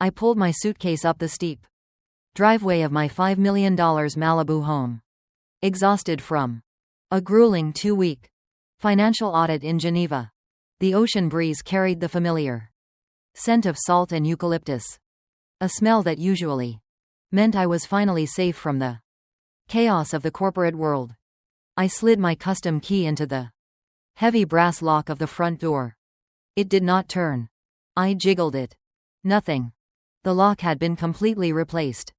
I pulled my suitcase up the steep driveway of my $5 million Malibu home. Exhausted from a grueling 2-week financial audit in Geneva, the ocean breeze carried the familiar scent of salt and eucalyptus, a smell that usually meant I was finally safe from the chaos of the corporate world. I slid my custom key into the heavy brass lock of the front door. It did not turn. I jiggled it. Nothing. The lock had been completely replaced.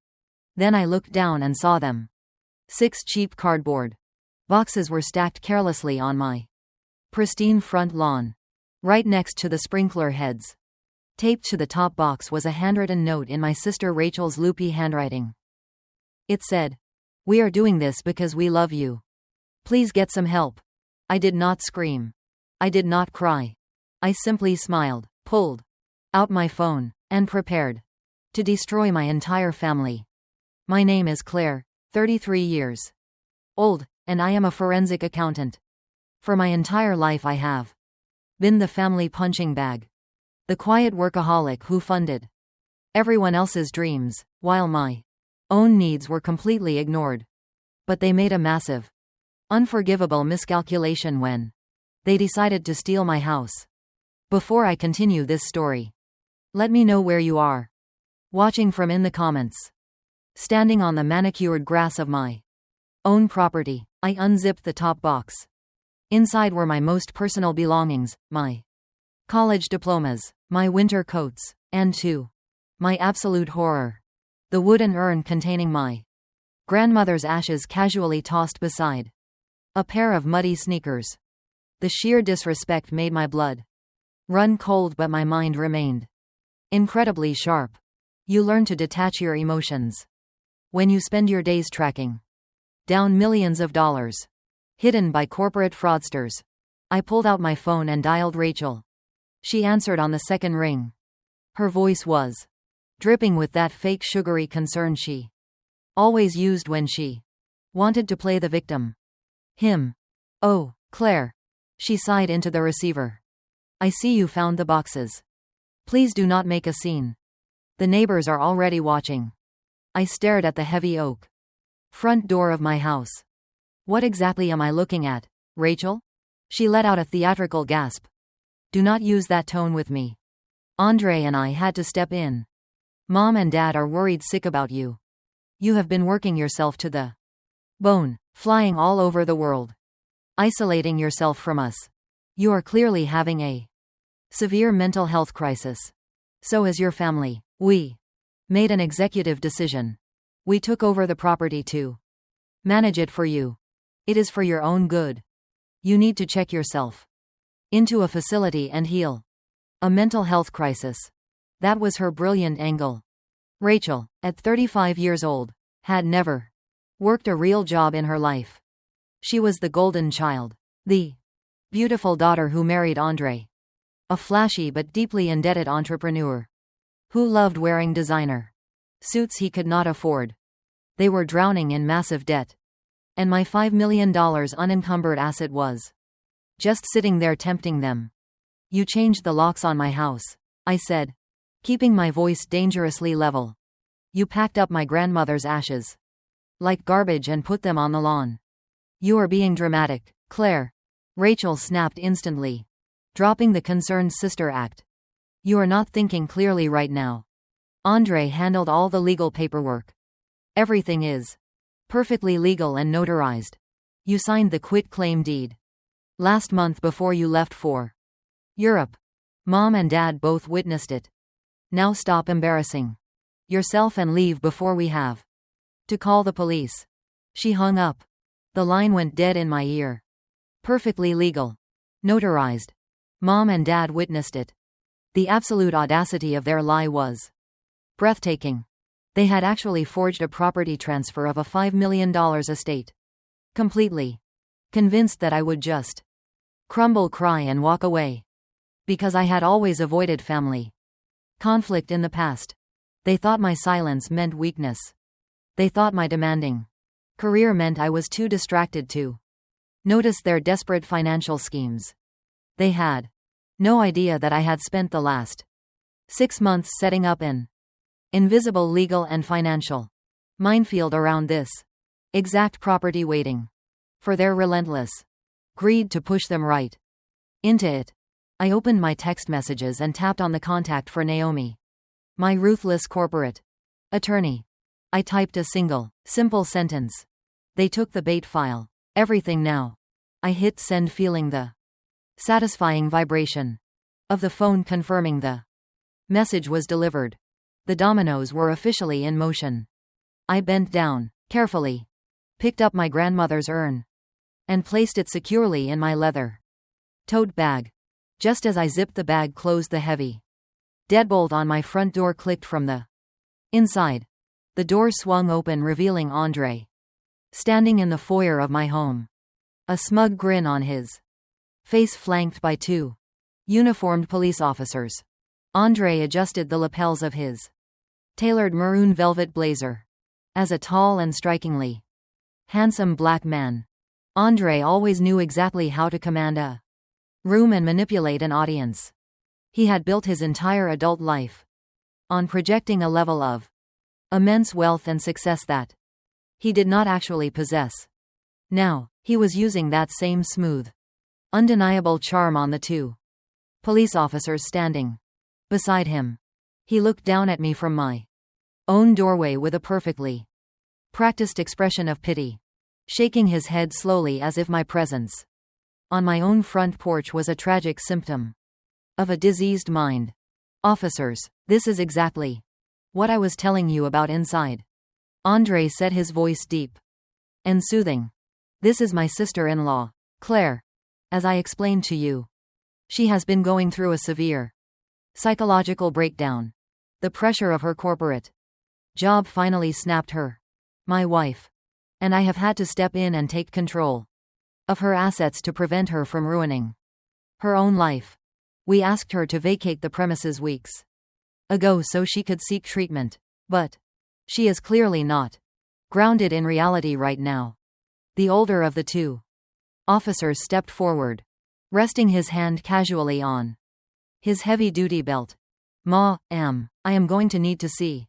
Then I looked down and saw them. 6 cheap cardboard boxes were stacked carelessly on my pristine front lawn, right next to the sprinkler heads. Taped to the top box was a handwritten note in my sister Rachel's loopy handwriting. It said, "We are doing this because we love you. Please get some help." I did not scream. I did not cry. I simply smiled, pulled out my phone, and prepared to destroy my entire family. My name is Claire, 33 years old, and I am a forensic accountant. For my entire life I have been the family punching bag, the quiet workaholic who funded everyone else's dreams, while my own needs were completely ignored. But they made a massive, unforgivable miscalculation when they decided to steal my house. Before I continue this story, let me know where you are watching from in the comments. Standing on the manicured grass of my own property, I unzipped the top box. Inside were my most personal belongings, my college diplomas, my winter coats, and to my absolute horror, the wooden urn containing my grandmother's ashes casually tossed beside a pair of muddy sneakers. The sheer disrespect made my blood run cold, but my mind remained incredibly sharp. You learn to detach your emotions when you spend your days tracking down millions of dollars hidden by corporate fraudsters. I pulled out my phone and dialed Rachel. She answered on the second ring. Her voice was dripping with that fake sugary concern she always used when she wanted to play the victim. "Oh, Claire." She sighed into the receiver. "I see you found the boxes. Please do not make a scene. The neighbors are already watching." I stared at the heavy oak front door of my house. "What exactly am I looking at, Rachel?" She let out a theatrical gasp. "Do not use that tone with me. Andre and I had to step in. Mom and Dad are worried sick about you. You have been working yourself to the bone, flying all over the world, isolating yourself from us. You are clearly having a severe mental health crisis. So is your family. We made an executive decision. We took over the property to manage it for you. It is for your own good. You need to check yourself into a facility and heal. A mental health crisis." That was her brilliant angle. Rachel, at 35 years old, had never worked a real job in her life. She was the golden child, the beautiful daughter who married Andre, a flashy but deeply indebted entrepreneur who loved wearing designer suits he could not afford. They were drowning in massive debt, and my $5 million unencumbered asset was just sitting there tempting them. "You changed the locks on my house," I said, keeping my voice dangerously level. "You packed up my grandmother's ashes like garbage and put them on the lawn. You are being dramatic, Claire." Rachel snapped instantly, dropping the concerned sister act. "You are not thinking clearly right now. Andre handled all the legal paperwork. Everything is perfectly legal and notarized. You signed the quit-claim deed last month before you left for Europe. Mom and Dad both witnessed it. Now stop embarrassing yourself and leave before we have to call the police." She hung up. The line went dead in my ear. Perfectly legal. Notarized. Mom and Dad witnessed it. The absolute audacity of their lie was breathtaking. They had actually forged a property transfer of a $5 million estate. Completely convinced that I would just crumble, cry, and walk away. Because I had always avoided family conflict in the past. They thought my silence meant weakness. They thought my demanding career meant I was too distracted to notice their desperate financial schemes. They had no idea that I had spent the last 6 months setting up an Invisible legal and financial minefield around this exact property waiting for their relentless greed to push them right into it. I opened my text messages and tapped on the contact for Naomi, my ruthless corporate attorney. I typed a simple sentence. They took the bait file. Everything now. I hit send, feeling the satisfying vibration of the phone confirming the message was delivered. The dominoes were officially in motion. I bent down, carefully, picked up my grandmother's urn, and placed it securely in my leather tote bag. Just as I zipped the bag closed, the heavy deadbolt on my front door clicked from the inside. The door swung open, revealing Andre, standing in the foyer of my home, a smug grin on his face, flanked by two uniformed police officers. Andre adjusted the lapels of his tailored maroon velvet blazer. As a tall and strikingly handsome black man, Andre always knew exactly how to command a room and manipulate an audience. He had built his entire adult life on projecting a level of immense wealth and success that he did not actually possess. Now, he was using that same smooth, undeniable charm on the two police officers standing beside him. He looked down at me from my own doorway with a perfectly practiced expression of pity, shaking his head slowly as if my presence on my own front porch was a tragic symptom of a diseased mind. Officers, this is exactly what I was telling you about inside. Andre said, his voice deep and soothing. This is my sister-in-law, Claire. As I explained to you, she has been going through a severe psychological breakdown. The pressure of her corporate job finally snapped her, my wife, and I have had to step in and take control of her assets to prevent her from ruining her own life. We asked her to vacate the premises weeks ago so she could seek treatment, but she is clearly not grounded in reality right now. The older of the two officers stepped forward, resting his hand casually on his heavy-duty belt. I am going to need to see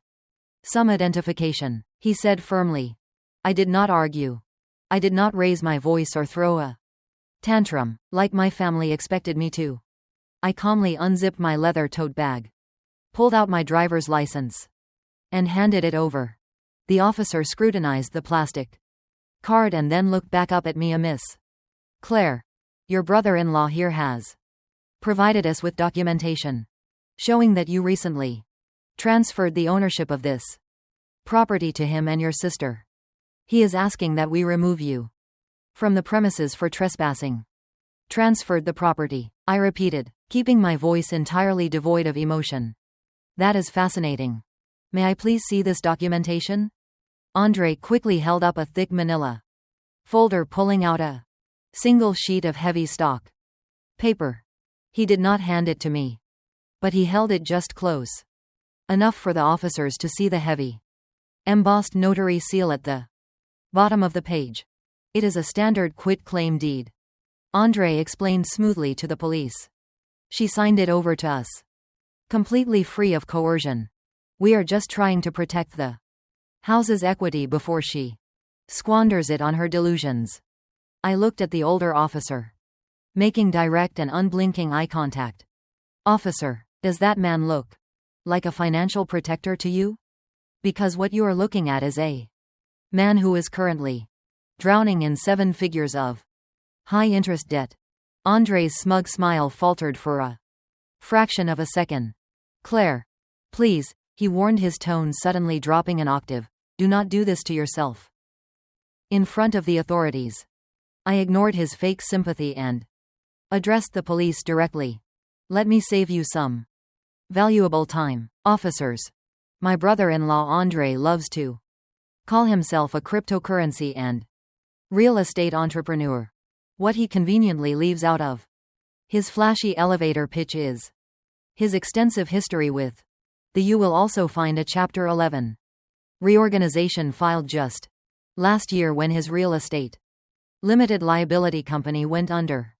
some identification, he said firmly. I did not argue. I did not raise my voice or throw a tantrum, like my family expected me to. I calmly unzipped my leather tote bag, pulled out my driver's license, and handed it over. The officer scrutinized the plastic card and then looked back up at me. Miss Claire, your brother-in-law here has provided us with documentation showing that you recently transferred the ownership of this property to him and your sister. He is asking that we remove you from the premises for trespassing. Transferred the property, I repeated, keeping my voice entirely devoid of emotion. That is fascinating. May I please see this documentation? Andre quickly held up a thick manila folder, pulling out a single sheet of heavy stock paper. He did not hand it to me, but he held it just close enough for the officers to see the heavy, embossed notary seal at the bottom of the page. It is a standard quit-claim deed, Andre explained smoothly to the police. She signed it over to us, completely free of coercion. We are just trying to protect the house's equity before she squanders it on her delusions. I looked at the older officer, making direct and unblinking eye contact. Officer, does that man look like a financial protector to you? Because what you are looking at is a man who is currently drowning in 7 figures of high-interest debt. Andre's smug smile faltered for a fraction of a second. Claire, please, he warned, his tone suddenly dropping an octave. Do not do this to yourself in front of the authorities. I ignored his fake sympathy and addressed the police directly. Let me save you some valuable time. Officers, my brother-in-law Andre loves to call himself a cryptocurrency and real estate entrepreneur. What he conveniently leaves out of his flashy elevator pitch is his extensive history with the You will also find a Chapter 11 reorganization filed just last year when his real estate limited liability company went under,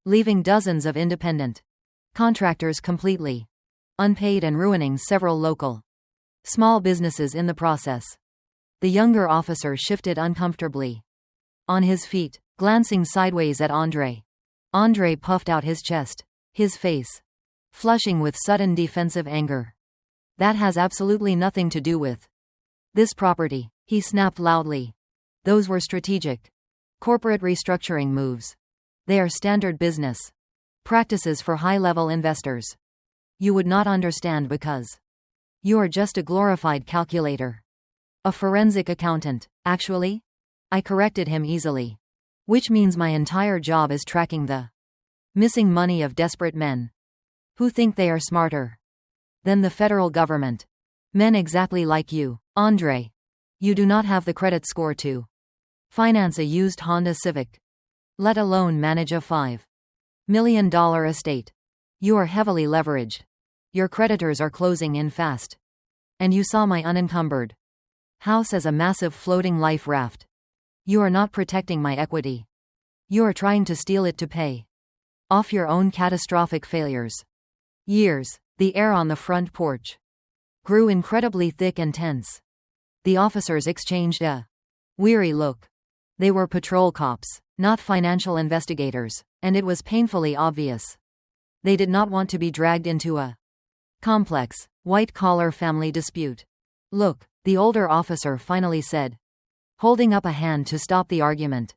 leaving dozens of independent contractors completely unpaid and ruining several local Small businesses in the process. The younger officer shifted uncomfortably on his feet, glancing sideways at Andre. Andre puffed out his chest, his face flushing with sudden defensive anger. That has absolutely nothing to do with this property, he snapped loudly. Those were strategic, corporate restructuring moves. They are standard business practices for high-level investors. You would not understand because you are just a glorified calculator. A forensic accountant, actually? I corrected him easily. Which means my entire job is tracking the missing money of desperate men who think they are smarter than the federal government. Men exactly like you, Andre. You do not have the credit score to finance a used Honda Civic, let alone manage a $5 million estate. You are heavily leveraged. Your creditors are closing in fast. And you saw my unencumbered house as a massive floating life raft. You are not protecting my equity. You are trying to steal it to pay off your own catastrophic failures. Years. The air on the front porch grew incredibly thick and tense. The officers exchanged a weary look. They were patrol cops, not financial investigators, and it was painfully obvious they did not want to be dragged into a complex, white-collar family dispute. Look, the older officer finally said, holding up a hand to stop the argument.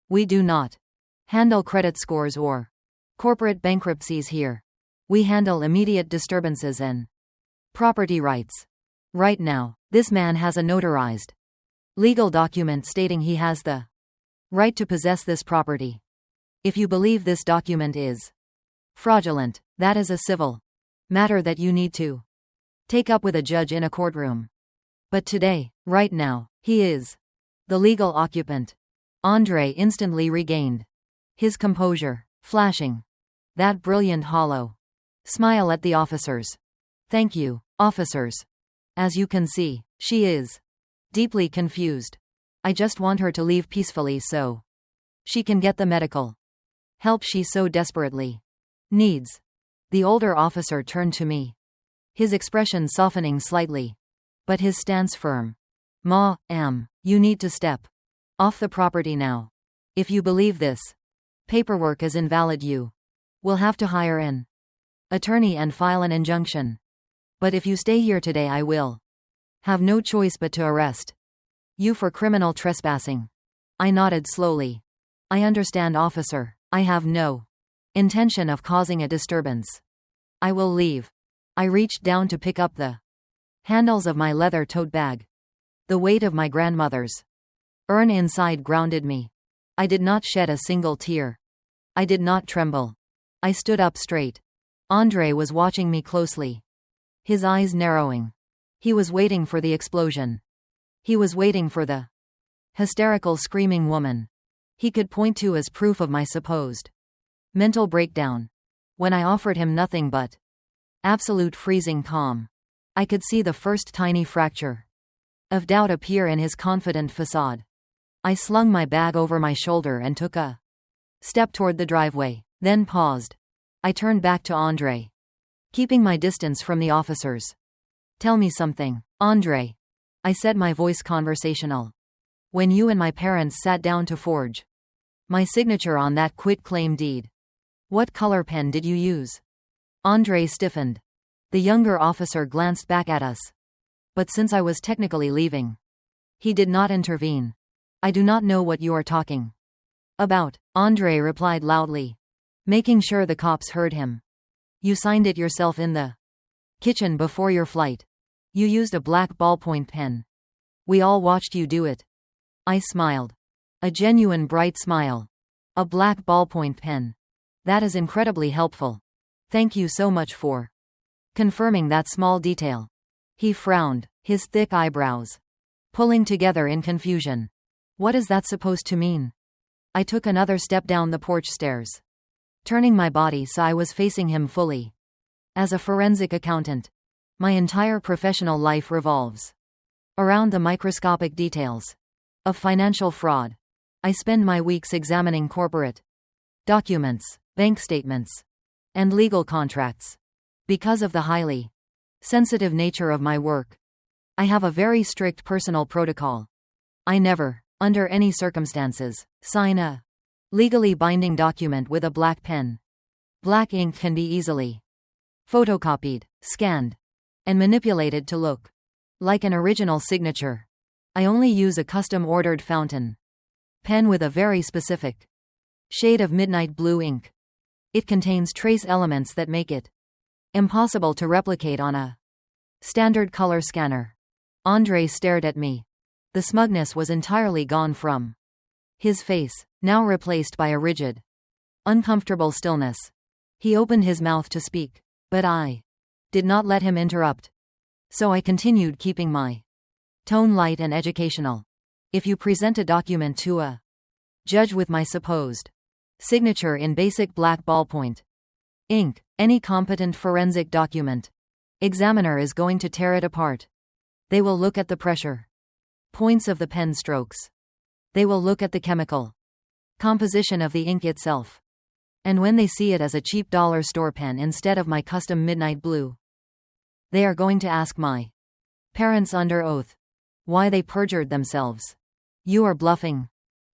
We do not handle credit scores or corporate bankruptcies here. We handle immediate disturbances and property rights. Right now, this man has a notarized legal document stating he has the right to possess this property. If you believe this document is fraudulent, that is a civil matter that you need to take up with a judge in a courtroom. But today, right now, he is the legal occupant. Andre instantly regained his composure, flashing that brilliant hollow smile at the officers. Thank you, officers. As you can see, she is deeply confused. I just want her to leave peacefully so she can get the medical help she so desperately needs. The older officer turned to me, his expression softening slightly, but his stance firm. You need to step off the property now. If you believe this paperwork is invalid, you will have to hire an attorney and file an injunction. But if you stay here today, I will have no choice but to arrest you for criminal trespassing. I nodded slowly. I understand, officer. I have no intention of causing a disturbance. I will leave. I reached down to pick up the handles of my leather tote bag. The weight of my grandmother's urn inside grounded me. I did not shed a single tear. I did not tremble. I stood up straight. Andre was watching me closely, his eyes narrowing. He was waiting for the explosion. He was waiting for the hysterical screaming woman he could point to as proof of my supposed mental breakdown. When I offered him nothing but absolute freezing calm, I could see the first tiny fracture of doubt appear in his confident facade. I slung my bag over my shoulder and took a step toward the driveway, then paused. I turned back to Andre, keeping my distance from the officers. Tell me something, Andre. I said, my voice conversational. When you and my parents sat down to forge my signature on that quit-claim deed, what color pen did you use? Andre stiffened. The younger officer glanced back at us. But since I was technically leaving, he did not intervene. I do not know what you are talking about, Andre replied loudly, making sure the cops heard him. You signed it yourself in the kitchen before your flight. You used a black ballpoint pen. We all watched you do it. I smiled. A genuine bright smile. A black ballpoint pen. That is incredibly helpful. Thank you so much for confirming that small detail. He frowned, his thick eyebrows pulling together in confusion. What is that supposed to mean? I took another step down the porch stairs, turning my body so I was facing him fully. As a forensic accountant, my entire professional life revolves around the microscopic details of financial fraud. I spend my weeks examining corporate documents, bank statements, and legal contracts. Because of the highly sensitive nature of my work, I have a very strict personal protocol. I never, under any circumstances, sign a legally binding document with a black pen. Black ink can be easily photocopied, scanned, and manipulated to look like an original signature. I only use a custom-ordered fountain pen with a very specific shade of midnight blue ink. It contains trace elements that make it impossible to replicate on a standard color scanner. Andre stared at me. The smugness was entirely gone from his face, now replaced by a rigid, uncomfortable stillness. He opened his mouth to speak, but I did not let him interrupt. So I continued, keeping my tone light and educational. If you present a document to a judge with my supposed signature in basic black ballpoint ink, any competent forensic document examiner is going to tear it apart. They will look at the pressure points of the pen strokes. They will look at the chemical composition of the ink itself. And when they see it as a cheap dollar store pen instead of my custom midnight blue, they are going to ask my parents under oath why they perjured themselves. You are bluffing.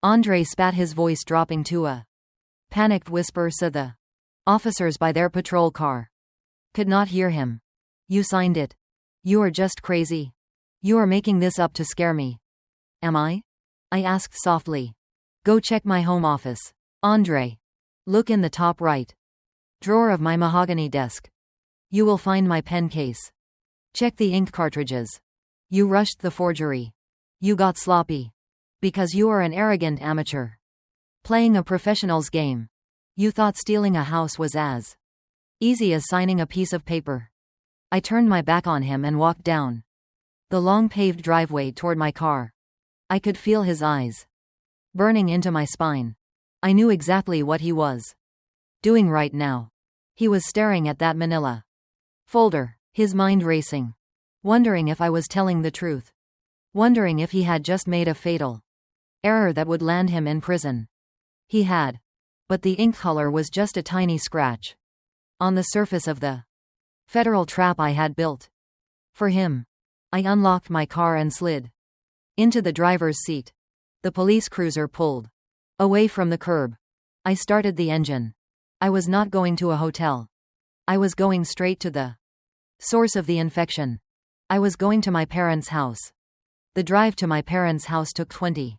Andre spat, his voice dropping to a panicked whisper so the officers by their patrol car could not hear him. You signed it. You are just crazy. You are making this up to scare me. Am I? I asked softly. Go check my home office. Andre. Look in the top right drawer of my mahogany desk. You will find my pen case. Check the ink cartridges. You rushed the forgery. You got sloppy. Because you are an arrogant amateur playing a professional's game. You thought stealing a house was as easy as signing a piece of paper. I turned my back on him and walked down the long paved driveway toward my car. I could feel his eyes burning into my spine. I knew exactly what he was doing right now. He was staring at that manila folder, his mind racing, wondering if I was telling the truth, wondering if he had just made a fatal error that would land him in prison. He had. But the ink color was just a tiny scratch on the surface of the federal trap I had built for him. I unlocked my car and slid into the driver's seat. The police cruiser pulled away from the curb. I started the engine. I was not going to a hotel. I was going straight to the source of the infection. I was going to my parents' house. The drive to my parents' house took 20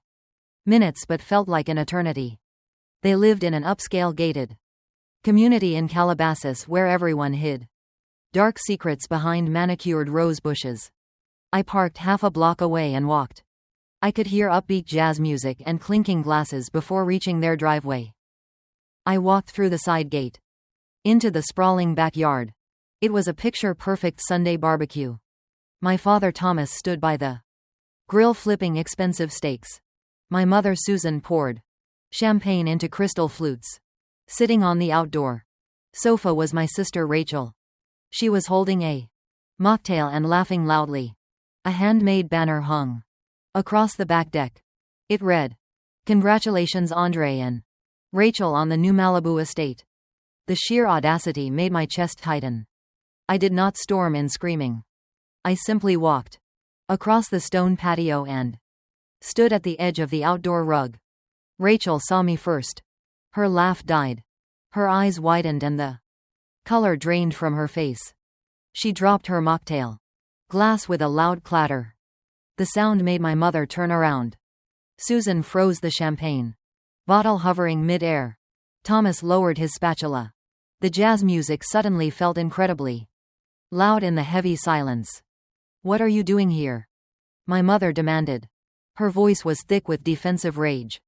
minutes but felt like an eternity. They lived in an upscale gated community in Calabasas where everyone hid dark secrets behind manicured rose bushes. I parked half a block away and walked. I could hear upbeat jazz music and clinking glasses before reaching their driveway. I walked through the side gate into the sprawling backyard. It was a picture-perfect Sunday barbecue. My father Thomas stood by the grill flipping expensive steaks. My mother Susan poured champagne into crystal flutes. Sitting on the outdoor sofa was my sister Rachel. She was holding a mocktail and laughing loudly. A handmade banner hung across the back deck. It read, "Congratulations Andre and Rachel on the new Malibu estate." The sheer audacity made my chest tighten. I did not storm in screaming. I simply walked across the stone patio and stood at the edge of the outdoor rug. Rachel saw me first. Her laugh died. Her eyes widened and the color drained from her face. She dropped her mocktail glass with a loud clatter. The sound made my mother turn around. Susan froze the champagne bottle hovering mid-air. Thomas lowered his spatula. The jazz music suddenly felt incredibly loud in the heavy silence. "What are you doing here?" my mother demanded. Her voice was thick with defensive rage.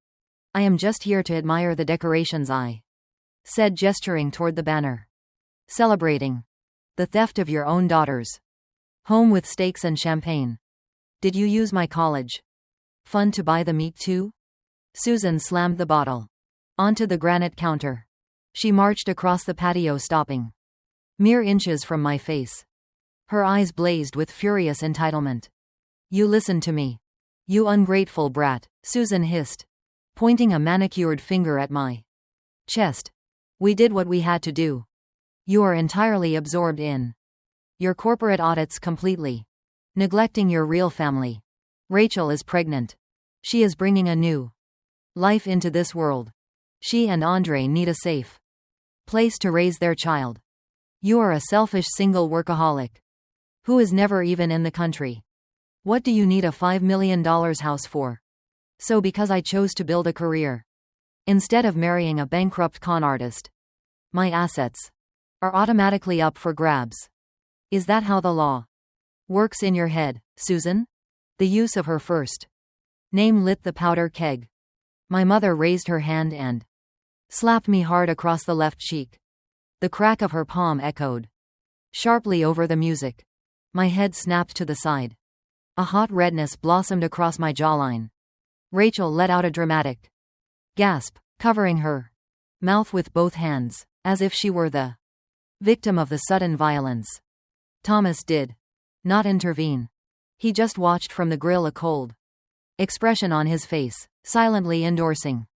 "I am just here to admire the decorations," I said, gesturing toward the banner. "Celebrating the theft of your own daughter's home with steaks and champagne. Did you use my college fund to buy the meat too?" Susan slammed the bottle onto the granite counter. She marched across the patio, stopping mere inches from my face. Her eyes blazed with furious entitlement. "You listen to me, you ungrateful brat," Susan hissed, pointing a manicured finger at my chest. "We did what we had to do. You are entirely absorbed in your corporate audits completely. Neglecting your real family. Rachel is pregnant. She is bringing a new life into this world. She and Andre need a safe place to raise their child. You are a selfish single workaholic who is never even in the country. What do you need a $5 million house for? So because I chose to build a career instead of marrying a bankrupt con artist, my assets are automatically up for grabs. Is that how the law works in your head, Susan? The use of her first name lit the powder keg. My mother raised her hand and slapped me hard across the left cheek. The crack of her palm echoed sharply over the music. My head snapped to the side. A hot redness blossomed across my jawline. Rachel let out a dramatic gasp, covering her mouth with both hands, as if she were the victim of the sudden violence. Thomas did not intervene. He just watched from the grill, a cold expression on his face, silently endorsing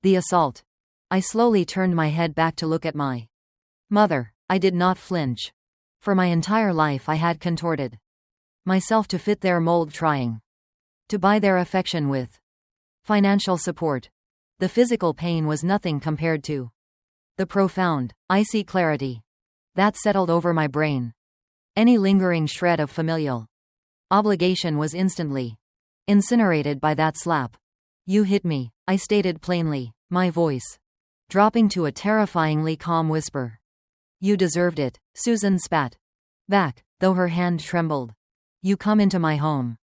the assault. I slowly turned my head back to look at my mother. I did not flinch. For my entire life I had contorted myself to fit their mold, trying to buy their affection with financial support. The physical pain was nothing compared to the profound, icy clarity that settled over my brain. Any lingering shred of familial obligation was instantly incinerated by that slap. You hit me, I stated plainly, my voice dropping to a terrifyingly calm whisper. You deserved it, Susan spat back, though her hand trembled. You come into my home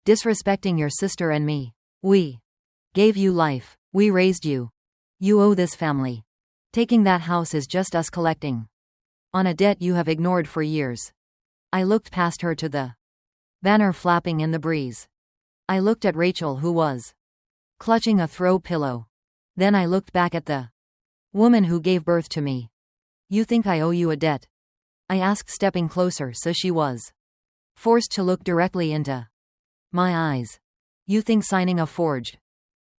disrespecting your sister and me. We gave you life. We raised you. You owe this family. Taking that house is just us collecting on a debt you have ignored for years. I looked past her to the banner flapping in the breeze. I looked at Rachel, who was clutching a throw pillow. Then I looked back at the woman who gave birth to me. You think I owe you a debt? I asked, stepping closer so she was forced to look directly into my eyes. You think signing a forged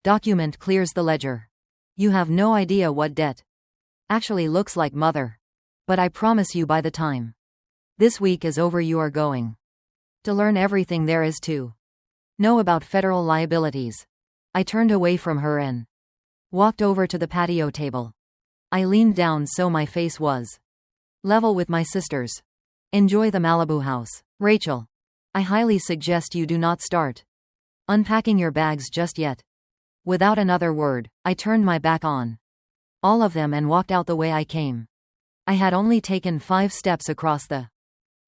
document clears the ledger? You have no idea what debt actually looks like, mother. But I promise you, by the time this week is over, you are going to learn everything there is to know about federal liabilities. I turned away from her and walked over to the patio table. I leaned down so my face was level with my sister's. Enjoy the Malibu house. Rachel, I highly suggest you do not start unpacking your bags just yet. Without another word, I turned my back on all of them and walked out the way I came. I had only taken 5 steps across the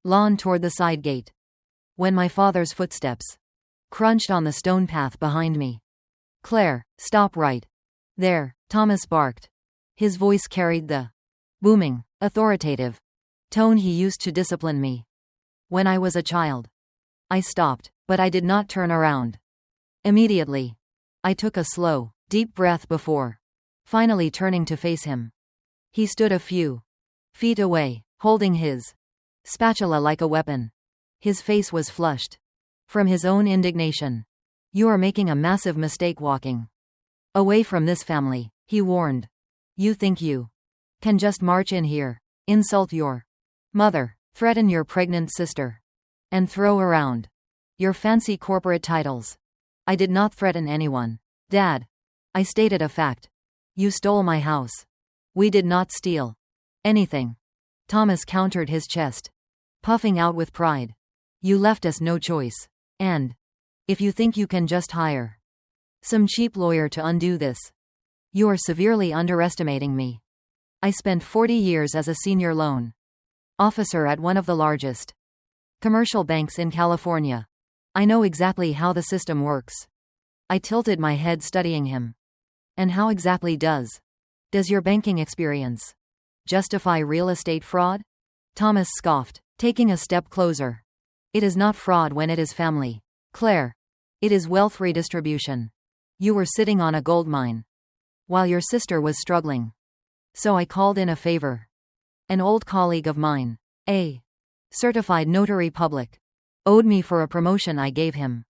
lawn toward the side gate when my father's footsteps crunched on the stone path behind me. Claire, stop right there, Thomas barked. His voice carried the booming, authoritative tone he used to discipline me when I was a child. I stopped, but I did not turn around. Immediately, I took a slow, deep breath before finally turning to face him. He stood a few feet away, holding his spatula like a weapon. His face was flushed from his own indignation. You are making a massive mistake walking away from this family, he warned. You think you can just march in here, insult your mother, threaten your pregnant sister, and throw around your fancy corporate titles. I did not threaten anyone, Dad. I stated a fact. You stole my house. We did not steal anything. Thomas countered, his chest puffing out with pride. You left us no choice. And if you think you can just hire some cheap lawyer to undo this, you are severely underestimating me. I spent 40 years as a senior loan officer at one of the largest commercial banks in California. I know exactly how the system works. I tilted my head, studying him. And how exactly does your banking experience justify real estate fraud? Thomas scoffed, taking a step closer. It is not fraud when it is family, Claire. It is wealth redistribution. You were sitting on a gold mine while your sister was struggling. So I called in a favor. An old colleague of mine, a certified notary public, owed me for a promotion I gave him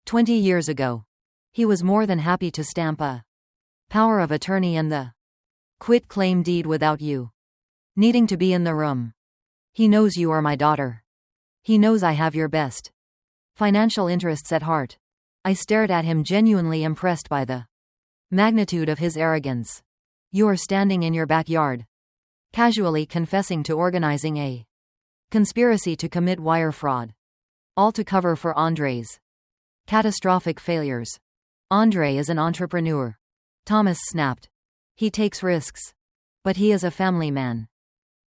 20 years ago. He was more than happy to stamp a power of attorney and the quit claim deed without you needing to be in the room. He knows you are my daughter. He knows I have your best Financial interests at heart. I stared at him, genuinely impressed by the magnitude of his arrogance. You are standing in your backyard, casually confessing to organizing a conspiracy to commit wire fraud. All to cover for Andre's catastrophic failures. Andre is an entrepreneur. Thomas snapped. He takes risks. But he is a family man.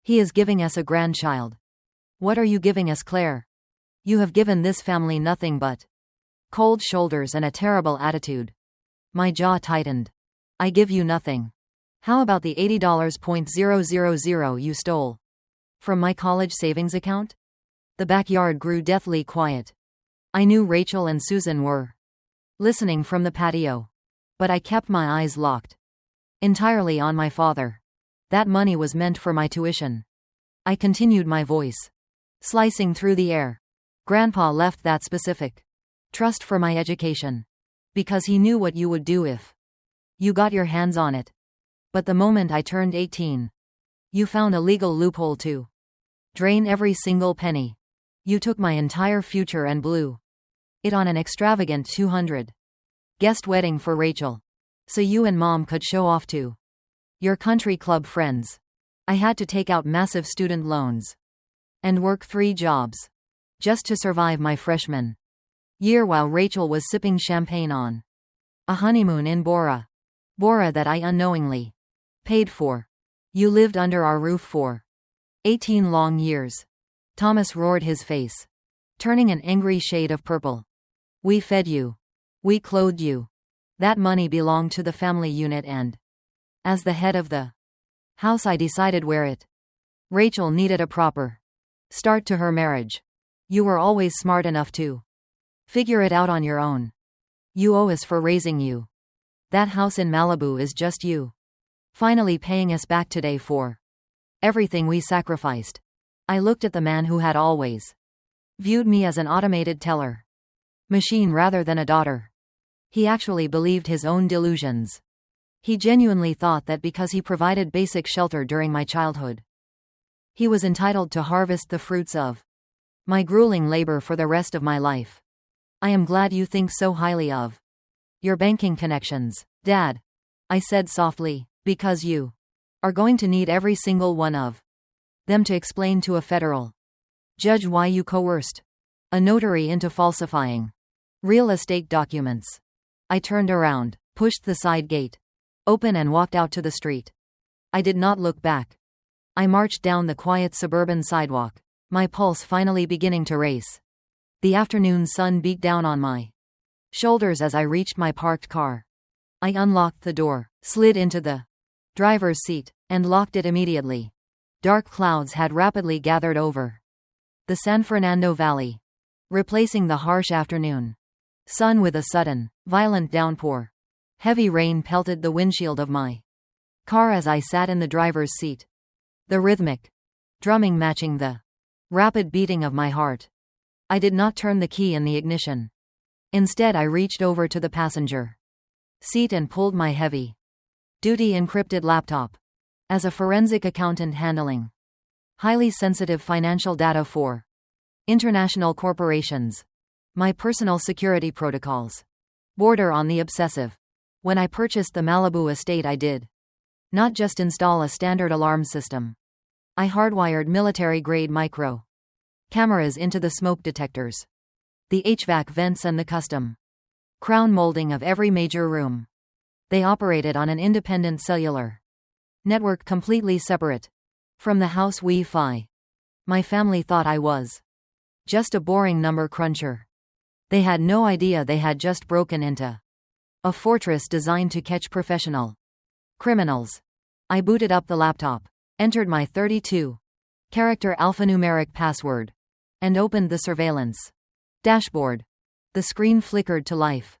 He is giving us a grandchild. What are you giving us, Claire? You have given this family nothing but cold shoulders and a terrible attitude. My jaw tightened. I give you nothing. How about the $80,000 you stole from my college savings account? The backyard grew deathly quiet. I knew Rachel and Susan were listening from the patio. But I kept my eyes locked entirely on my father. That money was meant for my tuition. I continued, my voice slicing through the air. Grandpa left that specific trust for my education because he knew what you would do if you got your hands on it. But the moment I turned 18, you found a legal loophole to drain every single penny. You took my entire future and blew it on an extravagant 200 guest wedding for Rachel, so you and Mom could show off to your country club friends. I had to take out massive student loans and work 3 jobs just to survive my freshman year while Rachel was sipping champagne on a honeymoon in Bora Bora that I unknowingly paid for. You lived under our roof for 18 long years. Thomas roared, his face turning an angry shade of purple. We fed you. We clothed you. That money belonged to the family unit, and as the head of the house I decided where it. Rachel needed a proper start to her marriage. You were always smart enough to figure it out on your own. You owe us for raising you. That house in Malibu is just you finally paying us back today for everything we sacrificed. I looked at the man who had always viewed me as an automated teller machine rather than a daughter. He actually believed his own delusions. He genuinely thought that because he provided basic shelter during my childhood, he was entitled to harvest the fruits of my grueling labor for the rest of my life. I am glad you think so highly of your banking connections, Dad, I said softly, because you are going to need every single one of them to explain to a federal judge why you coerced a notary into falsifying real estate documents. I turned around, pushed the side gate open, and walked out to the street. I did not look back. I marched down the quiet suburban sidewalk, my pulse finally beginning to race. The afternoon sun beat down on my shoulders as I reached my parked car. I unlocked the door, slid into the driver's seat, and locked it immediately. Dark clouds had rapidly gathered over the San Fernando Valley, replacing the harsh afternoon sun with a sudden, violent downpour. Heavy rain pelted the windshield of my car as I sat in the driver's seat, the rhythmic drumming matching the rapid beating of my heart. I did not turn the key in the ignition. Instead, I reached over to the passenger seat and pulled my heavy-duty encrypted laptop. As a forensic accountant handling highly sensitive financial data for international corporations, my personal security protocols border on the obsessive. When I purchased the Malibu estate, I did not just install a standard alarm system. I hardwired military-grade micro cameras into the smoke detectors, the HVAC vents, and the custom crown molding of every major room. They operated on an independent cellular network completely separate from the house Wi-Fi. My family thought I was just a boring number cruncher. They had no idea they had just broken into a fortress designed to catch professional criminals. I booted up the laptop, entered my 32-character alphanumeric password, and opened the surveillance dashboard. The screen flickered to life,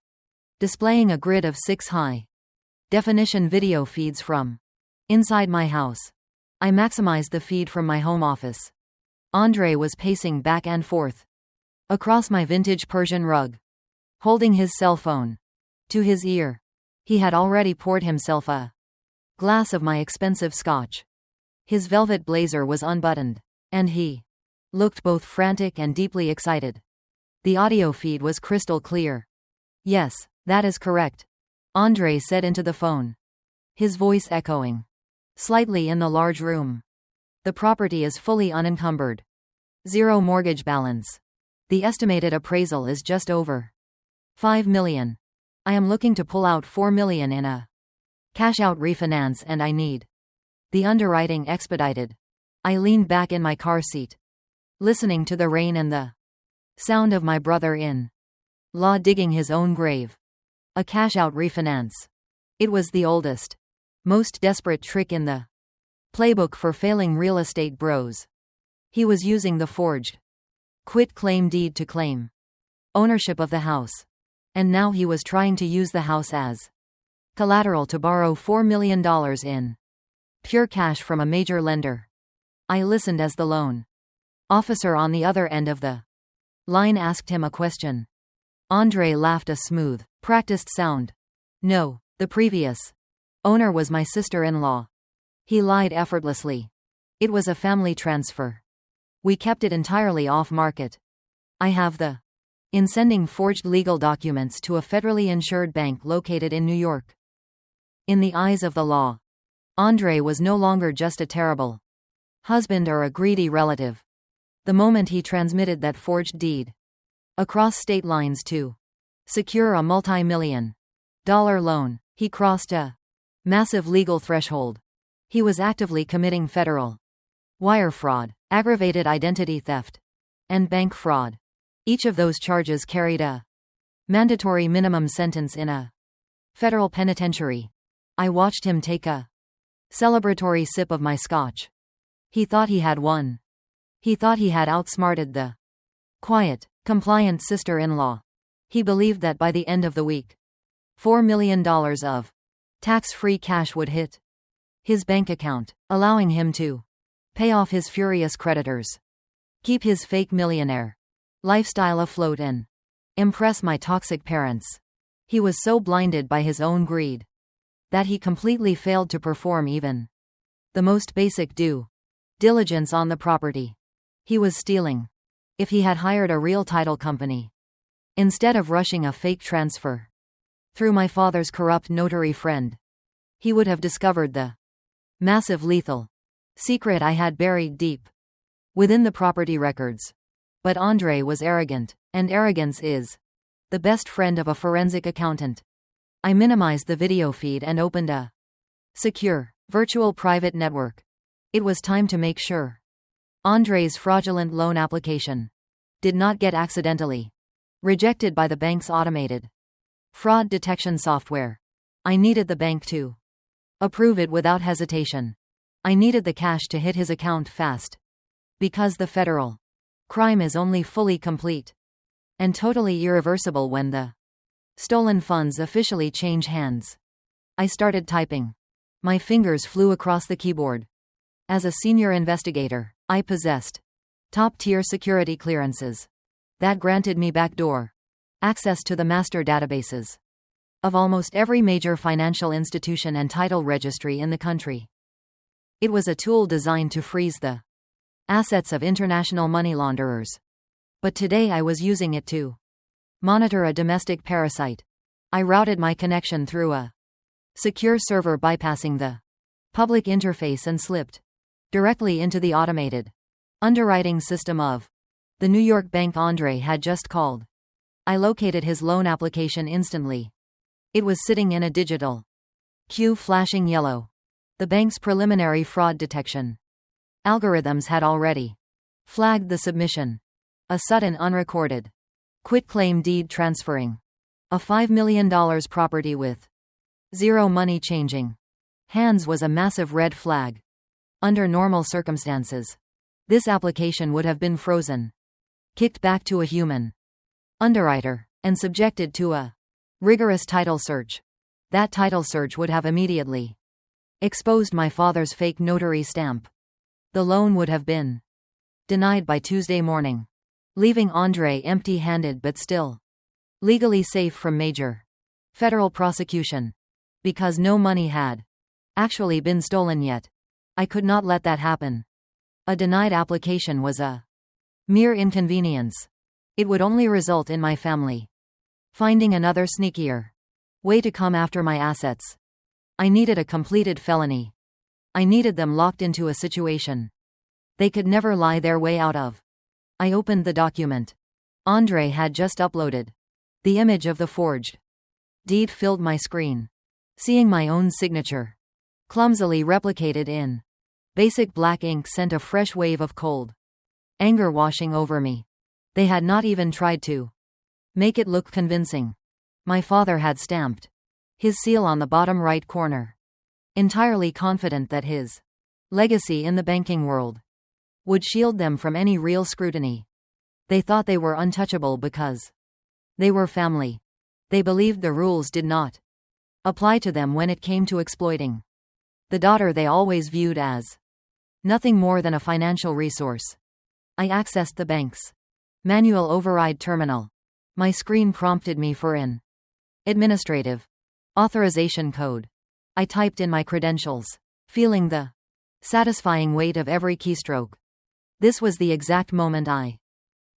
displaying a grid of 6 high-definition video feeds from inside my house. I maximized the feed from my home office. Andre was pacing back and forth across my vintage Persian rug, holding his cell phone to his ear. He had already poured himself a glass of my expensive scotch. His velvet blazer was unbuttoned, and he looked both frantic and deeply excited. The audio feed was crystal clear. Yes, that is correct, Andre said into the phone, his voice echoing slightly in the large room. The property is fully unencumbered. Zero mortgage balance. The estimated appraisal is just over $5 million. I am looking to pull out $4 million in a cash-out refinance and I need the underwriting expedited. I leaned back in my car seat, listening to the rain and the sound of my brother in law digging his own grave. A cash-out refinance. It was the oldest, most desperate trick in the playbook for failing real estate bros. He was using the forged quit-claim deed to claim ownership of the house. And now he was trying to use the house as collateral to borrow $4 million in pure cash from a major lender. I listened as the loan officer on the other end of the line asked him a question. Andre laughed, a smooth, practiced sound. No, the previous owner was my sister-in-law. He lied effortlessly. It was a family transfer. We kept it entirely off-market. I have the in sending forged legal documents to a federally insured bank located in New York. In the eyes of the law, Andre was no longer just a terrible husband or a greedy relative. The moment he transmitted that forged deed across state lines to secure a multi-million-dollar loan, he crossed a massive legal threshold. He was actively committing federal wire fraud, aggravated identity theft, and bank fraud. Each of those charges carried a mandatory minimum sentence in a federal penitentiary. I watched him take a celebratory sip of my scotch. He thought he had won. He thought he had outsmarted the quiet, compliant sister-in-law. He believed that by the end of the week, $4 million of tax-free cash would hit his bank account, allowing him to pay off his furious creditors, keep his fake millionaire lifestyle afloat, and impress my toxic parents. He was so blinded by his own greed that he completely failed to perform even the most basic due diligence on the property. He was stealing. If he had hired a real title company instead of rushing a fake transfer through my father's corrupt notary friend, he would have discovered the massive lethal secret I had buried deep within the property records. But Andre was arrogant, and arrogance is the best friend of a forensic accountant. I minimized the video feed and opened a secure, virtual private network. It was time to make sure Andre's fraudulent loan application did not get accidentally rejected by the bank's automated fraud detection software. I needed the bank to approve it without hesitation. I needed the cash to hit his account fast. Because the federal crime is only fully complete and totally irreversible when the stolen funds officially change hands. I started typing. My fingers flew across the keyboard. As a senior investigator, I possessed top-tier security clearances that granted me backdoor access to the master databases of almost every major financial institution and title registry in the country. It was a tool designed to freeze the assets of international money launderers. But today I was using it to monitor a domestic parasite. I routed my connection through a secure server bypassing the public interface and slipped directly into the automated underwriting system of the New York bank Andre had just called. I located his loan application instantly. It was sitting in a digital queue flashing yellow. The bank's preliminary fraud detection algorithms had already flagged the submission. A sudden unrecorded quitclaim deed transferring a $5 million property with zero money changing hands was a massive red flag. Under normal circumstances, this application would have been frozen, kicked back to a human underwriter, and subjected to a rigorous title search. That title search would have immediately exposed my father's fake notary stamp. The loan would have been denied by Tuesday morning, leaving Andre empty-handed but still legally safe from major federal prosecution. Because no money had actually been stolen yet, I could not let that happen. A denied application was a mere inconvenience. It would only result in my family finding another sneakier way to come after my assets. I needed a completed felony. I needed them locked into a situation they could never lie their way out of. I opened the document Andre had just uploaded. The image of the forged deed filled my screen. Seeing my own signature, clumsily replicated in basic black ink, sent a fresh wave of cold anger washing over me. They had not even tried to make it look convincing. My father had stamped his seal on the bottom right corner, entirely confident that his legacy in the banking world would shield them from any real scrutiny. They thought they were untouchable because they were family. They believed the rules did not apply to them when it came to exploiting the daughter they always viewed as nothing more than a financial resource. I accessed the bank's manual override terminal. My screen prompted me for an administrative authorization code. I typed in my credentials, feeling the satisfying weight of every keystroke. This was the exact moment I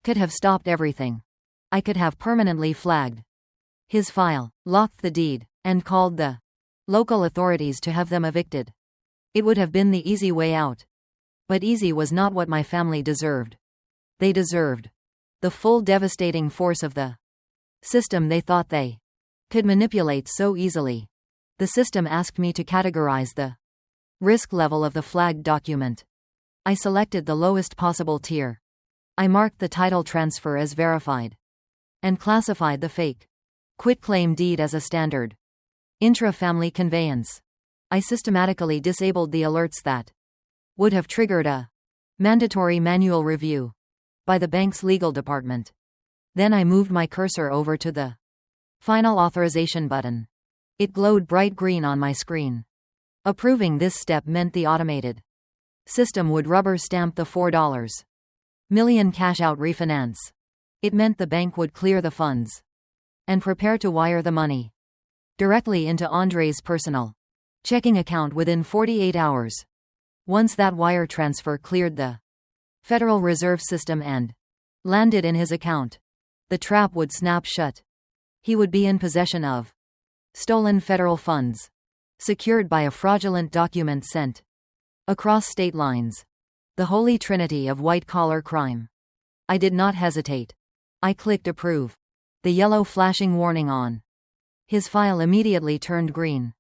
could have stopped everything. I could have permanently flagged his file, locked the deed, and called the local authorities to have them evicted. It would have been the easy way out. But easy was not what my family deserved. They deserved the full devastating force of the system they thought they could manipulate so easily. The system asked me to categorize the risk level of the flagged document. I selected the lowest possible tier. I marked the title transfer as verified and classified the fake quitclaim deed as a standard intra-family conveyance. I systematically disabled the alerts that would have triggered a mandatory manual review by the bank's legal department. Then I moved my cursor over to the final authorization button. It glowed bright green on my screen. Approving this step meant the automated system would rubber stamp the $4 million cash out refinance. It meant the bank would clear the funds and prepare to wire the money directly into Andre's personal checking account within 48 hours. Once that wire transfer cleared the Federal Reserve System and landed in his account, the trap would snap shut. He would be in possession of stolen federal funds, secured by a fraudulent document sent across state lines. The holy trinity of white-collar crime. I did not hesitate. I clicked approve. The yellow flashing warning on his file immediately turned green.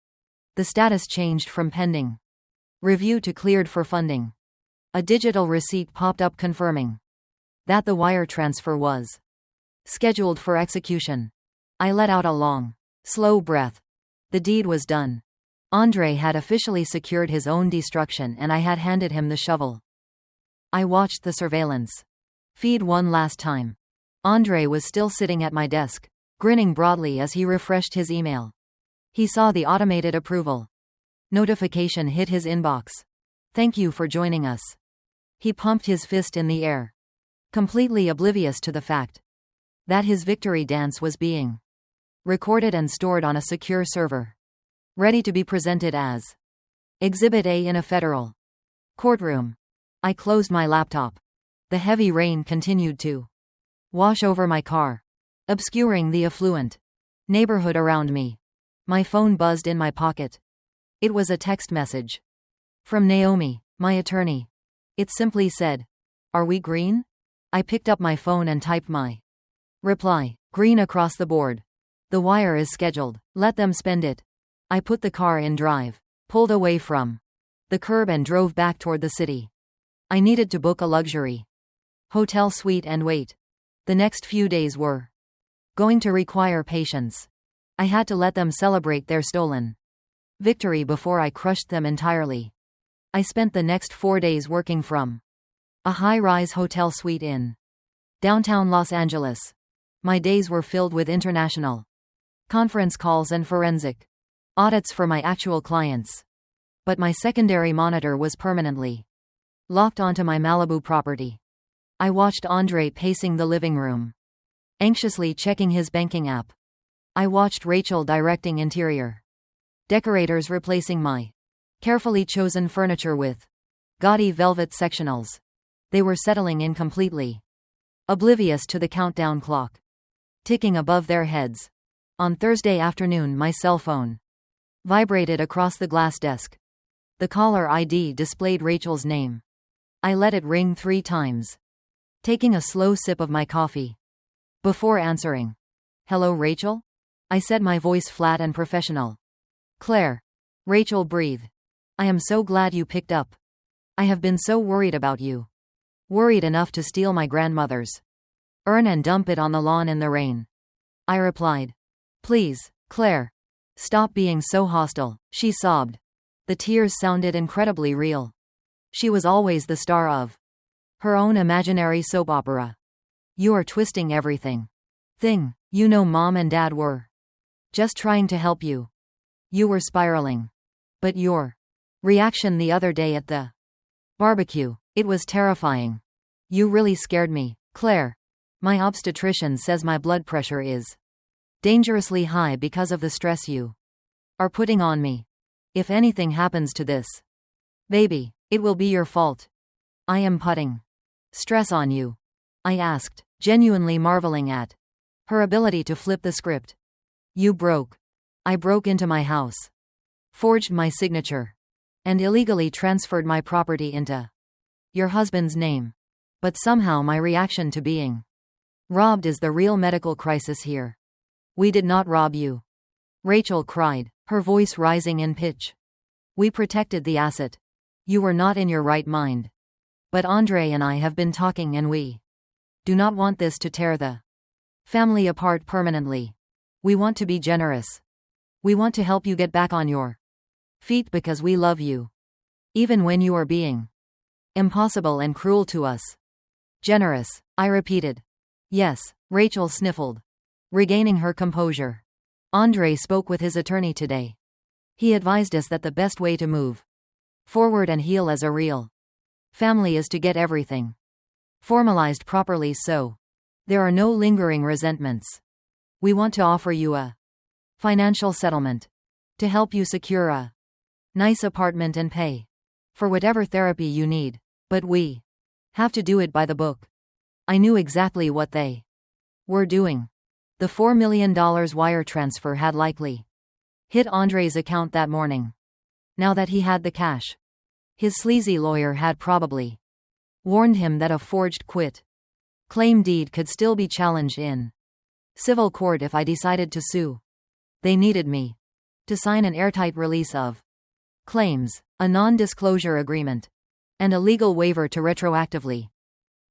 The status changed from pending review to cleared for funding. A digital receipt popped up confirming that the wire transfer was scheduled for execution. I let out a long, slow breath. The deed was done. Andre had officially secured his own destruction, and I had handed him the shovel. I watched the surveillance feed one last time. Andre was still sitting at my desk, grinning broadly as he refreshed his email. He saw the automated approval notification hit his inbox. "Thank you for joining us." He pumped his fist in the air, completely oblivious to the fact that his victory dance was being recorded and stored on a secure server, ready to be presented as Exhibit A in a federal courtroom. I closed my laptop. The heavy rain continued to wash over my car, obscuring the affluent neighborhood around me. My phone buzzed in my pocket. It was a text message from Naomi, my attorney. It simply said, "Are we green?" I picked up my phone and typed my reply, green across the board. "The wire is scheduled. Let them spend it." I put the car in drive, pulled away from the curb and drove back toward the city. I needed to book a luxury hotel suite and wait. The next few days were going to require patience. I had to let them celebrate their stolen victory before I crushed them entirely. I spent the next 4 days working from a high-rise hotel suite in downtown Los Angeles. My days were filled with international conference calls and forensic audits for my actual clients. But my secondary monitor was permanently locked onto my Malibu property. I watched Andre pacing the living room, anxiously checking his banking app. I watched Rachel directing interior decorators replacing my carefully chosen furniture with gaudy velvet sectionals. They were settling in completely. oblivious to the countdown clock ticking above their heads. On Thursday afternoon, my cell phone vibrated across the glass desk. The caller ID displayed Rachel's name. I let it ring 3 times, taking a slow sip of my coffee before answering. "Hello, Rachel?" I said, my voice flat and professional. "Claire." Rachel breathed. "I am so glad you picked up. I have been so worried about you. Worried enough to steal my grandmother's urn and dump it on the lawn in the rain." I replied. "Please, Claire. Stop being so hostile," she sobbed. The tears sounded incredibly real. She was always the star of her own imaginary soap opera. "You are twisting everything. You know Mom and Dad were just trying to help you. You were spiraling. But your reaction the other day at the barbecue, it was terrifying. You really scared me, Claire. My obstetrician says my blood pressure is dangerously high because of the stress you are putting on me. If anything happens to this baby, it will be your fault. I am putting stress on you," I asked, genuinely marveling at her ability to flip the script. I broke into my house, forged my signature, and illegally transferred my property into your husband's name. But somehow my reaction to being robbed is the real medical crisis here." "We did not rob you," Rachel cried, her voice rising in pitch. "We protected the asset. You were not in your right mind. But Andre and I have been talking, and we do not want this to tear the family apart permanently. We want to be generous. We want to help you get back on your feet because we love you. Even when you are being impossible and cruel to us." "Generous," I repeated. "Yes," Rachel sniffled, regaining her composure. "Andre spoke with his attorney today. He advised us that the best way to move forward and heal as a real family is to get everything formalized properly so there are no lingering resentments. We want to offer you a financial settlement to help you secure a nice apartment and pay for whatever therapy you need. But we have to do it by the book." I knew exactly what they were doing. The $4 million wire transfer had likely hit Andre's account that morning. Now that he had the cash, his sleazy lawyer had probably warned him that a forged quit-claim deed could still be challenged in civil court if I decided to sue. They needed me to sign an airtight release of claims, a non-disclosure agreement, and a legal waiver to retroactively.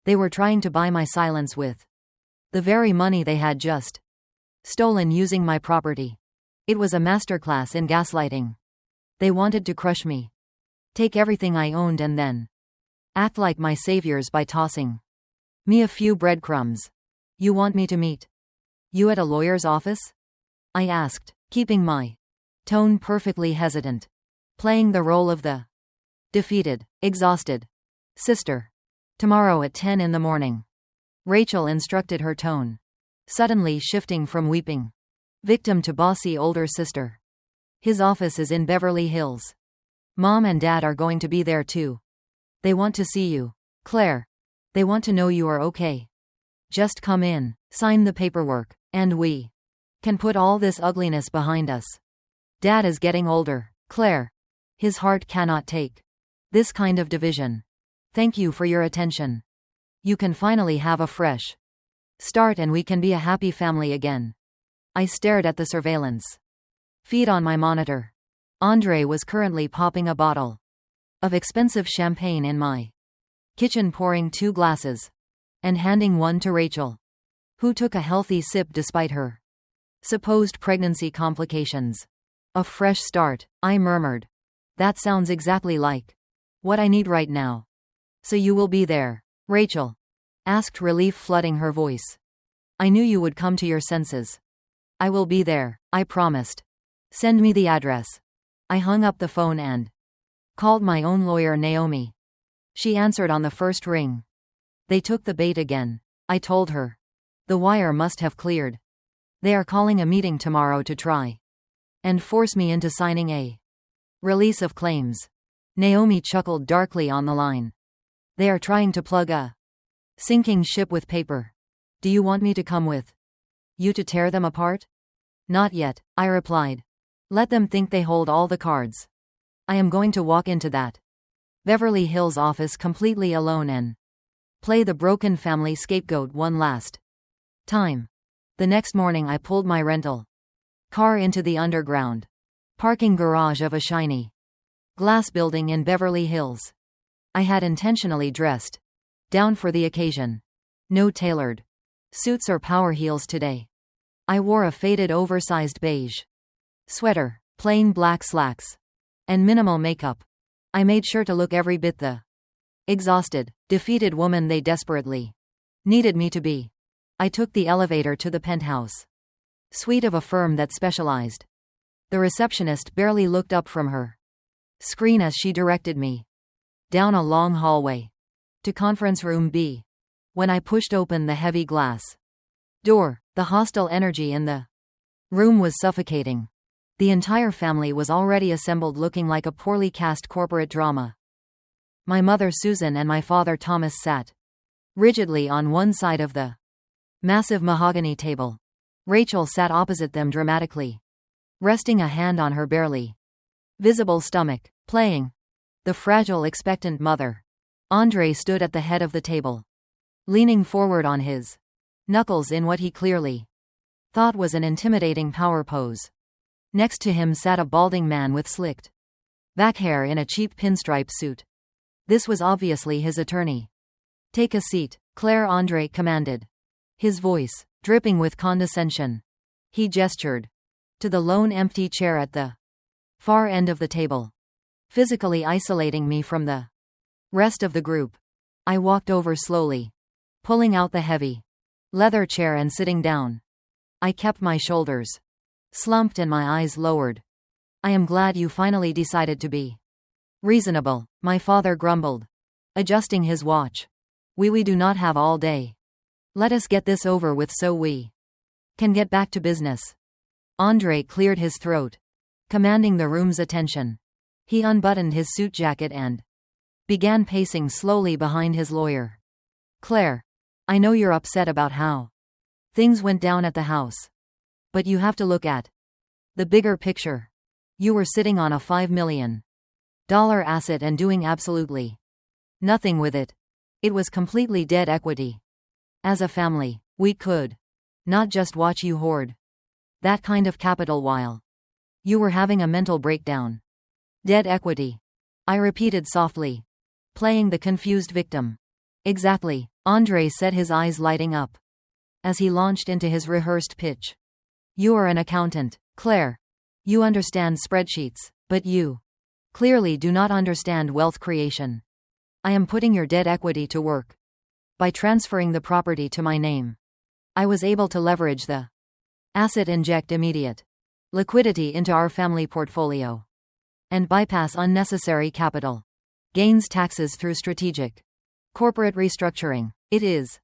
They were trying to buy my silence with the very money they had just stolen using my property. It was a masterclass in gaslighting. They wanted to crush me, take everything I owned, and then act like my saviors by tossing me a few breadcrumbs. "You want me to meet you at a lawyer's office?" I asked, keeping my tone perfectly hesitant, playing the role of the defeated, exhausted sister. "Tomorrow at 10 in the morning," Rachel instructed, her tone suddenly shifting from weeping victim to bossy older sister. "His office is in Beverly Hills. Mom and Dad are going to be there too. They want to see you, Claire. They want to know you are okay. Just come in, sign the paperwork, and we can put all this ugliness behind us. Dad is getting older, Claire. His heart cannot take this kind of division. Thank you for your attention. You can finally have a fresh start and we can be a happy family again." I stared at the surveillance feed on my monitor. Andre was currently popping a bottle of expensive champagne in my kitchen, pouring 2 glasses and handing one to Rachel, who took a healthy sip despite her supposed pregnancy complications. "A fresh start," I murmured. "That sounds exactly like what I need right now." "So you will be there?" Rachel asked, relief flooding her voice. "I knew you would come to your senses." "I will be there," I promised. "Send me the address." I hung up the phone and called my own lawyer, Naomi. She answered on the first ring. "They took the bait again," I told her. "The wire must have cleared. They are calling a meeting tomorrow to try and force me into signing a release of claims." Naomi chuckled darkly on the line. "They are trying to plug a Sinking ship with paper. Do you want me to come with you to tear them apart? Not yet, I replied. Let them think they hold all the cards. I am going to walk into that Beverly Hills office completely alone and play the broken family scapegoat one last time. The next morning I pulled my rental car into the underground parking garage of a shiny glass building in Beverly Hills. I had intentionally dressed down for the occasion. No tailored suits or power heels today. I wore a faded oversized beige sweater, plain black slacks, and minimal makeup. I made sure to look every bit the exhausted, defeated woman they desperately needed me to be. I took the elevator to the penthouse suite of a firm that specialized. The receptionist barely looked up from her screen as she directed me down a long hallway to conference room B. When I pushed open the heavy glass door, the hostile energy in the room was suffocating. The entire family was already assembled, looking like a poorly cast corporate drama. My mother Susan and my father Thomas sat rigidly on one side of the massive mahogany table. Rachel sat opposite them, dramatically resting a hand on her barely visible stomach, playing the fragile, expectant mother. Andre stood at the head of the table, leaning forward on his knuckles in what he clearly thought was an intimidating power pose. Next to him sat a balding man with slicked back hair in a cheap pinstripe suit. This was obviously his attorney. Take a seat, Claire, Andre commanded, his voice dripping with condescension. He gestured to the lone empty chair at the far end of the table, physically isolating me from the rest of the group. I walked over slowly, pulling out the heavy leather chair and sitting down. I kept my shoulders slumped and my eyes lowered. I am glad you finally decided to be reasonable, my father grumbled, adjusting his watch. We do not have all day. Let us get this over with so we can get back to business. Andre cleared his throat, commanding the room's attention. He unbuttoned his suit jacket and began pacing slowly behind his lawyer. Claire, I know you're upset about how things went down at the house, but you have to look at the bigger picture. You were sitting on a $5 million asset and doing absolutely nothing with it. It was completely dead equity. As a family, we could not just watch you hoard that kind of capital while you were having a mental breakdown. Dead equity, I repeated softly, playing the confused victim. Exactly, Andre said, his eyes lighting up as he launched into his rehearsed pitch. You are an accountant, Claire. You understand spreadsheets, but you clearly do not understand wealth creation. I am putting your dead equity to work. By transferring the property to my name, I was able to leverage the asset, inject immediate liquidity into our family portfolio, and bypass unnecessary capital gains taxes through strategic corporate restructuring. It is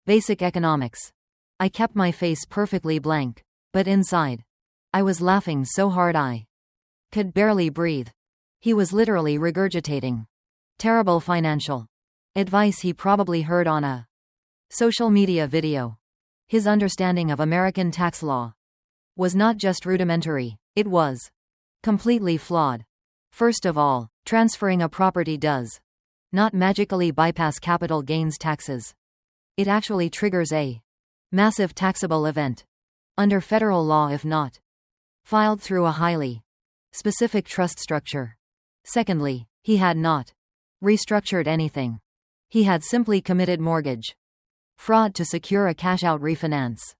basic economics. I kept my face perfectly blank, but inside, I was laughing so hard I could barely breathe. He was literally regurgitating terrible financial advice he probably heard on a social media video. His understanding of American tax law was not just rudimentary, it was completely flawed. First of all, transferring a property does not magically bypass capital gains taxes. It actually triggers a massive taxable event under federal law if not filed through a highly specific trust structure. Secondly, he had not restructured anything. He had simply committed mortgage fraud to secure a cash-out refinance.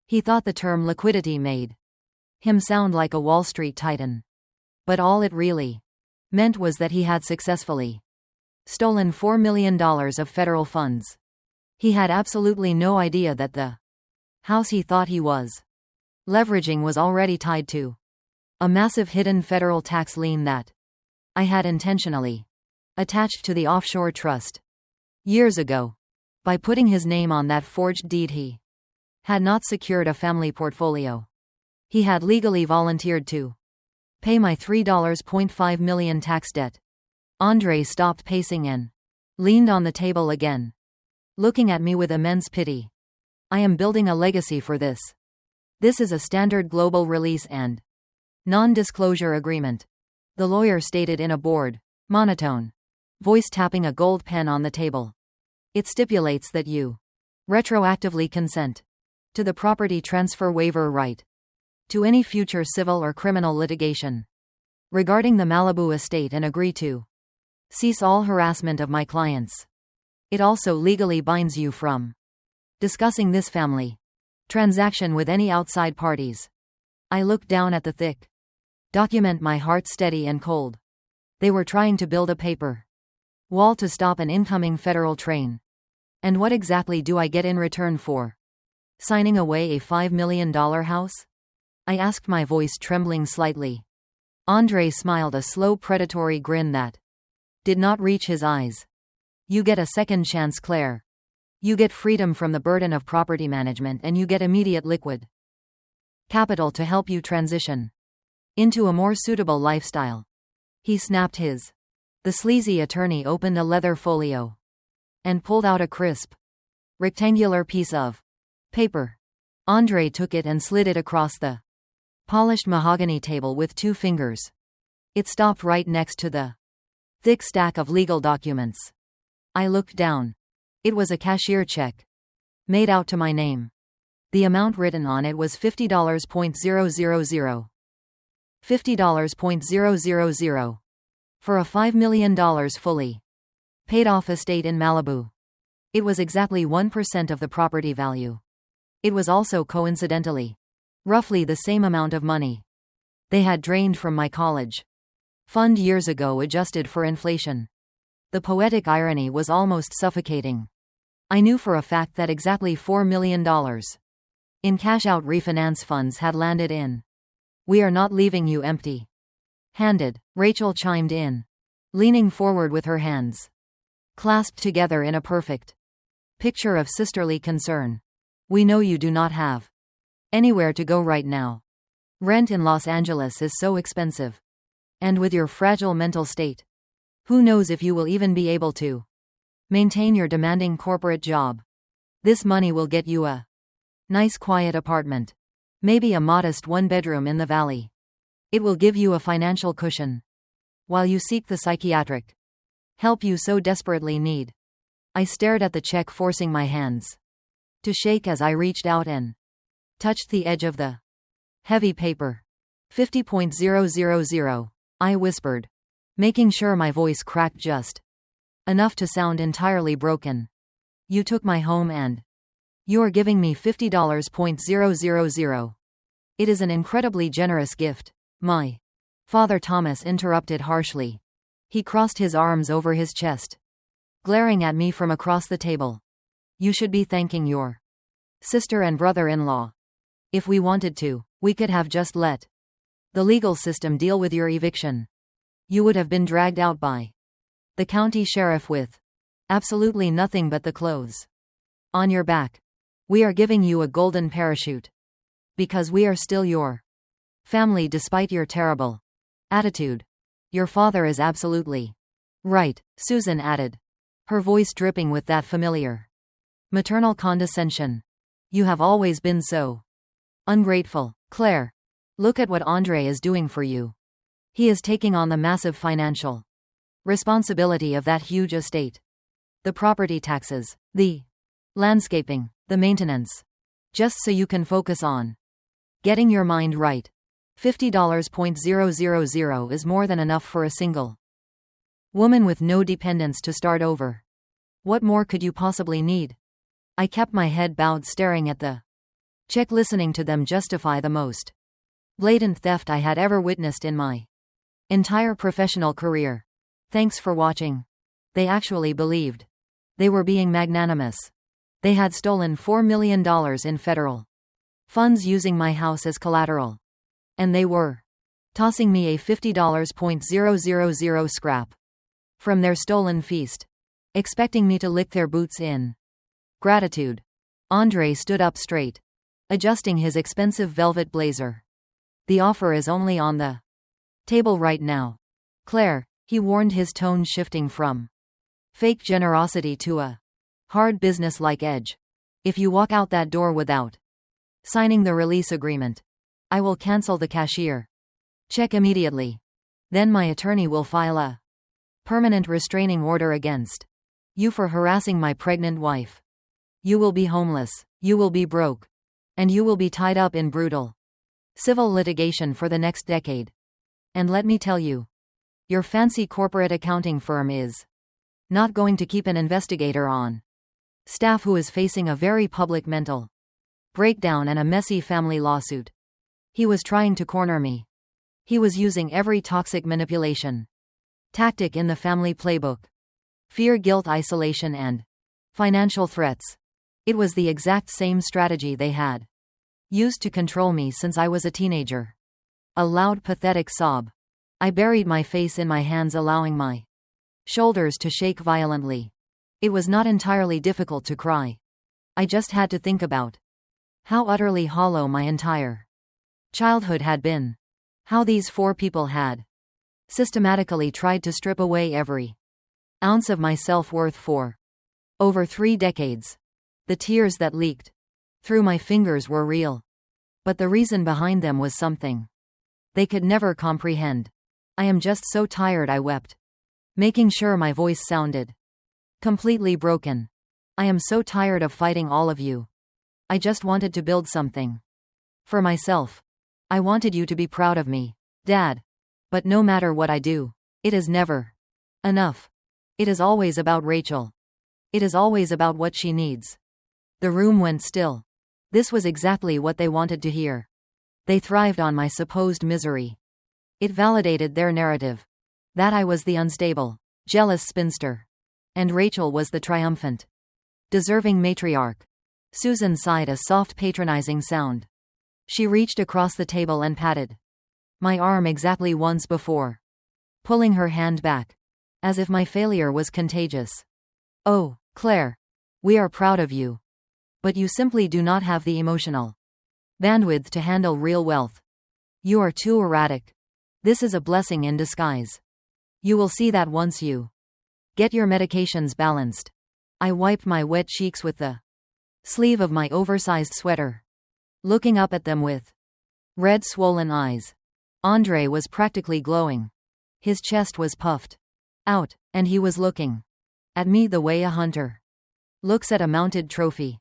He thought the term liquidity made him sound like a Wall Street titan. But all it really meant was that he had successfully stolen $4 million of federal funds. He had absolutely no idea that the house he thought he was leveraging was already tied to a massive hidden federal tax lien that I had intentionally attached to the offshore trust years ago. By putting his name on that forged deed, he had not secured a family portfolio. He had legally volunteered to pay my $3.5 million tax debt. Andre stopped pacing and leaned on the table again. looking at me with immense pity. I am building a legacy for this. This is a standard global release and non-disclosure agreement, the lawyer stated in a bored, monotone voice, tapping a gold pen on the table. It stipulates that you retroactively consent to the property transfer waiver right to any future civil or criminal litigation regarding the Malibu estate and agree to cease all harassment of my clients. It also legally binds you from discussing this family transaction with any outside parties. I looked down at the thick document, my heart steady and cold. They were trying to build a paper wall to stop an incoming federal train. And what exactly do I get in return for signing away a $5 million house? I asked, my voice trembling slightly. Andre smiled, a slow predatory grin that did not reach his eyes. You get a second chance, Claire. You get freedom from the burden of property management, and you get immediate liquid capital to help you transition into a more suitable lifestyle. He snapped his. The sleazy attorney opened a leather folio and pulled out a crisp, rectangular piece of paper. Andre took it and slid it across the polished mahogany table with 2 fingers. It stopped right next to the thick stack of legal documents. I looked down. It was a cashier check, made out to my name. The amount written on it was $50,000. $50,000 for a $5 million fully paid off estate in Malibu. It was exactly 1% of the property value. It was also, coincidentally, roughly the same amount of money they had drained from my college fund years ago, adjusted for inflation. The poetic irony was almost suffocating. I knew for a fact that exactly $4 million in cash-out refinance funds had landed in. We are not leaving you empty-handed, Rachel chimed in, leaning forward with her hands clasped together in a perfect picture of sisterly concern. We know you do not have anywhere to go right now. Rent in Los Angeles is so expensive. And with your fragile mental state, who knows if you will even be able to maintain your demanding corporate job. This money will get you a nice quiet apartment. Maybe a modest 1-bedroom in the valley. It will give you a financial cushion while you seek the psychiatric help you so desperately need. I stared at the check, forcing my hands to shake as I reached out and touched the edge of the heavy paper. 50,000, I whispered, making sure my voice cracked just enough to sound entirely broken. You took my home and you're giving me $50,000. It is an incredibly generous gift. My father, Thomas interrupted harshly. He crossed his arms over his chest, glaring at me from across the table. You should be thanking your sister and brother-in-law. If we wanted to, we could have just let the legal system deal with your eviction. You would have been dragged out by the county sheriff with absolutely nothing but the clothes on your back. We are giving you a golden parachute because we are still your family despite your terrible attitude. Your father is absolutely right, Susan added, her voice dripping with that familiar maternal condescension. You have always been so ungrateful. Claire, look at what Andre is doing for you. He is taking on the massive financial responsibility of that huge estate. The property taxes, the landscaping, the maintenance. Just so you can focus on getting your mind right. $50,000 is more than enough for a single woman with no dependents to start over. What more could you possibly need? I kept my head bowed, staring at the check, listening to them justify the most blatant theft I had ever witnessed in my entire professional career. Thanks for watching. They actually believed they were being magnanimous. They had stolen $4 million in federal funds using my house as collateral. And they were tossing me a $50,000 scrap from their stolen feast, expecting me to lick their boots in gratitude. Andre stood up straight, adjusting his expensive velvet blazer. The offer is only on the table right now, Claire, he warned, his tone shifting from fake generosity to a Hard business-like edge. If you walk out that door without signing the release agreement, I will cancel the cashier check immediately. Then my attorney will file a permanent restraining order against you for harassing my pregnant wife. You will be homeless, you will be broke, and you will be tied up in brutal civil litigation for the next decade. And let me tell you, your fancy corporate accounting firm is not going to keep an investigator on staff who is facing a very public mental breakdown and a messy family lawsuit. He was trying to corner me. He was using every toxic manipulation tactic in the family playbook. Fear, guilt, isolation, and financial threats. It was the exact same strategy they had used to control me since I was a teenager. A loud, pathetic sob. I buried my face in my hands, allowing my shoulders to shake violently. It was not entirely difficult to cry. I just had to think about how utterly hollow my entire childhood had been. How these four people had systematically tried to strip away every ounce of my self-worth for over 3 decades. The tears that leaked through my fingers were real. But the reason behind them was something they could never comprehend. I am just so tired, I wept, making sure my voice sounded completely broken. I am so tired of fighting all of you. I just wanted to build something for myself. I wanted you to be proud of me, Dad. But no matter what I do, it is never enough. It is always about Rachel. It is always about what she needs. The room went still. This was exactly what they wanted to hear. They thrived on my supposed misery. It validated their narrative that I was the unstable, jealous spinster, and Rachel was the triumphant, deserving matriarch. Susan sighed a soft, patronizing sound. She reached across the table and patted my arm exactly once before pulling her hand back, as if my failure was contagious. Oh, Claire, we are proud of you. But you simply do not have the emotional bandwidth to handle real wealth. You are too erratic. This is a blessing in disguise. You will see that once you get your medications balanced. I wiped my wet cheeks with the sleeve of my oversized sweater, looking up at them with red, swollen eyes. Andre was practically glowing. His chest was puffed out, and he was looking at me the way a hunter looks at a mounted trophy.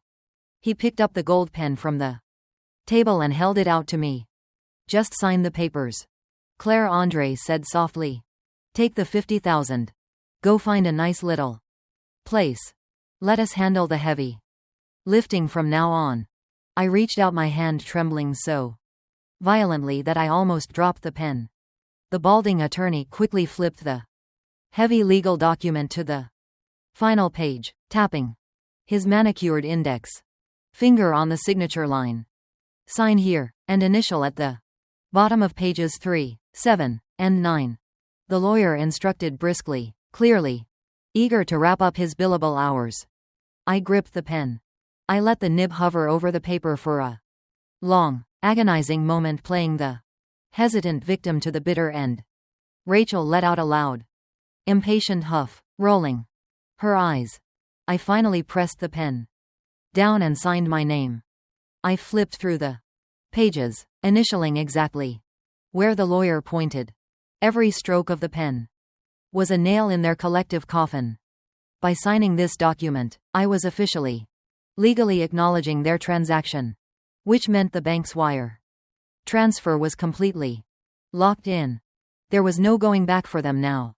He picked up the gold pen from the table and held it out to me. Just sign the papers, Claire, Andre said softly. Take the 50,000. Go find a nice little place. Let us handle the heavy lifting from now on. I reached out my hand, trembling so violently that I almost dropped the pen. The balding attorney quickly flipped the heavy legal document to the final page, tapping his manicured index finger on the signature line. Sign here, and initial at the bottom of pages 3, 7, and 9. The lawyer instructed briskly, clearly eager to wrap up his billable hours. I gripped the pen. I let the nib hover over the paper for a long, agonizing moment, playing the hesitant victim to the bitter end. Rachel let out a loud, impatient huff, rolling her eyes. I finally pressed the pen down and signed my name. I flipped through the pages, initialing exactly where the lawyer pointed. Every stroke of the pen was a nail in their collective coffin. By signing this document, I was officially, legally acknowledging their transaction, which meant the bank's wire transfer was completely locked in. There was no going back for them now.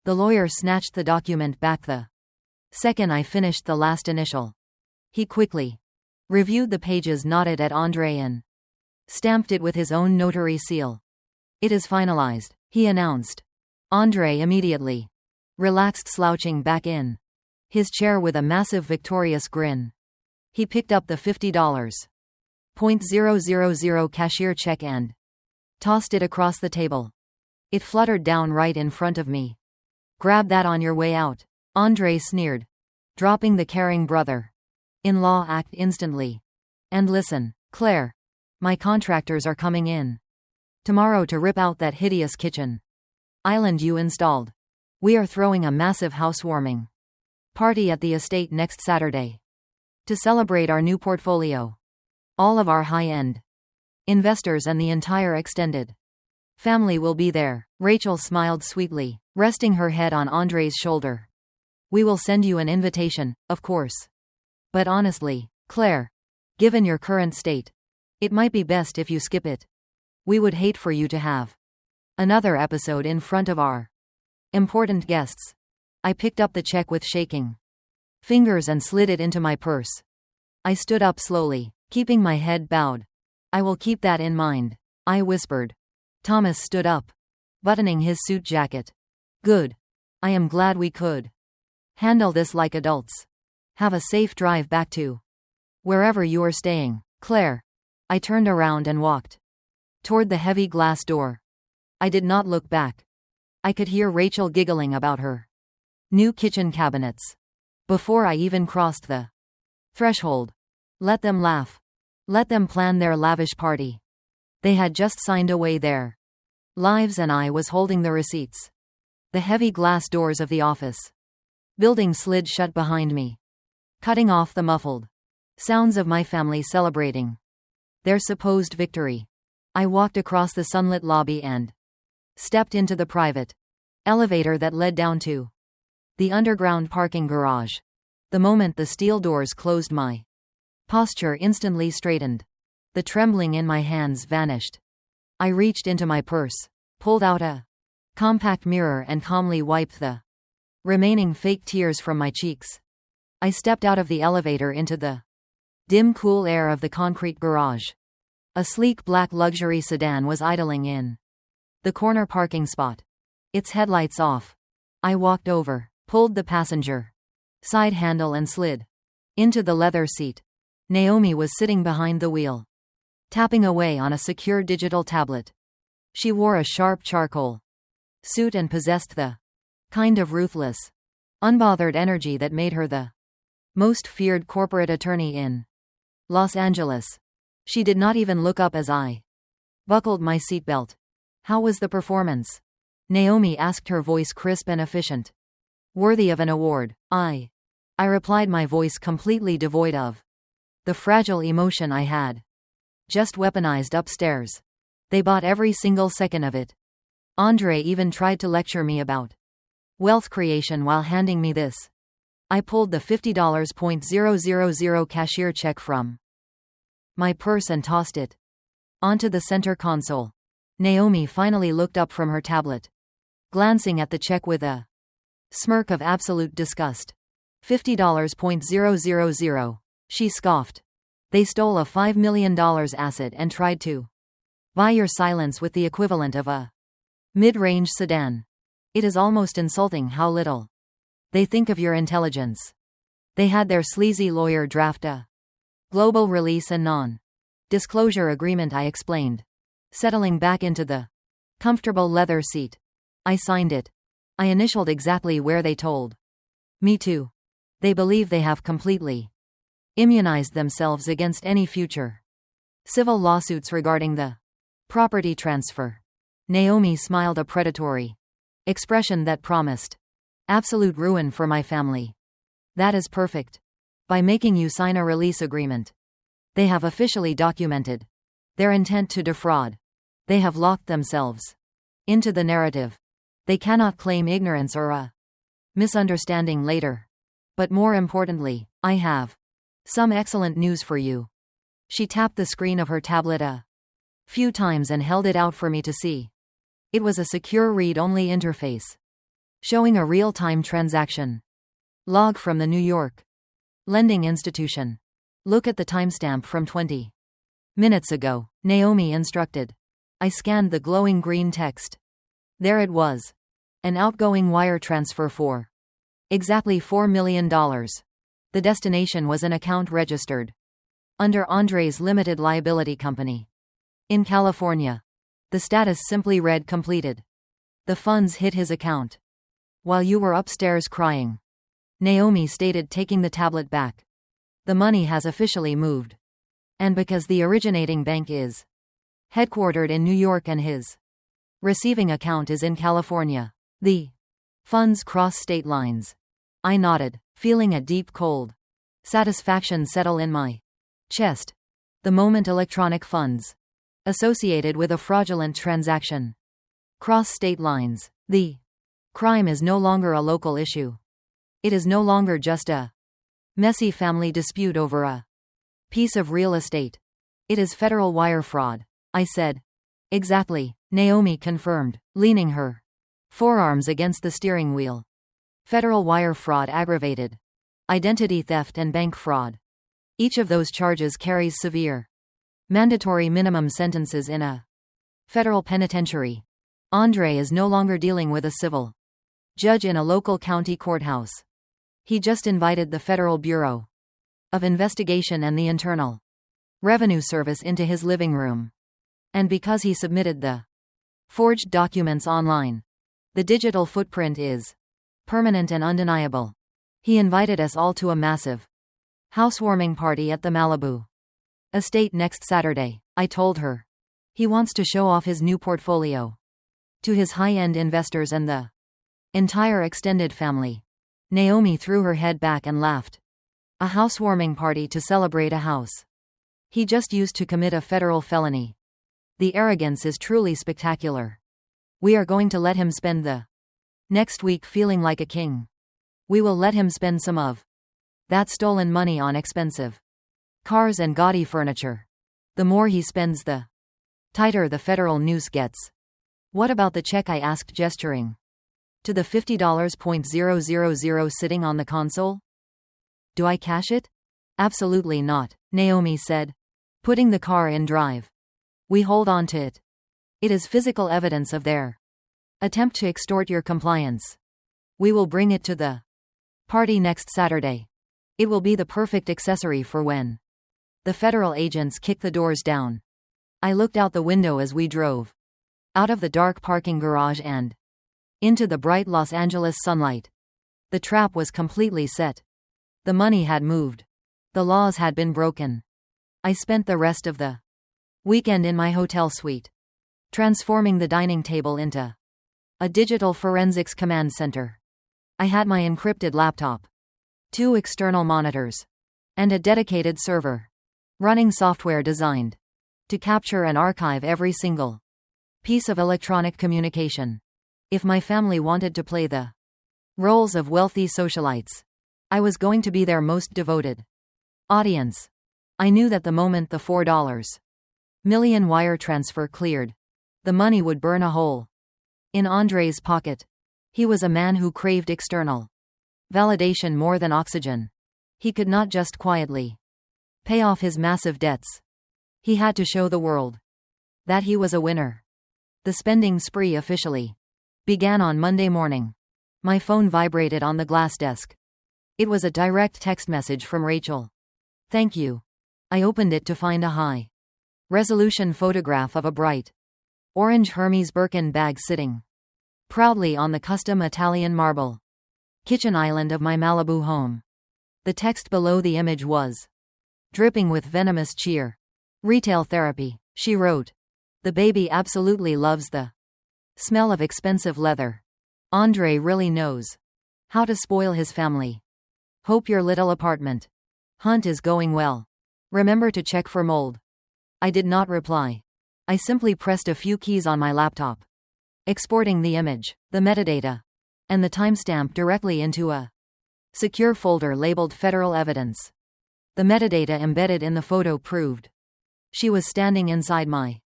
The lawyer snatched the document back the second I finished the last initial. He quickly reviewed the pages, nodded at Andre, and stamped it with his own notary seal. It is finalized, he announced. Andre immediately relaxed, slouching back in his chair with a massive victorious grin. He picked up the $50.000 cashier check and tossed it across the table. It fluttered down right in front of me. Grab that on your way out, Andre sneered, dropping the caring brother-in-law act instantly. And listen, Claire, my contractors are coming in tomorrow to rip out that hideous kitchen island you installed. We are throwing a massive housewarming Party at the estate next Saturday. To celebrate our new portfolio. All of our high-end investors and the entire extended family will be there. Rachel smiled sweetly, resting her head on Andre's shoulder. We will send you an invitation, of course. But honestly, Claire, given your current state, it might be best if you skip it. We would hate for you to have another episode in front of our important guests. I picked up the check with shaking fingers and slid it into my purse. I stood up slowly, keeping my head bowed. I will keep that in mind, I whispered. Thomas stood up, buttoning his suit jacket. Good. I am glad we could handle this like adults. Have a safe drive back to wherever you are staying, Claire. I turned around and walked toward the heavy glass door. I did not look back. I could hear Rachel giggling about her new kitchen cabinets before I even crossed the threshold. Let them laugh. Let them plan their lavish party. They had just signed away their lives and I was holding the receipts. The heavy glass doors of the office building slid shut behind me, cutting off the muffled sounds of my family celebrating their supposed victory. I walked across the sunlit lobby and stepped into the private elevator that led down to the underground parking garage. The moment the steel doors closed, my posture instantly straightened. The trembling in my hands vanished. I reached into my purse, pulled out a compact mirror and calmly wiped the remaining fake tears from my cheeks. I stepped out of the elevator into the dim cool air of the concrete garage. A sleek black luxury sedan was idling in the corner parking spot, its headlights off. I walked over, pulled the passenger side handle and slid into the leather seat. Naomi was sitting behind the wheel, tapping away on a secure digital tablet. She wore a sharp charcoal suit and possessed the kind of ruthless, unbothered energy that made her the most feared corporate attorney in Los Angeles. She did not even look up as I buckled my seatbelt. How was the performance? Naomi asked, her voice crisp and efficient. Worthy of an award. I replied, my voice completely devoid of the fragile emotion I had just weaponized upstairs. They bought every single second of it. Andre even tried to lecture me about wealth creation while handing me this. I pulled the $50.000 cashier check from my purse and tossed it onto the center console. Naomi finally looked up from her tablet, glancing at the check with a smirk of absolute disgust. $50.000. She scoffed. They stole a $5 million asset and tried to buy your silence with the equivalent of a mid-range sedan. It is almost insulting how little they think of your intelligence. They had their sleazy lawyer draft a global release and non-disclosure agreement, I explained, settling back into the comfortable leather seat. I signed it. I initialed exactly where they told me to. They believe they have completely immunized themselves against any future civil lawsuits regarding the property transfer. Naomi smiled, a predatory expression that promised absolute ruin for my family. That is perfect. By making you sign a release agreement, they have officially documented their intent to defraud. They have locked themselves into the narrative. They cannot claim ignorance or a misunderstanding later. But more importantly, I have some excellent news for you. She tapped the screen of her tablet a few times and held it out for me to see. It was a secure read-only interface, showing a real-time transaction log from the New York lending institution. Look at the timestamp from 20 minutes ago, Naomi instructed. I scanned the glowing green text. There it was. An outgoing wire transfer for exactly $4 million. The destination was an account registered under Andre's limited liability company in California. The status simply read completed. The funds hit his account while you were upstairs crying, Naomi stated, taking the tablet back. The money has officially moved. And because the originating bank is headquartered in New York and his receiving account is in California, the funds cross state lines. I nodded. feeling a deep cold satisfaction settle in my chest. The moment electronic funds associated with a fraudulent transaction cross state lines, the crime is no longer a local issue. It is no longer just a messy family dispute over a piece of real estate. It is federal wire fraud, I said. Exactly, Naomi confirmed, leaning her forearms against the steering wheel. Federal wire fraud, aggravated identity theft, and bank fraud. Each of those charges carries severe mandatory minimum sentences in a federal penitentiary. Andre is no longer dealing with a civil judge in a local county courthouse. He just invited the Federal Bureau of Investigation and the Internal Revenue Service into his living room. And because he submitted the forged documents online, the digital footprint is permanent and undeniable. He invited us all to a massive housewarming party at the Malibu estate next Saturday, I told her. He wants to show off his new portfolio to his high-end investors and the entire extended family. Naomi threw her head back and laughed. A housewarming party to celebrate a house he just used to commit a federal felony. The arrogance is truly spectacular. We are going to let him spend the next week feeling like a king. We will let him spend some of that stolen money on expensive cars and gaudy furniture. The more he spends, the tighter the federal noose gets. What about the check? I asked, gesturing to the $50,000 sitting on the console. Do I cash it? Absolutely not, Naomi said, putting the car in drive. We hold on to it. It is physical evidence of their attempt to extort your compliance. We will bring it to the party next Saturday. It will be the perfect accessory for when the federal agents kick the doors down. I looked out the window as we drove out of the dark parking garage and into the bright Los Angeles sunlight. The trap was completely set. The money had moved. The laws had been broken. I spent the rest of the weekend in my hotel suite, transforming the dining table into a digital forensics command center. I had my encrypted laptop, 2 external monitors, and a dedicated server, running software designed to capture and archive every single piece of electronic communication. If my family wanted to play the roles of wealthy socialites, I was going to be their most devoted audience. I knew that the moment the $4 million wire transfer cleared, the money would burn a hole in Andre's pocket. He was a man who craved external validation more than oxygen. He could not just quietly pay off his massive debts. He had to show the world that he was a winner. The spending spree officially began on Monday morning. My phone vibrated on the glass desk. It was a direct text message from Rachel. Thank you. I opened it to find a high-resolution photograph of a bright orange Hermes Birkin bag sitting proudly on the custom Italian marble kitchen island of my Malibu home. The text below the image was dripping with venomous cheer. Retail therapy, she wrote. The baby absolutely loves the smell of expensive leather. Andre really knows how to spoil his family. Hope your little apartment hunt is going well. Remember to check for mold. I did not reply. I simply pressed a few keys on my laptop, exporting the image, the metadata, and the timestamp directly into a secure folder labeled Federal Evidence. The metadata embedded in the photo proved she was standing inside my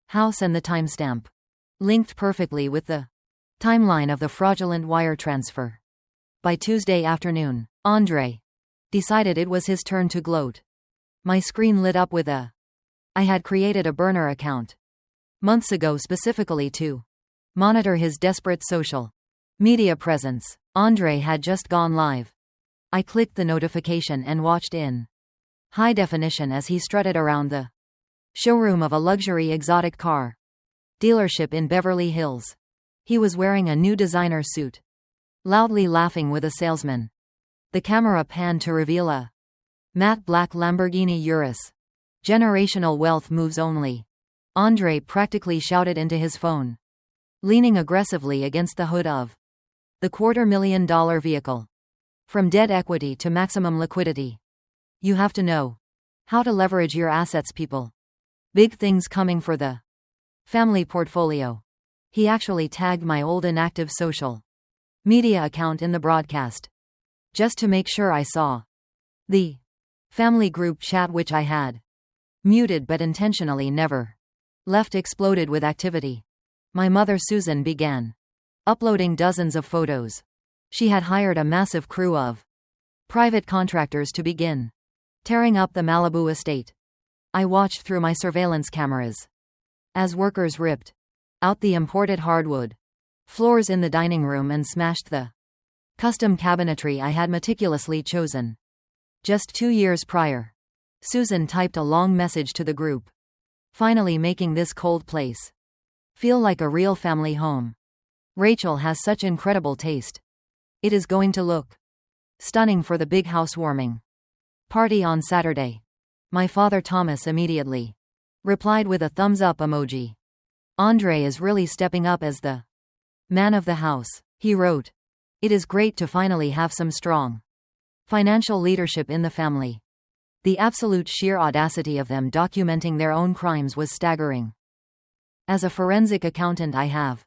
house, and the timestamp linked perfectly with the timeline of the fraudulent wire transfer. By Tuesday afternoon, Andre decided it was his turn to gloat. My screen lit up with I had created a burner account months ago specifically to monitor his desperate social media presence. Andre had just gone live. I clicked the notification and watched in high definition as he strutted around the showroom of a luxury exotic car dealership in Beverly Hills. He was wearing a new designer suit, loudly laughing with a salesman. The camera panned to reveal a matte black Lamborghini Urus. Generational wealth moves only, Andre practically shouted into his phone, leaning aggressively against the hood of the $250,000 vehicle. From debt equity to maximum liquidity. You have to know how to leverage your assets, people. Big things coming for the family portfolio. He actually tagged my old inactive social media account in the broadcast, just to make sure I saw the family group chat, which I had muted but intentionally never left, exploded with activity. My mother Susan began uploading dozens of photos. She had hired a massive crew of private contractors to begin tearing up the Malibu estate. I watched through my surveillance cameras as workers ripped out the imported hardwood floors in the dining room and smashed the custom cabinetry I had meticulously chosen. Just 2 years prior, Susan typed a long message to the group, finally making this cold place feel like a real family home. Rachel has such incredible taste. It is going to look stunning for the big housewarming party on Saturday. My father Thomas immediately replied with a thumbs up emoji. Andre is really stepping up as the man of the house, he wrote. It is great to finally have some strong financial leadership in the family. The absolute sheer audacity of them documenting their own crimes was staggering. As a forensic accountant, I have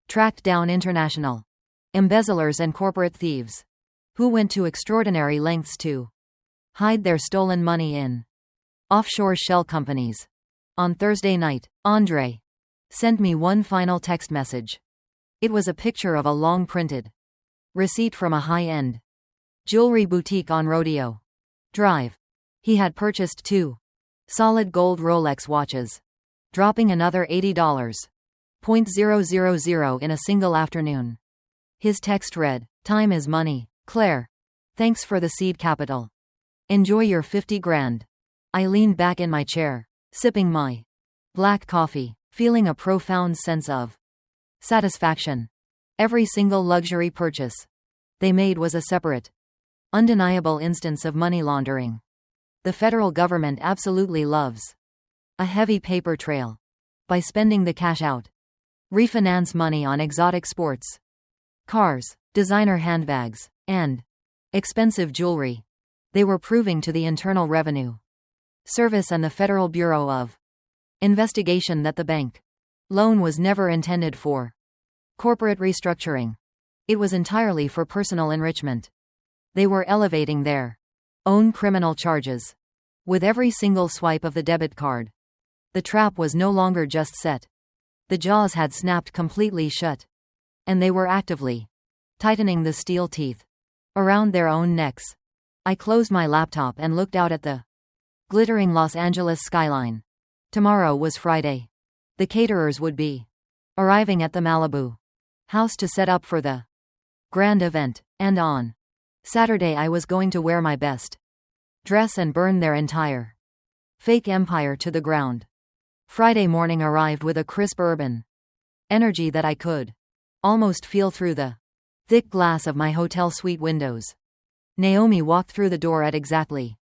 tracked down international embezzlers and corporate thieves who went to extraordinary lengths to hide their stolen money in offshore shell companies. On Thursday night, Andre sent me one final text message. It was a picture of a long printed receipt from a high-end jewelry boutique on Rodeo Drive. He had purchased 2 solid gold Rolex watches, dropping another $80,000 in a single afternoon. His text read, "Time is money, Claire. Thanks for the seed capital. Enjoy your 50 grand. I leaned back in my chair, sipping my black coffee, feeling a profound sense of satisfaction. Every single luxury purchase they made was a separate, undeniable instance of money laundering. The federal government absolutely loves a heavy paper trail. By spending the cash out, refinance money on exotic sports cars, designer handbags, and expensive jewelry, they were proving to the Internal Revenue Service and the Federal Bureau of Investigation that the bank loan was never intended for corporate restructuring. It was entirely for personal enrichment. They were elevating their own criminal charges with every single swipe of the debit card. The trap was no longer just set. The jaws had snapped completely shut, and they were actively tightening the steel teeth around their own necks. I closed my laptop and looked out at the glittering Los Angeles skyline. Tomorrow was Friday. The caterers would be arriving at the Malibu house to set up for the grand event, and on Saturday I was going to wear my best dress and burn their entire fake empire to the ground. Friday morning arrived with a crisp urban energy that I could almost feel through the thick glass of my hotel suite windows. Naomi walked through the door at exactly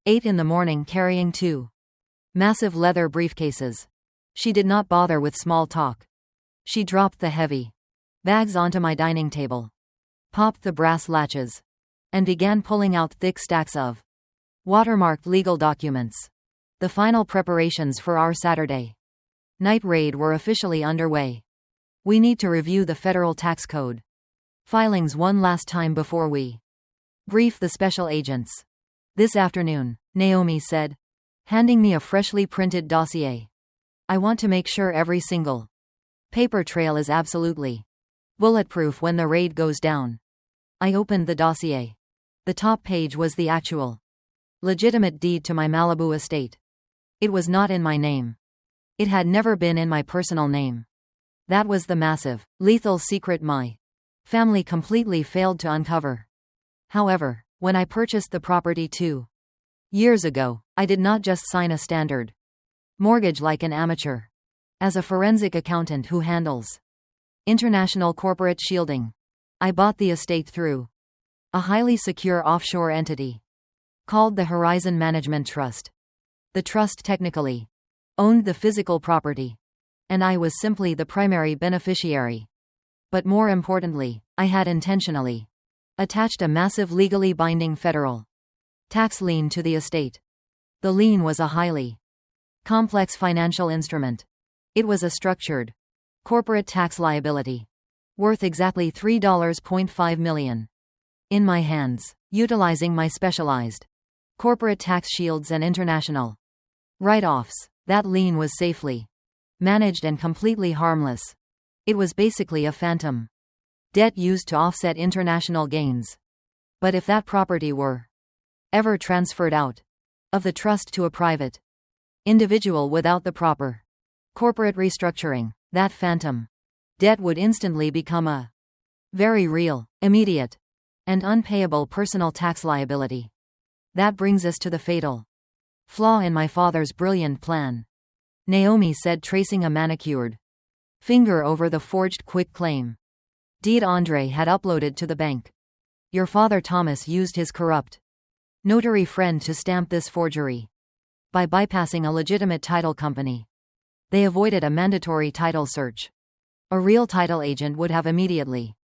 8 in the morning carrying 2 massive leather briefcases. She did not bother with small talk. She dropped the heavy bags onto my dining table, popped the brass latches, and began pulling out thick stacks of watermarked legal documents. The final preparations for our Saturday night raid were officially underway. We need to review the federal tax code filings one last time before we brief the special agents. This afternoon, Naomi said, handing me a freshly printed dossier. I want to make sure every single paper trail is absolutely bulletproof when the raid goes down. I opened the dossier. The top page was the actual legitimate deed to my Malibu estate. It was not in my name. It had never been in my personal name. That was the massive, lethal secret my family completely failed to uncover. However, when I purchased the property 2 years ago, I did not just sign a standard mortgage like an amateur. As a forensic accountant who handles international corporate shielding, I bought the estate through a highly secure offshore entity called the Horizon Management Trust. The trust technically owned the physical property, and I was simply the primary beneficiary. But more importantly, I had intentionally attached a massive legally binding federal tax lien to the estate. The lien was a highly complex financial instrument. It was a structured corporate tax liability worth exactly $3.5 million. In my hands, utilizing my specialized corporate tax shields and international write-offs, that lien was safely managed and completely harmless. It was basically a phantom debt used to offset international gains. But if that property were ever transferred out of the trust to a private individual without the proper corporate restructuring, that phantom debt would instantly become a very real, immediate, and unpayable personal tax liability. That brings us to the fatal flaw in my father's brilliant plan, Naomi said, tracing a manicured finger over the forged quitclaim deed Andre had uploaded to the bank. Your father Thomas used his corrupt notary friend to stamp this forgery. By bypassing a legitimate title company, they avoided a mandatory title search. A real title agent would have immediately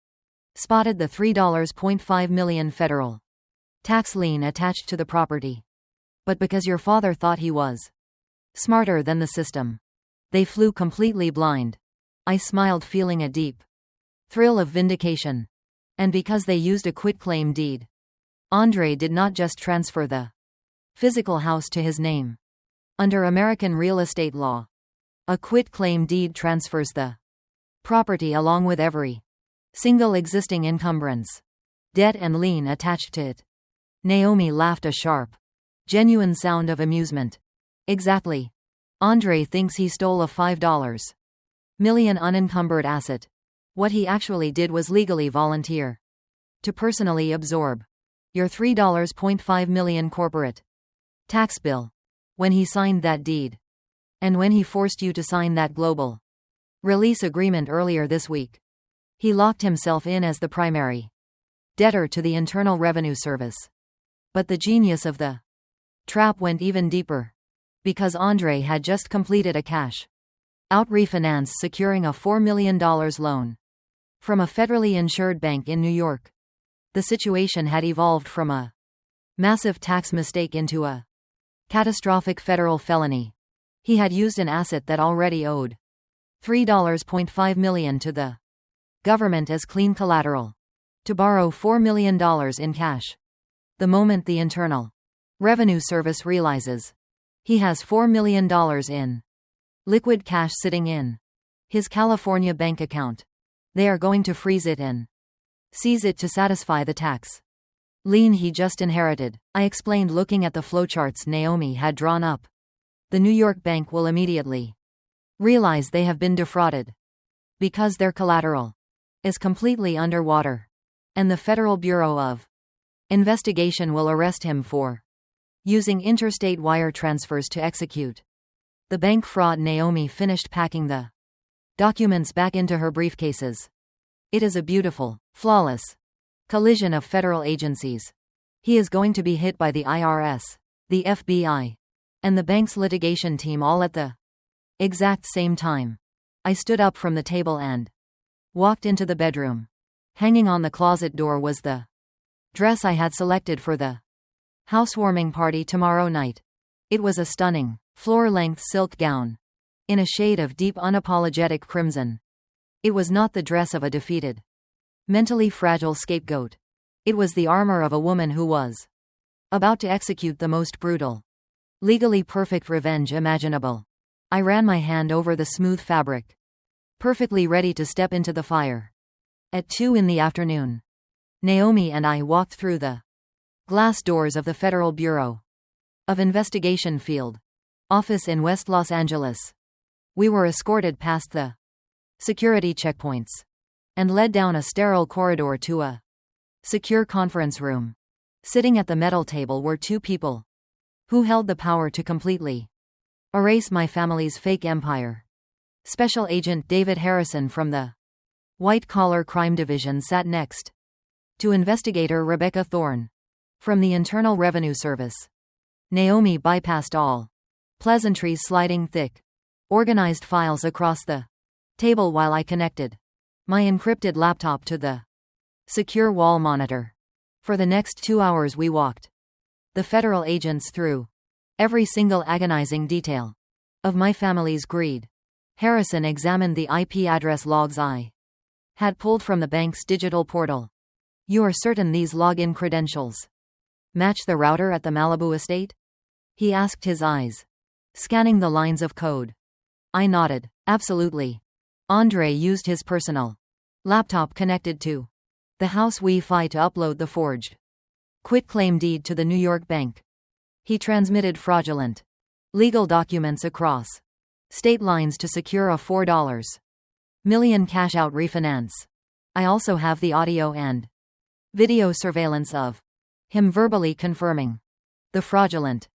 spotted the $3.5 million federal tax lien attached to the property. But because your father thought he was smarter than the system, they flew completely blind. I smiled, feeling a deep thrill of vindication. And because they used a quitclaim deed, Andre did not just transfer the physical house to his name. Under American real estate law, a quitclaim deed transfers the property along with every single existing encumbrance, debt and lien attached to it. Naomi laughed, a sharp, genuine sound of amusement. Exactly. Andre thinks he stole a $5 million unencumbered asset. What he actually did was legally volunteer to personally absorb your $3.5 million corporate tax bill when he signed that deed, and when he forced you to sign that global release agreement earlier this week. He locked himself in as the primary debtor to the Internal Revenue Service. But the genius of the trap went even deeper, because Andre had just completed a cash-out refinance, securing a $4 million loan from a federally insured bank in New York. The situation had evolved from a massive tax mistake into a catastrophic federal felony. He had used an asset that already owed $3.5 million to the government as clean collateral to borrow $4 million in cash. The moment the Internal Revenue Service realizes he has $4 million in liquid cash sitting in his California bank account, they are going to freeze it and seize it to satisfy the tax lien he just inherited. I explained, looking at the flowcharts Naomi had drawn up. The New York bank will immediately realize they have been defrauded because their collateral is completely underwater, and the Federal Bureau of Investigation will arrest him for using interstate wire transfers to execute the bank fraud. Naomi finished packing the documents back into her briefcases. It is a beautiful, flawless collision of federal agencies. He is going to be hit by the IRS, the FBI, and the bank's litigation team all at the exact same time. I stood up from the table and walked into the bedroom. Hanging on the closet door was the dress I had selected for the housewarming party tomorrow night. It was a stunning, floor-length silk gown in a shade of deep, unapologetic crimson. It was not the dress of a defeated, mentally fragile scapegoat. It was the armor of a woman who was about to execute the most brutal, legally perfect revenge imaginable. I ran my hand over the smooth fabric, perfectly ready to step into the fire. At 2 in the afternoon, Naomi and I walked through the glass doors of the Federal Bureau of Investigation field office in West Los Angeles. We were escorted past the security checkpoints and led down a sterile corridor to a secure conference room. Sitting at the metal table were 2 people who held the power to completely erase my family's fake empire. Special Agent David Harrison from the White Collar Crime Division sat next to Investigator Rebecca Thorne from the Internal Revenue Service. Naomi bypassed all pleasantries, sliding thick, organized files across the table while I connected my encrypted laptop to the secure wall monitor. For the next 2 hours we walked the federal agents through every single agonizing detail of my family's greed. Harrison examined the IP address logs I had pulled from the bank's digital portal. You are certain these login credentials match the router at the Malibu estate? He asked, his eyes scanning the lines of code. I nodded. Absolutely. Andre used his personal laptop connected to the house Wi-Fi to upload the forged quitclaim deed to the New York bank. He transmitted fraudulent legal documents across state lines to secure a $4 million cash-out refinance. I also have the audio and video surveillance of him verbally confirming the fraudulent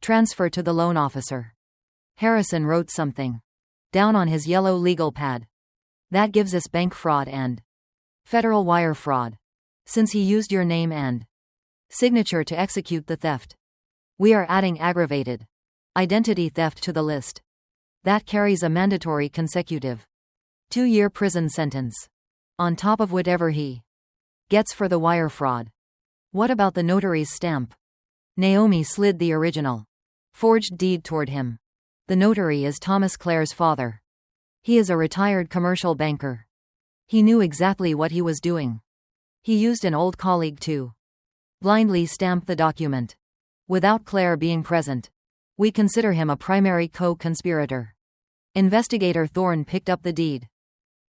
transfer to the loan officer. Harrison wrote something down on his yellow legal pad. That gives us bank fraud and federal wire fraud, since he used your name and signature to execute the theft. We are adding aggravated identity theft to the list. That carries a mandatory consecutive 2-year prison sentence, on top of whatever he gets for the wire fraud. What about the notary's stamp? Naomi slid the original forged deed toward him. The notary is Thomas Clare's father. He is a retired commercial banker. He knew exactly what he was doing. He used an old colleague to blindly stamp the document without Clare being present. We consider him a primary co-conspirator. Investigator Thorne picked up the deed,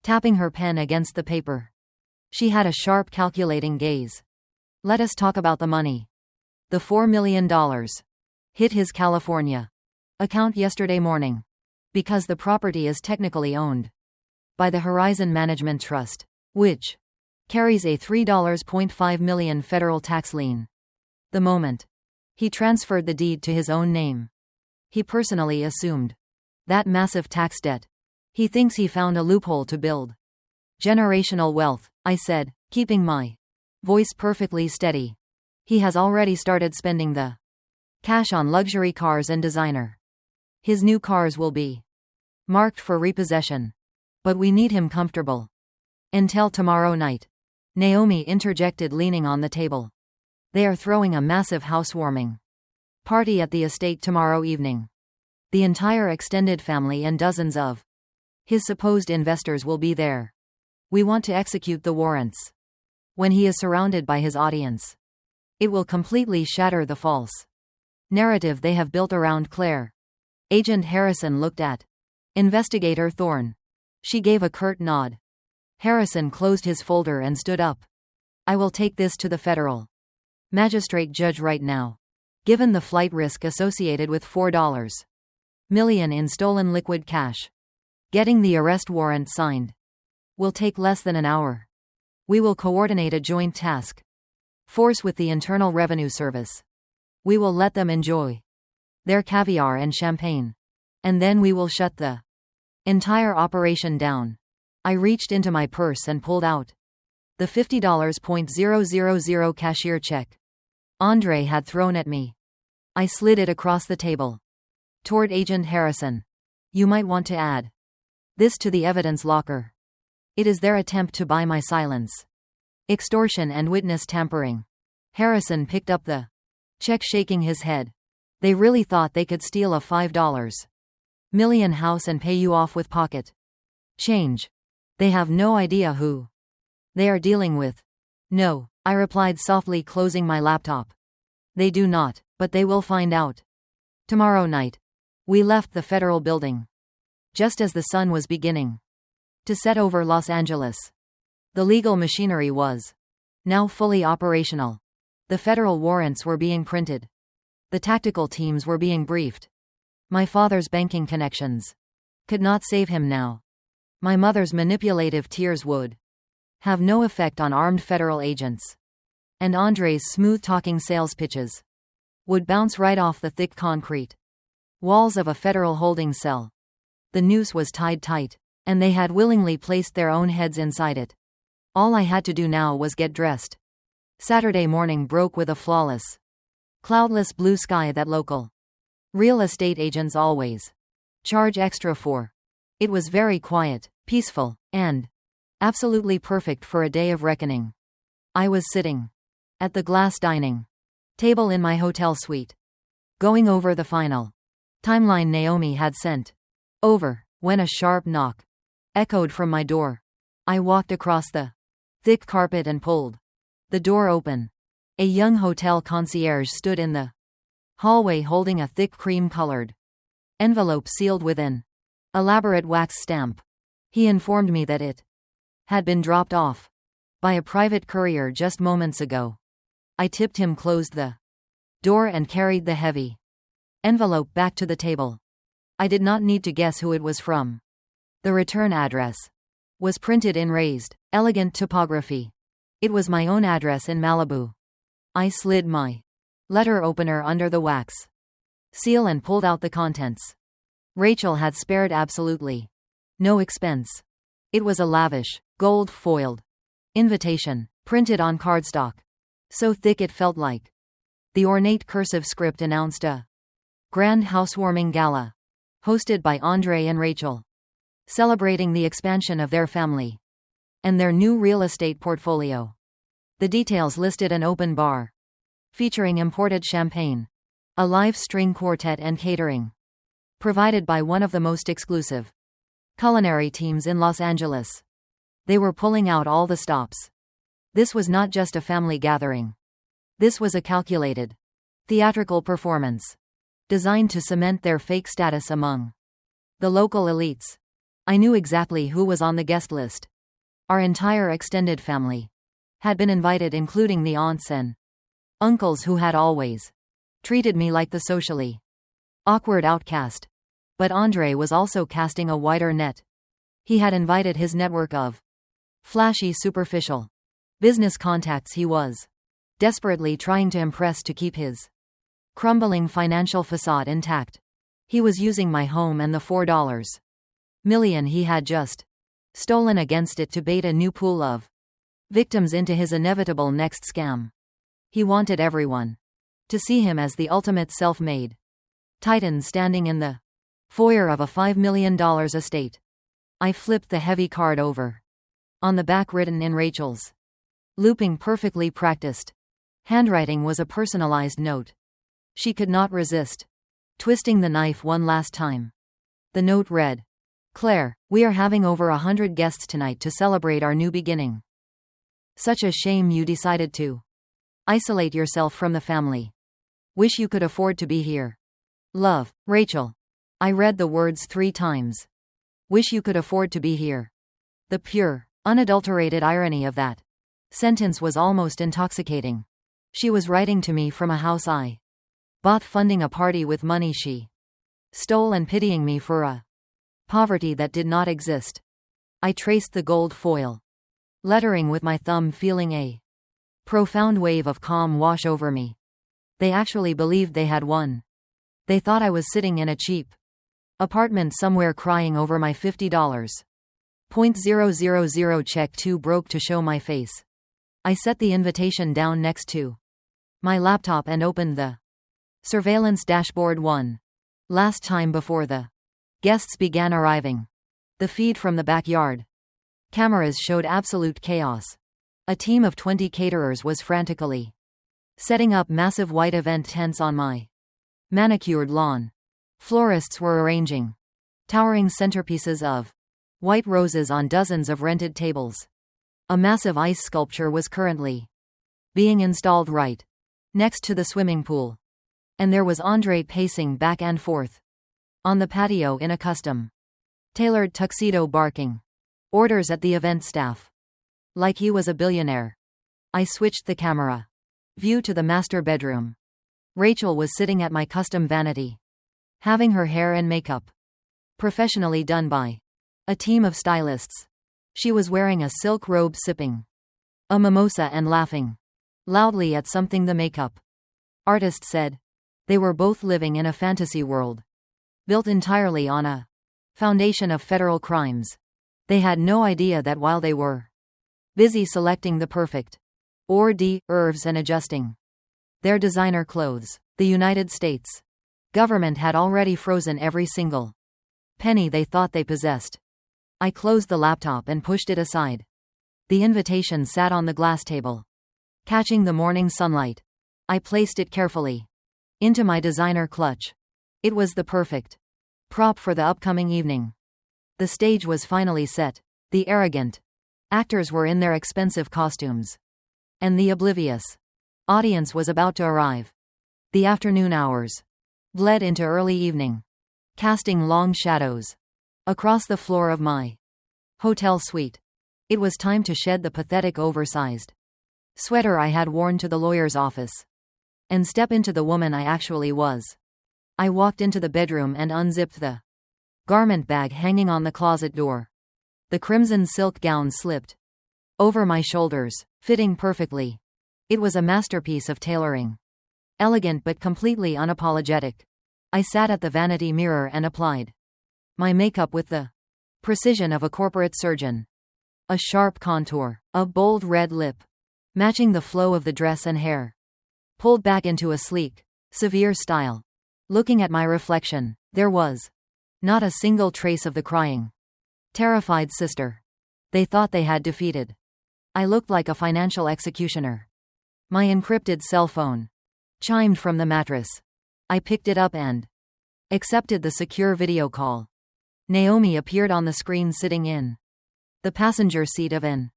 tapping her pen against the paper. She had a sharp, calculating gaze. Let us talk about the money. The $4 million hit his California account yesterday morning, because the property is technically owned by the Horizon Management Trust, which carries a $3.5 million federal tax lien. The moment he transferred the deed to his own name, he personally assumed that massive tax debt. He thinks he found a loophole to build generational wealth, I said, keeping my voice perfectly steady. He has already started spending the cash on luxury cars and designer. His new cars will be marked for repossession. But we need him comfortable until tomorrow night. Naomi interjected, leaning on the table. They are throwing a massive housewarming party at the estate tomorrow evening. The entire extended family and dozens of his supposed investors will be there. We want to execute the warrants when he is surrounded by his audience. It will completely shatter the false narrative they have built around Clare. Agent Harrison looked at Investigator Thorne. She gave a curt nod. Harrison closed his folder and stood up. I will take this to the federal magistrate judge right now. Given the flight risk associated with $4 million in stolen liquid cash, getting the arrest warrant signed will take less than an hour. We will coordinate a joint task force with the Internal Revenue Service. We will let them enjoy their caviar and champagne, and then we will shut the entire operation down. I reached into my purse and pulled out the $50.000 cashier check Andre had thrown at me. I slid it across the table toward Agent Harrison. You might want to add this to the evidence locker. It is their attempt to buy my silence. Extortion and witness tampering. Harrison picked up the check, shaking his head. They really thought they could steal a $5 million house and pay you off with pocket change. They have no idea who they are dealing with. No, I replied softly, closing my laptop. They do not, but they will find out tomorrow night. We left the federal building just as the sun was beginning to set over Los Angeles. The legal machinery was now fully operational. The federal warrants were being printed. The tactical teams were being briefed. My father's banking connections could not save him now. My mother's manipulative tears would have no effect on armed federal agents. And Andre's smooth-talking sales pitches would bounce right off the thick concrete walls of a federal holding cell. The noose was tied tight, and they had willingly placed their own heads inside it. All I had to do now was get dressed. Saturday morning broke with a flawless, cloudless blue sky that local real estate agents always charge extra for. It was very quiet, peaceful, and absolutely perfect for a day of reckoning. I was sitting At the glass dining table in my hotel suite. Going over the final timeline Naomi had sent over, when a sharp knock echoed from my door. I walked across the thick carpet and pulled the door open. A young hotel concierge stood in the hallway holding a thick cream-colored envelope sealed with an elaborate wax stamp. He informed me that it had been dropped off by a private courier just moments ago. I tipped him, closed the door and carried the heavy envelope back to the table. I did not need to guess who it was from. The return address was printed in raised, elegant typography. It was my own address in Malibu. I slid my letter opener under the wax seal and pulled out the contents. Rachel had spared absolutely no expense. It was a lavish, gold-foiled invitation, printed on cardstock, so thick it felt like the ornate cursive script announced a grand housewarming gala, hosted by Andre and Rachel, celebrating the expansion of their family and their new real estate portfolio. The details listed an open bar featuring imported champagne, a live string quartet and catering provided by one of the most exclusive culinary teams in Los Angeles. They were pulling out all the stops. This was not just a family gathering. This was a calculated, theatrical performance designed to cement their fake status among the local elites. I knew exactly who was on the guest list. Our entire extended family had been invited, including the aunts and uncles who had always treated me like the socially awkward outcast. But Andre was also casting a wider net. He had invited his network of flashy, superficial business contacts he was desperately trying to impress to keep his crumbling financial facade intact. He was using my home and the $4 million he had just stolen against it to bait a new pool of victims into his inevitable next scam. He wanted everyone to see him as the ultimate self-made titan standing in the foyer of a $5 million estate. I flipped the heavy card over. On the back, written in Rachel's looping, perfectly practiced handwriting, was a personalized note. She could not resist twisting the knife one last time. The note read, "Claire, we are having over 100 guests tonight to celebrate our new beginning. Such a shame you decided to isolate yourself from the family. Wish you could afford to be here. Love, Rachel." I read the words 3 times. Wish you could afford to be here. The pure, unadulterated irony of that sentence was almost intoxicating. She was writing to me from a house I bought, funding a party with money she stole, and pitying me for a poverty that did not exist. I traced the gold foil lettering with my thumb, feeling a profound wave of calm wash over me. They actually believed they had won. They thought I was sitting in a cheap apartment somewhere crying over my $50.000 check too broke to show my face. I set the invitation down next to my laptop and opened the surveillance dashboard one last time before the guests began arriving. The feed from the backyard cameras showed absolute chaos. A team of 20 caterers was frantically setting up massive white event tents on my manicured lawn. Florists were arranging towering centerpieces of white roses on dozens of rented tables. A massive ice sculpture was currently being installed right next to the swimming pool. And there was Andre pacing back and forth on the patio in a custom-tailored tuxedo, barking orders at the event staff like he was a billionaire. I switched the camera view to the master bedroom. Rachel was sitting at my custom vanity, having her hair and makeup professionally done by a team of stylists. She was wearing a silk robe, sipping a mimosa and laughing loudly at something the makeup artist said. They were both living in a fantasy world built entirely on a foundation of federal crimes. They had no idea that while they were busy selecting the perfect hors d'oeuvres and adjusting their designer clothes, the United States government had already frozen every single penny they thought they possessed. I closed the laptop and pushed it aside. The invitation sat on the glass table, Catching the morning sunlight, I placed it carefully into my designer clutch. It was the perfect prop for the upcoming evening. The stage was finally set. The arrogant actors were in their expensive costumes, and the oblivious audience was about to arrive. The afternoon hours bled into early evening, casting long shadows across the floor of my hotel suite. It was time to shed the pathetic oversized sweater I had worn to the lawyer's office and step into the woman I actually was. I walked into the bedroom and unzipped the garment bag hanging on the closet door. The crimson silk gown slipped over my shoulders, fitting perfectly. It was a masterpiece of tailoring. Elegant but completely unapologetic. I sat at the vanity mirror and applied my makeup with the precision of a corporate surgeon. A sharp contour, a bold red lip, matching the flow of the dress and hair, pulled back into a sleek, severe style. Looking at my reflection, there was not a single trace of the crying, terrified sister they thought they had defeated. I looked like a financial executioner. My encrypted cell phone chimed from the mattress. I picked it up and accepted the secure video call. Naomi appeared on the screen sitting in the passenger seat of an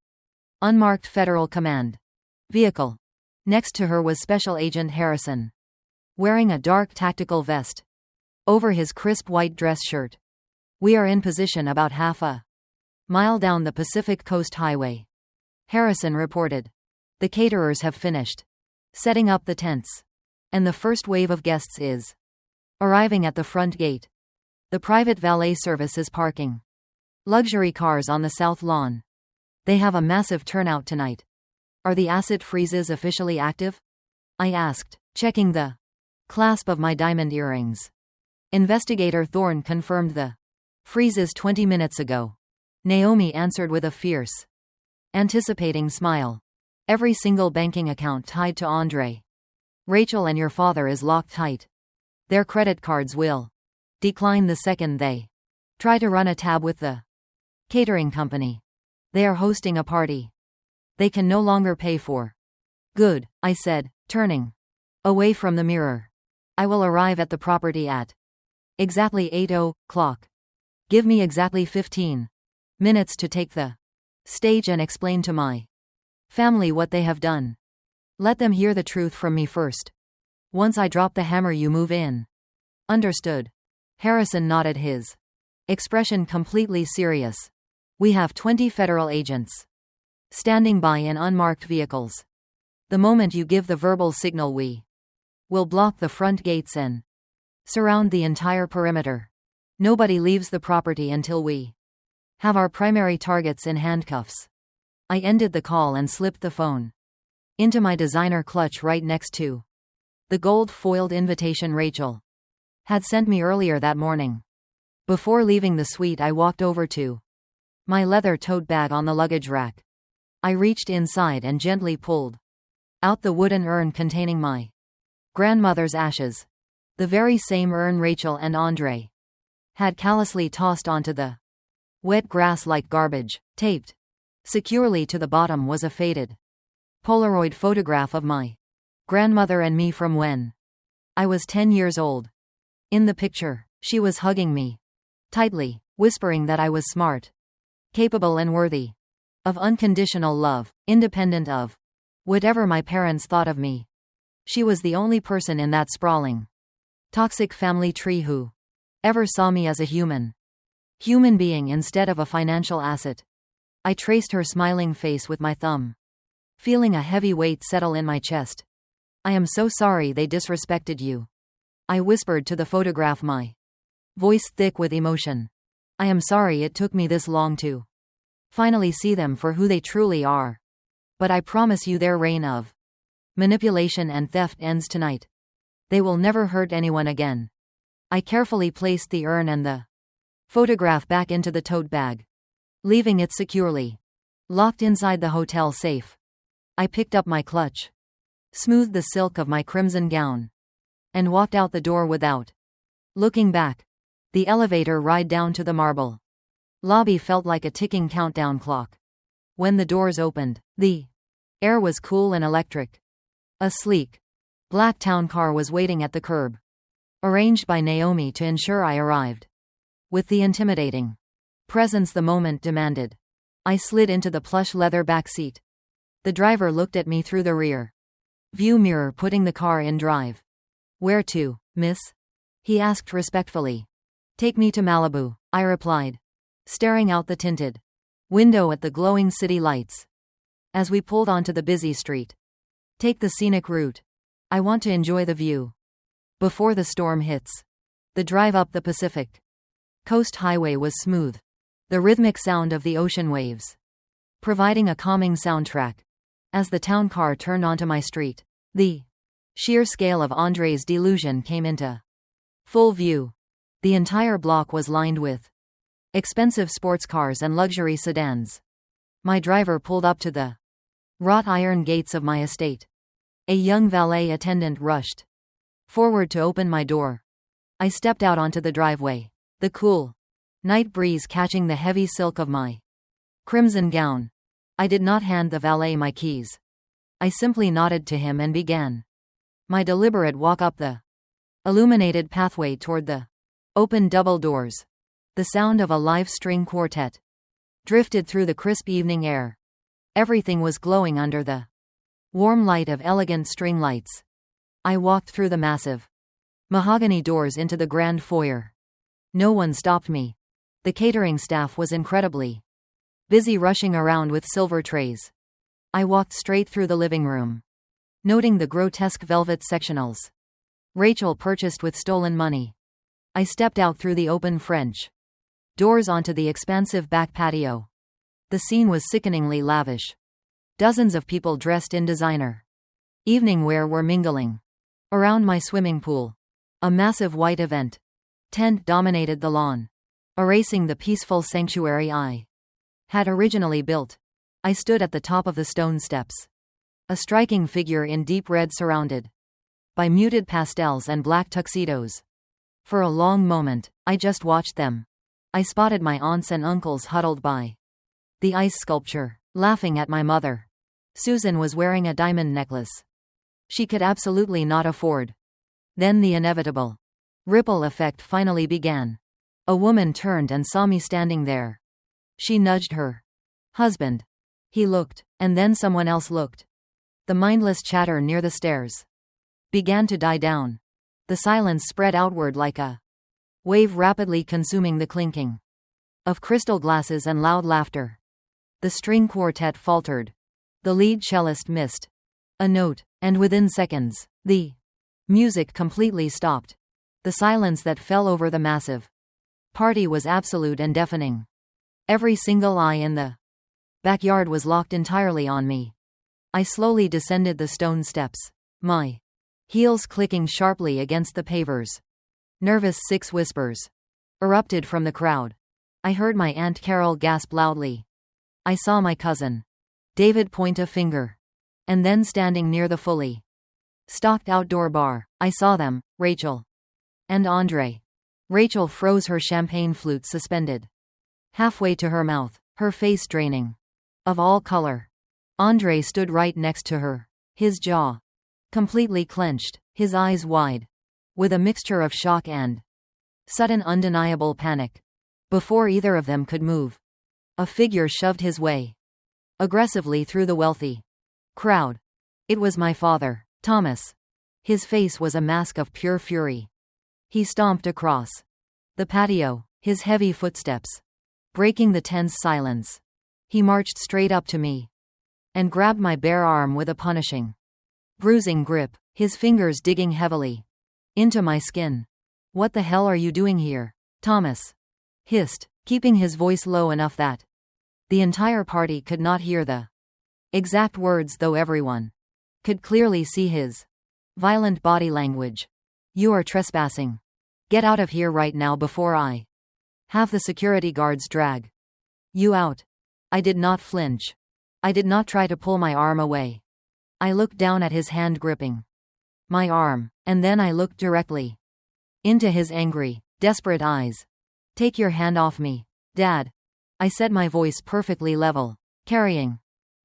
unmarked Federal Command vehicle. Next to her was Special Agent Harrison, wearing a dark tactical vest over his crisp white dress shirt. "We are in position about half a mile down the Pacific Coast Highway," Harrison reported. "The caterers have finished setting up the tents, and the first wave of guests is arriving at the front gate. The private valet service is parking luxury cars on the south lawn. They have a massive turnout tonight." "Are the acid freezes officially active?" I asked, checking the clasp of my diamond earrings. Investigator Thorne confirmed the freezes 20 minutes ago, Naomi answered with a fierce, anticipating smile. "Every single banking account tied to Andre, Rachel and your father is locked tight. Their credit cards will decline the second they try to run a tab with the catering company. They are hosting a party they can no longer pay for." "Good," I said, turning away from the mirror. "I will arrive at the property at exactly 8 o'clock. Give me exactly 15 minutes to take the stage and explain to my family what they have done. Let them hear the truth from me first. Once I drop the hammer, you move in." "Understood." Harrison nodded, his expression completely serious. "We have 20 federal agents standing by in unmarked vehicles. The moment you give the verbal signal, we will block the front gates and surround the entire perimeter. Nobody leaves the property until we have our primary targets in handcuffs." I ended the call and slipped the phone into my designer clutch right next to the gold-foiled invitation Rachel had sent me earlier that morning. Before leaving the suite, I walked over to my leather tote bag on the luggage rack. I reached inside and gently pulled out the wooden urn containing my grandmother's ashes. The very same urn Rachel and Andre had callously tossed onto the wet grass like garbage. Taped securely to the bottom was a faded Polaroid photograph of my grandmother and me from when I was 10 years old. In the picture, she was hugging me tightly, whispering that I was smart, capable and worthy of unconditional love, independent of whatever my parents thought of me. She was the only person in that sprawling, toxic family tree who ever saw me as a human being instead of a financial asset. I traced her smiling face with my thumb, feeling a heavy weight settle in my chest. "I am so sorry they disrespected you," I whispered to the photograph, my voice thick with emotion. "I am sorry it took me this long to finally see them for who they truly are. But I promise you their reign of manipulation and theft ends tonight. They will never hurt anyone again." I carefully placed the urn and the photograph back into the tote bag, leaving it securely locked inside the hotel safe. I picked up my clutch, smoothed the silk of my crimson gown, and walked out the door without looking back. The elevator ride down to the marble lobby felt like a ticking countdown clock. When the doors opened, the Air was cool and electric. A sleek, black town car was waiting at the curb, arranged by Naomi to ensure I arrived with the intimidating presence the moment demanded. I slid into the plush leather back seat. The driver looked at me through the rear view mirror, putting the car in drive. "Where to, miss?" he asked respectfully. "Take me to Malibu," I replied, staring out the tinted window at the glowing city lights. As we pulled onto the busy street, "Take the scenic route. I want to enjoy the view before the storm hits." The drive up the Pacific Coast Highway was smooth, the rhythmic sound of the ocean waves providing a calming soundtrack. As the town car turned onto my street, the sheer scale of Andre's delusion came into full view. The entire block was lined with expensive sports cars and luxury sedans. My driver pulled up to the wrought iron gates of my estate. A young valet attendant rushed forward to open my door. I stepped out onto the driveway, the cool night breeze catching the heavy silk of my crimson gown. I did not hand the valet my keys. I simply nodded to him and began my deliberate walk up the illuminated pathway toward the open double doors. The sound of a live string quartet drifted through the crisp evening air. Everything was glowing under the warm light of elegant string lights. I walked through the massive mahogany doors into the grand foyer. No one stopped me. The catering staff was incredibly busy, rushing around with silver trays. I walked straight through the living room, noting the grotesque velvet sectionals Rachel purchased with stolen money. I stepped out through the open French doors onto the expansive back patio. The scene was sickeningly lavish. Dozens of people dressed in designer evening wear were mingling around my swimming pool. A massive white event tent dominated the lawn, erasing the peaceful sanctuary I had originally built. I stood at the top of the stone steps, a striking figure in deep red surrounded by muted pastels and black tuxedos. For a long moment, I just watched them. I spotted my aunts and uncles huddled by the ice sculpture, laughing at my mother. Susan was wearing a diamond necklace she could absolutely not afford. Then the inevitable ripple effect finally began. A woman turned and saw me standing there. She nudged her husband. He looked, and then someone else looked. The mindless chatter near the stairs began to die down. The silence spread outward like a wave, rapidly consuming the clinking of crystal glasses and loud laughter. The string quartet faltered. The lead cellist missed a note, and within seconds, the music completely stopped. The silence that fell over the massive party was absolute and deafening. Every single eye in the backyard was locked entirely on me. I slowly descended the stone steps, my heels clicking sharply against the pavers. Nervous six whispers erupted from the crowd. I heard my Aunt Carol gasp loudly. I saw my cousin David point a finger. And then standing near the fully stocked outdoor bar, I saw them, Rachel and Andre. Rachel froze, her champagne flute suspended halfway to her mouth, her face draining of all color. Andre stood right next to her, his jaw completely clenched, his eyes wide with a mixture of shock and sudden undeniable panic. Before either of them could move, a figure shoved his way aggressively through the wealthy crowd. It was my father, Thomas. His face was a mask of pure fury. He stomped across the patio, his heavy footsteps breaking the tense silence. He marched straight up to me and grabbed my bare arm with a punishing, bruising grip, his fingers digging heavily into my skin. "What the hell are you doing here?" Thomas hissed, keeping his voice low enough that the entire party could not hear the exact words, though everyone could clearly see his violent body language. "You are trespassing. Get out of here right now before I have the security guards drag you out." I did not flinch. I did not try to pull my arm away. I looked down at his hand gripping my arm, and then I looked directly into his angry, desperate eyes. "Take your hand off me, Dad," I said, my voice perfectly level, carrying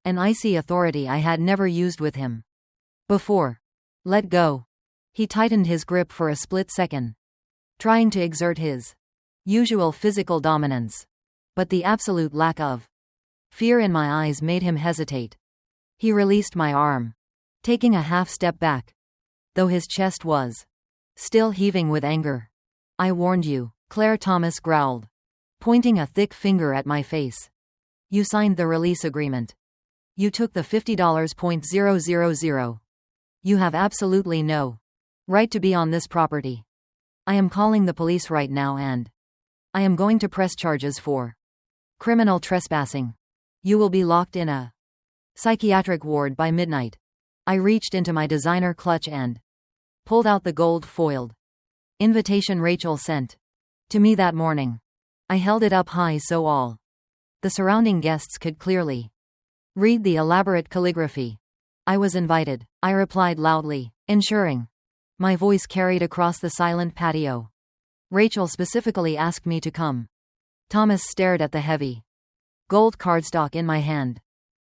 An icy authority I had never used with him before. Let go. He tightened his grip for a split second, trying to exert his usual physical dominance. But the absolute lack of fear in my eyes made him hesitate. He released my arm, taking a half step back, though his chest was still heaving with anger. I warned you, Claire Thomas growled, pointing a thick finger at my face. You signed the release agreement. You took the $50,000. You have absolutely no right to be on this property. I am calling the police right now and I am going to press charges for criminal trespassing. You will be locked in a psychiatric ward by midnight. I reached into my designer clutch and pulled out the gold-foiled invitation Rachel sent to me that morning. I held it up high so all the surrounding guests could clearly read the elaborate calligraphy. I was invited, I replied loudly, ensuring my voice carried across the silent patio. Rachel specifically asked me to come. Thomas stared at the heavy gold cardstock in my hand.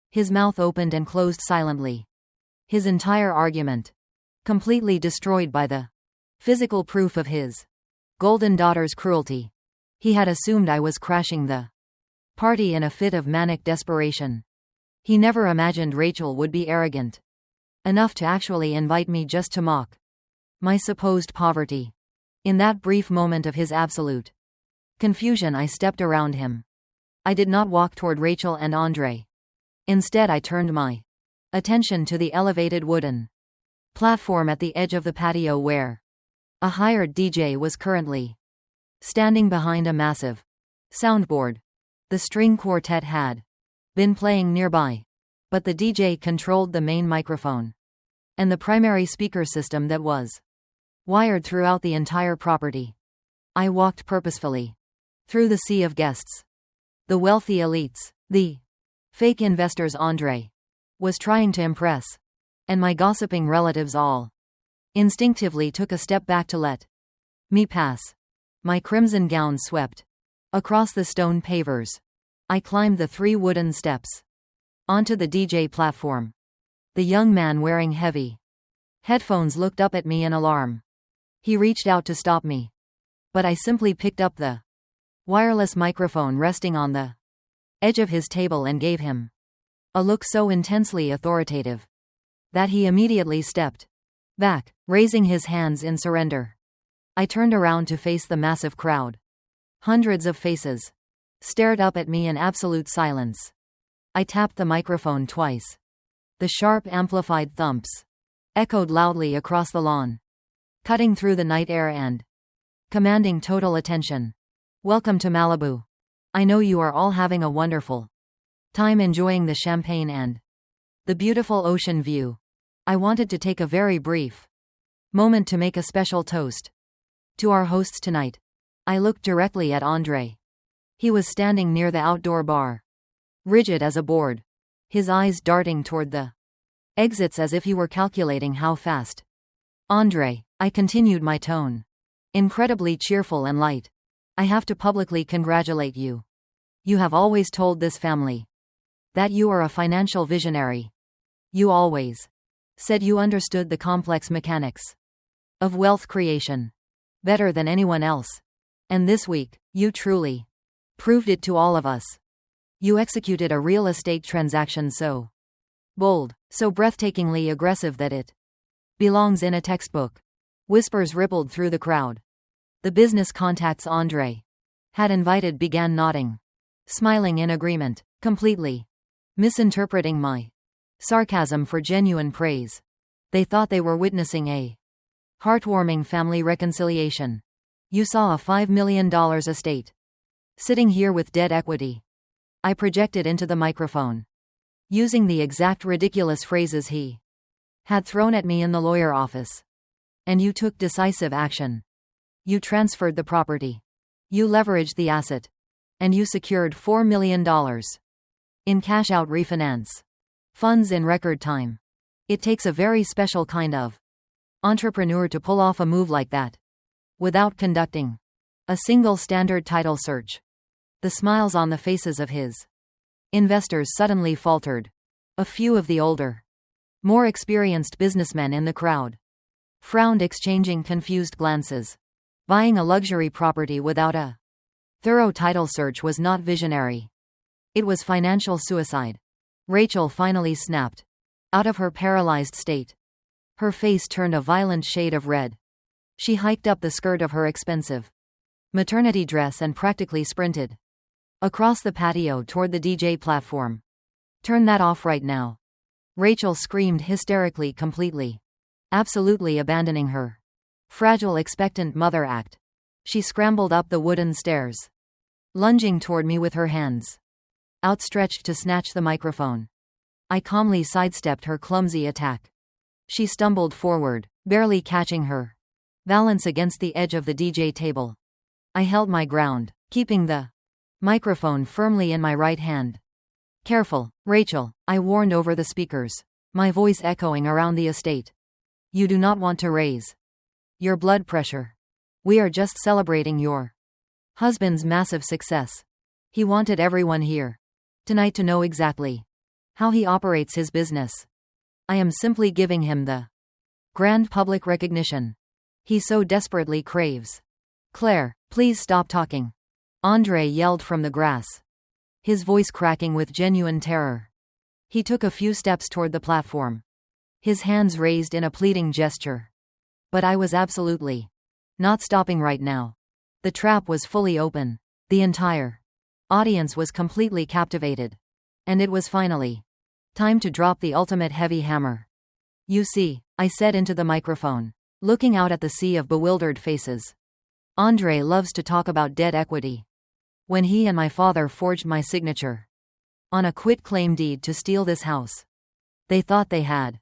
His mouth opened and closed silently. His entire argument completely destroyed by the physical proof of his golden daughter's cruelty. He had assumed I was crashing the party in a fit of manic desperation. He never imagined Rachel would be arrogant enough to actually invite me just to mock my supposed poverty. In that brief moment of his absolute confusion, I stepped around him. I did not walk toward Rachel and Andre. Instead, I turned my attention to the elevated wooden platform at the edge of the patio where a hired DJ was currently standing behind a massive soundboard. The string quartet had been playing nearby, but the DJ controlled the main microphone and the primary speaker system that was wired throughout the entire property. I walked purposefully through the sea of guests. The wealthy elites, the fake investors Andre was trying to impress, and my gossiping relatives all instinctively took a step back to let me pass. My crimson gown swept across the stone pavers. I climbed the 3 wooden steps onto the DJ platform. The young man wearing heavy headphones looked up at me in alarm. He reached out to stop me, but I simply picked up the wireless microphone resting on the edge of his table and gave him a look so intensely authoritative that he immediately stepped back, raising his hands in surrender. I turned around to face the massive crowd. Hundreds of faces stared up at me in absolute silence. I tapped the microphone twice. The sharp, amplified thumps echoed loudly across the lawn, cutting through the night air and commanding total attention. Welcome to Malibu. I know you are all having a wonderful time enjoying the champagne and the beautiful ocean view. I wanted to take a very brief moment to make a special toast to our hosts tonight. I looked directly at Andre. He was standing near the outdoor bar, rigid as a board, his eyes darting toward the exits as if he were calculating how fast. Andre, I continued, my tone incredibly cheerful and light. I have to publicly congratulate you. You have always told this family that you are a financial visionary. You always said you understood the complex mechanics of wealth creation better than anyone else. And this week, you truly proved it to all of us. You executed a real estate transaction so bold, so breathtakingly aggressive that it belongs in a textbook. Whispers rippled through the crowd. The business contacts Andre had invited began nodding, smiling in agreement, completely misinterpreting my sarcasm for genuine praise. They thought they were witnessing a heartwarming family reconciliation. You saw a $5 million estate sitting here with dead equity. I projected into the microphone, using the exact ridiculous phrases he had thrown at me in the lawyer office. And you took decisive action. You transferred the property. You leveraged the asset. And you secured $4 million in cash-out refinance funds in record time. It takes a very special kind of entrepreneur to pull off a move like that, without conducting a single standard title search. The smiles on the faces of his investors suddenly faltered. A few of the older, more experienced businessmen in the crowd frowned, exchanging confused glances. Buying a luxury property without a thorough title search was not visionary. It was financial suicide. Rachel finally snapped out of her paralyzed state. Her face turned a violent shade of red. She hiked up the skirt of her expensive maternity dress and practically sprinted across the patio toward the DJ platform. "Turn that off right now," Rachel screamed hysterically, completely, absolutely abandoning her fragile expectant mother act. She scrambled up the wooden stairs, lunging toward me with her hands outstretched to snatch the microphone. I calmly sidestepped her clumsy attack. She stumbled forward, barely catching her balance against the edge of the DJ table. I held my ground, keeping the microphone firmly in my right hand. "Careful, Rachel," I warned over the speakers, my voice echoing around the estate. "You do not want to raise your blood pressure. We are just celebrating your husband's massive success. He wanted everyone here tonight to know exactly how he operates his business. I am simply giving him the grand public recognition he so desperately craves." "Claire, please stop talking," Andre yelled from the grass, his voice cracking with genuine terror. He took a few steps toward the platform, his hands raised in a pleading gesture. But I was absolutely not stopping right now. The trap was fully open. The entire audience was completely captivated. And it was finally time to drop the ultimate heavy hammer. "You see," I said into the microphone, looking out at the sea of bewildered faces. "Andre loves to talk about dead equity. When he and my father forged my signature on a quit-claim deed to steal this house, they thought they had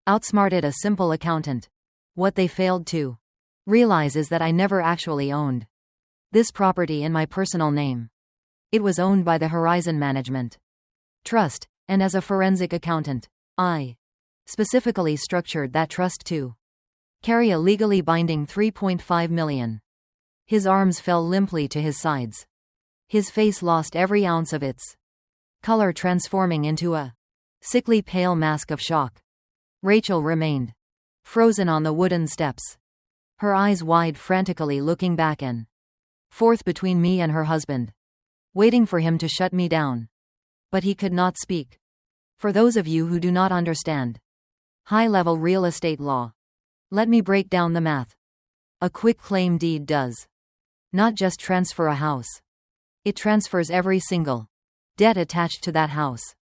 outsmarted a simple accountant. What they failed to realize is that I never actually owned this property in my personal name. It was owned by the Horizon Management Trust, and as a forensic accountant, I specifically structured that trust to carry a legally binding $3.5 million. His arms fell limply to his sides. His face lost every ounce of its color, transforming into a sickly pale mask of shock. Rachel remained frozen on the wooden steps, her eyes wide, frantically looking back and forth between me and her husband, waiting for him to shut me down. But he could not speak. For those of you who do not understand high-level real estate law, let me break down the math. A quit-claim deed does not just transfer a house. It transfers every single debt attached to that house.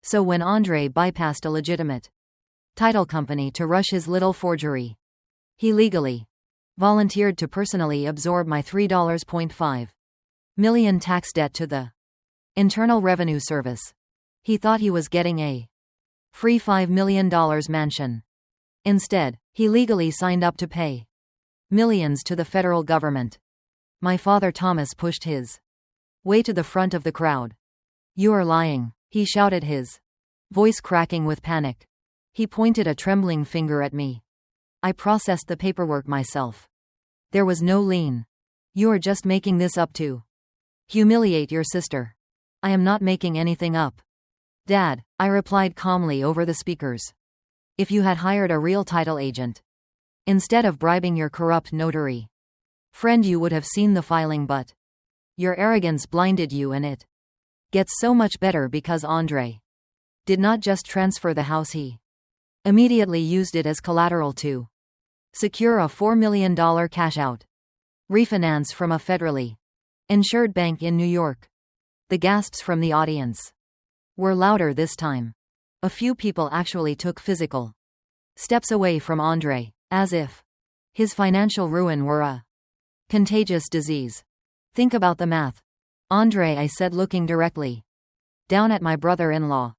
So when Andre bypassed a legitimate title company to rush his little forgery, he legally volunteered to personally absorb my $3.5 million tax debt to the Internal Revenue Service. He thought he was getting a free $5 million mansion. Instead, he legally signed up to pay millions to the federal government. My father Thomas pushed his way to the front of the crowd. "You are lying," he shouted, his voice cracking with panic. He pointed a trembling finger at me. "I processed the paperwork myself. There was no lien. You are just making this up to humiliate your sister." "I am not making anything up, Dad," I replied calmly over the speakers. "If you had hired a real title agent instead of bribing your corrupt notary friend, you would have seen the filing, but your arrogance blinded you, and it gets so much better because Andre did not just transfer the house, he immediately used it as collateral to secure a $4 million cash-out refinance from a federally insured bank in New York." The gasps from the audience were louder this time. A few people actually took physical steps away from Andre, as if his financial ruin were a contagious disease. "Think about the math, Andre," I said, looking directly down at my brother-in-law.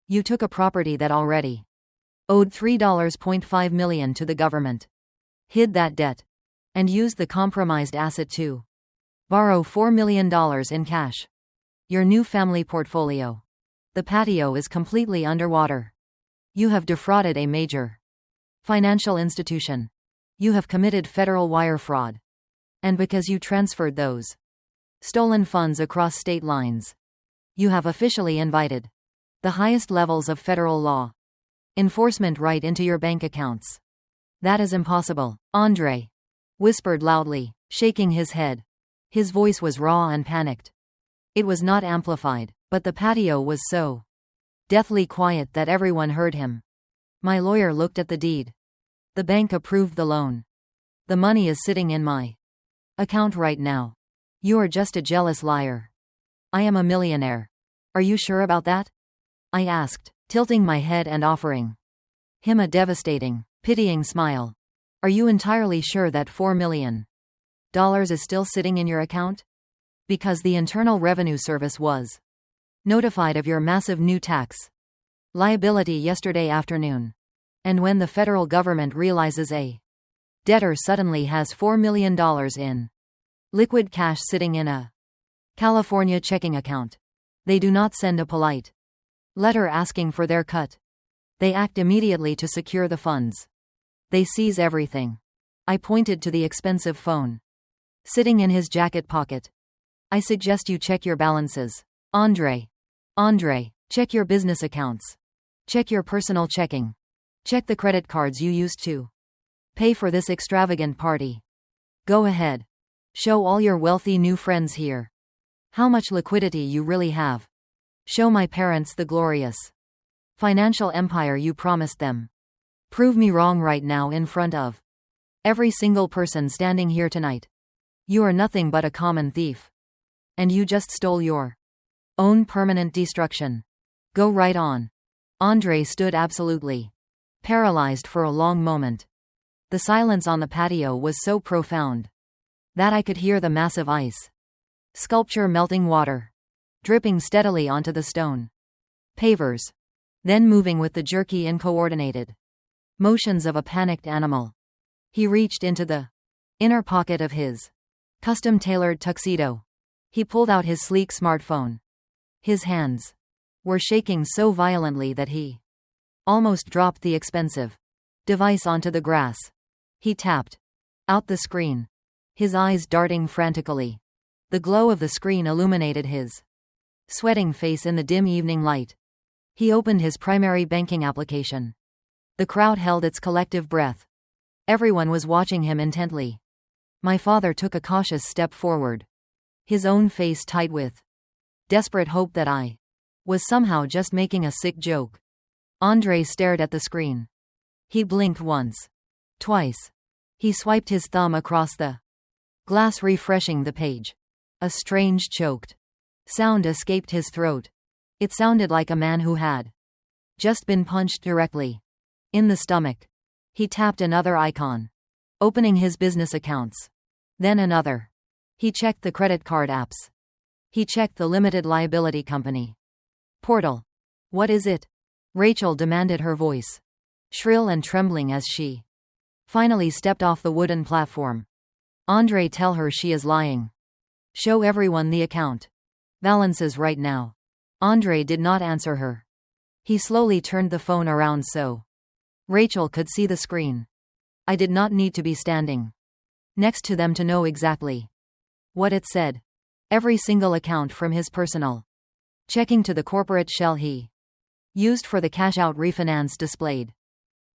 "You took a property that already owed $3.5 million to the government, hid that debt, and used the compromised asset to borrow $4 million in cash. Your new family portfolio, the patio, is completely underwater. You have defrauded a major financial institution. You have committed federal wire fraud. And because you transferred those stolen funds across state lines, you have officially invited The highest levels of federal law enforcement right into your bank accounts. That is impossible, Andre whispered loudly, shaking his head. His voice was raw and panicked. It was not amplified, but the patio was so deathly quiet that everyone heard him. My lawyer looked at the deed. The bank approved the loan. The money is sitting in my account right now. You are just a jealous liar. I am a millionaire. Are you sure about that? I asked, tilting my head and offering him a devastating, pitying smile. Are you entirely sure that $4 million is still sitting in your account? Because the Internal Revenue Service was notified of your massive new tax liability yesterday afternoon. And when the federal government realizes a debtor suddenly has $4 million in liquid cash sitting in a California checking account, they do not send a polite letter asking for their cut. They act immediately to secure the funds. They seize everything. I pointed to the expensive phone sitting in his jacket pocket. I suggest you check your balances. Andre, check your business accounts. Check your personal checking. Check the credit cards you used to pay for this extravagant party. Go ahead. Show all your wealthy new friends here how much liquidity you really have. Show my parents the glorious financial empire you promised them. Prove me wrong right now in front of every single person standing here tonight. You are nothing but a common thief. And you just stole your own permanent destruction. Go right on. Andre stood absolutely paralyzed for a long moment. The silence on the patio was so profound that I could hear the massive ice sculpture melting water dripping steadily onto the stone pavers, then moving with the jerky and coordinated motions of a panicked animal. He reached into the inner pocket of his custom-tailored tuxedo. He pulled out his sleek smartphone. His hands were shaking so violently that he almost dropped the expensive device onto the grass. He tapped out the screen, his eyes darting frantically. The glow of the screen illuminated his sweating face in the dim evening light. He opened his primary banking application. The crowd held its collective breath. Everyone was watching him intently. My father took a cautious step forward, his own face tight with desperate hope that I was somehow just making a sick joke. Andre stared at the screen. He blinked once, twice. He swiped his thumb across the glass, refreshing the page. A strange choked sound escaped his throat. It sounded like a man who had just been punched directly in the stomach. He tapped another icon, opening his business accounts. Then another. He checked the credit card apps. He checked the limited liability company portal. What is it? Rachel demanded, her voice shrill and trembling as she finally stepped off the wooden platform. Andre, tell her she is lying. Show everyone the account balances right now. Andre did not answer her. He slowly turned the phone around so Rachel could see the screen. I did not need to be standing next to them to know exactly what it said. Every single account, from his personal checking to the corporate shell he used for the cash-out refinance, displayed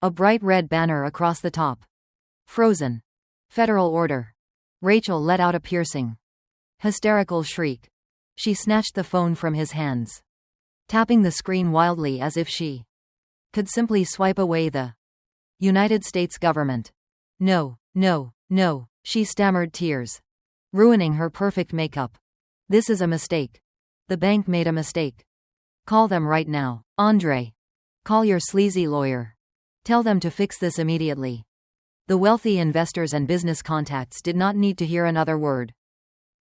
a bright red banner across the top. Frozen. Federal order. Rachel let out a piercing, hysterical shriek. She snatched the phone from his hands, tapping the screen wildly as if she could simply swipe away the United States government. No, no, no, she stammered, tears ruining her perfect makeup. This is a mistake. The bank made a mistake. Call them right now. Andre. Call your sleazy lawyer. Tell them to fix this immediately. The wealthy investors and business contacts did not need to hear another word.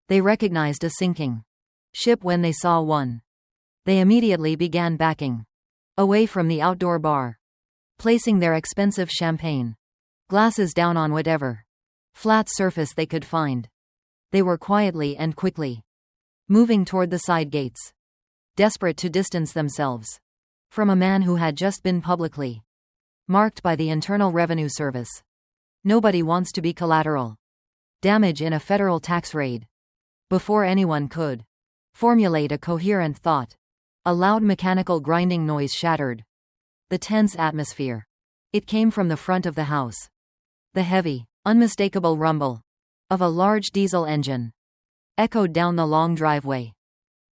They recognized a sinking ship when they saw one. They immediately began backing away from the outdoor bar, placing their expensive champagne glasses down on whatever flat surface they could find. They were quietly and quickly moving toward the side gates, desperate to distance themselves from a man who had just been publicly marked by the Internal Revenue Service. Nobody wants to be collateral damage in a federal tax raid. Before anyone could formulate a coherent thought, A loud mechanical grinding noise shattered the tense atmosphere. It came from the front of the house. The heavy, unmistakable rumble of a large diesel engine echoed down the long driveway,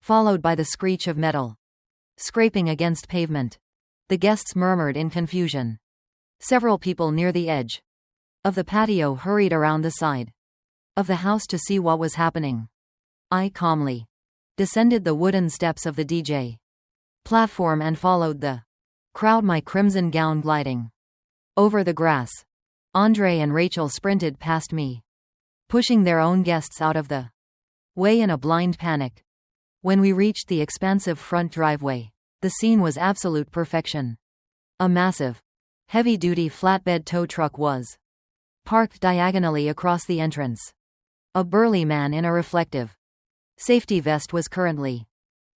followed by the screech of metal scraping against pavement. The guests murmured in confusion. Several people near the edge of the patio hurried around the side of the house to see what was happening. I calmly descended the wooden steps of the DJ platform and followed the crowd, my crimson gown gliding over the grass. Andre and Rachel sprinted past me, pushing their own guests out of the way in a blind panic. When we reached the expansive front driveway, the scene was absolute perfection. A massive, heavy-duty flatbed tow truck was parked diagonally across the entrance. A burly man in a reflective safety vest was currently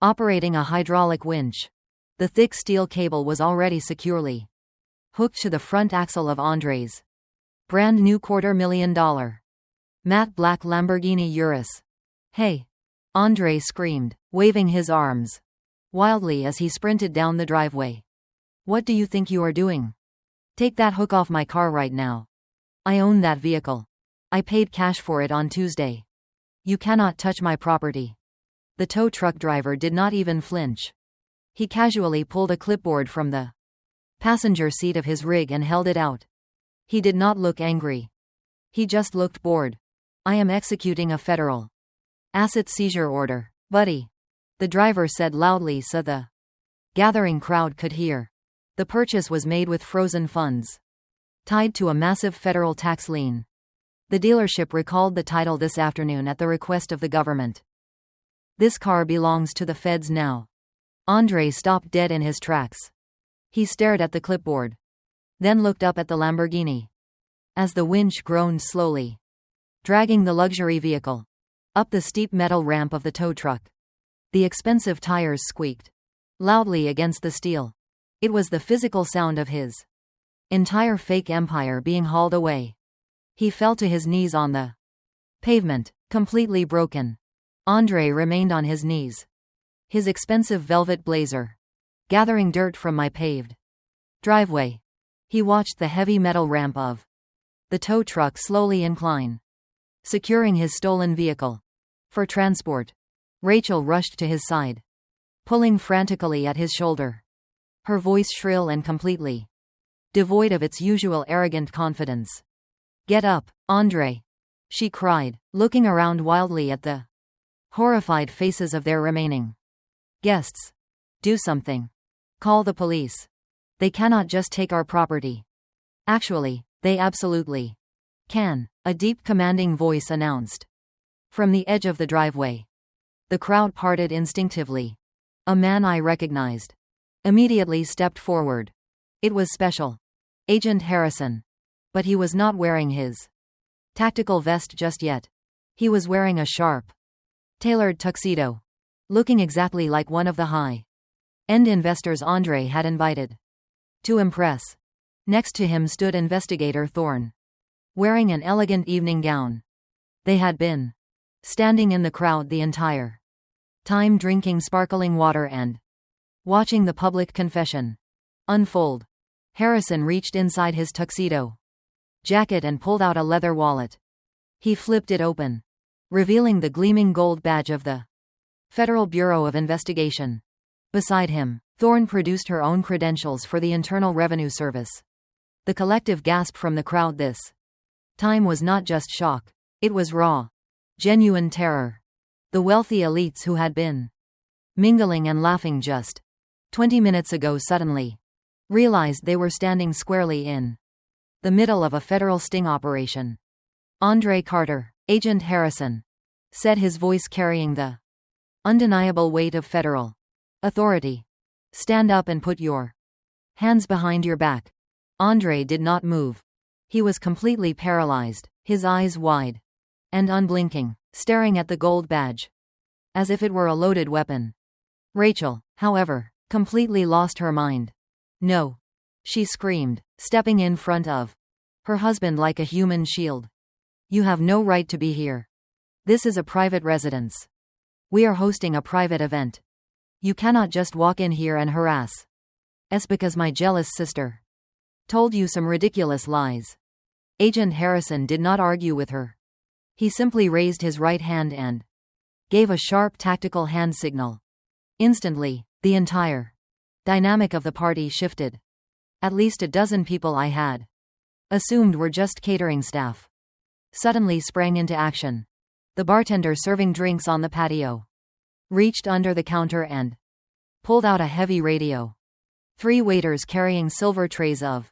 operating a hydraulic winch. The thick steel cable was already securely hooked to the front axle of Andre's brand new $250,000 matte black Lamborghini Urus. "Hey!" Andre screamed, waving his arms wildly as he sprinted down the driveway. "What do you think you are doing? Take that hook off my car right now. I own that vehicle. I paid cash for it on Tuesday. You cannot touch my property." The tow truck driver did not even flinch. He casually pulled a clipboard from the passenger seat of his rig and held it out. He did not look angry. He just looked bored. "I am executing a federal asset seizure order, buddy," the driver said loudly so the gathering crowd could hear. The purchase was made with frozen funds tied to a massive federal tax lien. The dealership recalled the title this afternoon at the request of the government. "This car belongs to the feds now." Andre stopped dead in his tracks. He stared at the clipboard, then looked up at the Lamborghini. As the winch groaned slowly, dragging the luxury vehicle up the steep metal ramp of the tow truck, the expensive tires squeaked loudly against the steel. It was the physical sound of his entire fake empire being hauled away. He fell to his knees on the pavement, completely broken. Andre remained on his knees, his expensive velvet blazer gathering dirt from my paved driveway. He watched the heavy metal ramp of the tow truck slowly incline, securing his stolen vehicle for transport. Rachel rushed to his side, pulling frantically at his shoulder, her voice shrill and completely devoid of its usual arrogant confidence. "Get up, Andre," she cried, looking around wildly at the horrified faces of their remaining guests. "Do something. Call the police. They cannot just take our property." "Actually, they absolutely can," a deep commanding voice announced. From the edge of the driveway, the crowd parted instinctively. A man I recognized immediately stepped forward. It was Special Agent Harrison. But he was not wearing his tactical vest just yet. He was wearing a sharp, tailored tuxedo, looking exactly like one of the high-end investors Andre had invited to impress. Next to him stood Investigator Thorne, wearing an elegant evening gown. They had been standing in the crowd the entire time, drinking sparkling water and watching the public confession unfold. Harrison reached inside his tuxedo jacket and pulled out a leather wallet. He flipped it open, revealing the gleaming gold badge of the Federal Bureau of Investigation. Beside him, Thorne produced her own credentials for the Internal Revenue Service. The collective gasp from the crowd this time was not just shock. It was raw, genuine terror. The wealthy elites who had been mingling and laughing just 20 minutes ago suddenly realized they were standing squarely in the middle of a federal sting operation. "Andre Carter, Agent Harrison," said his voice carrying the undeniable weight of federal authority. "Stand up and put your hands behind your back." Andre did not move. He was completely paralyzed, his eyes wide and unblinking, staring at the gold badge as if it were a loaded weapon. Rachel, however, completely lost her mind. "No!" she screamed, stepping in front of her husband like a human shield. "You have no right to be here. This is a private residence. We are hosting a private event. You cannot just walk in here and harass. It's because my jealous sister told you some ridiculous lies. Agent Harrison did not argue with her. He simply raised his right hand and gave a sharp tactical hand signal. Instantly, the entire dynamic of the party shifted. At least a dozen people I had assumed were just catering staff suddenly sprang into action. The bartender serving drinks on the patio reached under the counter and pulled out a heavy radio. 3 waiters carrying silver trays of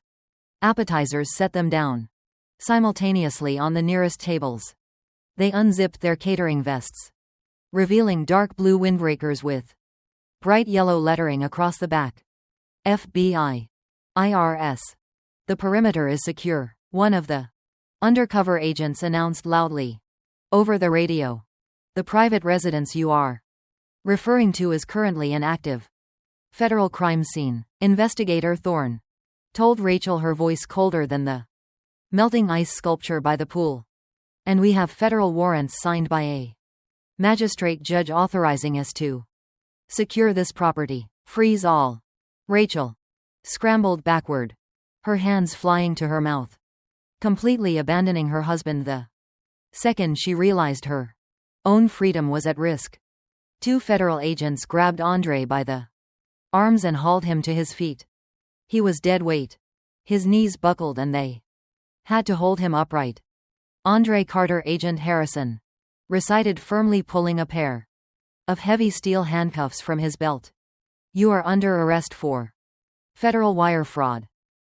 appetizers set them down simultaneously on the nearest tables. They unzipped their catering vests, revealing dark blue windbreakers with bright yellow lettering across the back. FBI. IRS. The perimeter is secure, one of the undercover agents announced loudly over the radio. The private residence you are referring to is currently an active federal crime scene. Investigator Thorne told Rachel, her voice colder than the melting ice sculpture by the pool. And we have federal warrants signed by a magistrate judge authorizing us to secure this property. Freeze all. Rachel scrambled backward, her hands flying to her mouth, completely abandoning her husband the second she realized her own freedom was at risk. 2 federal agents grabbed Andre by the arms and hauled him to his feet. He was dead weight. His knees buckled and they had to hold him upright. Andre Carter, Agent Harrison recited firmly, pulling a pair of heavy steel handcuffs from his belt. You are under arrest for federal wire fraud,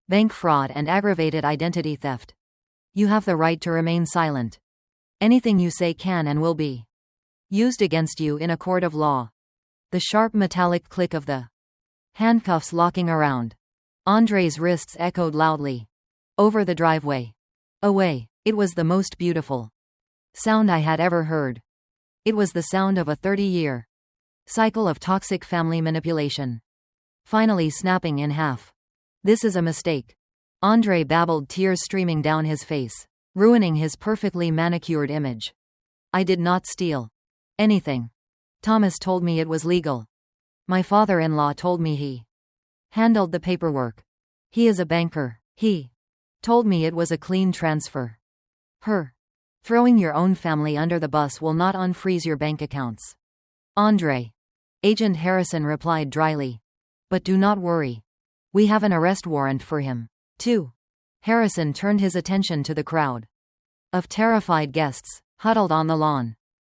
bank fraud and aggravated identity theft. You have the right to remain silent. Anything you say can and will be used against you in a court of law. The sharp metallic click of the handcuffs locking around Andre's wrists echoed loudly over the driveway. Away. It was the most beautiful sound I had ever heard. It was the sound of a 30-year cycle of toxic family manipulation finally snapping in half. This is a mistake, Andre babbled, tears streaming down his face, ruining his perfectly manicured image. I did not steal anything. Thomas told me it was legal. My father-in-law told me he handled the paperwork. He is a banker. He told me it was a clean transfer. Throwing your own family under the bus will not unfreeze your bank accounts, Andre. Agent Harrison replied dryly. But do not worry. We have an arrest warrant for him, too. Harrison turned his attention to the crowd of terrified guests huddled on the lawn.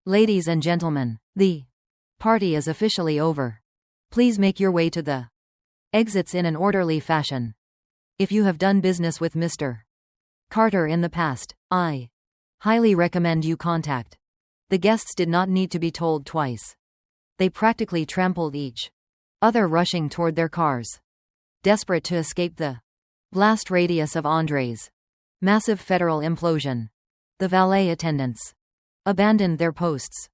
Ladies and gentlemen, the party is officially over. Please make your way to the exits in an orderly fashion. If you have done business with Mr. Carter in the past, I highly recommend you contact. The guests did not need to be told twice. They practically trampled each other, rushing toward their cars, desperate to escape the blast radius of Andre's massive federal implosion. The valet attendants abandoned their posts,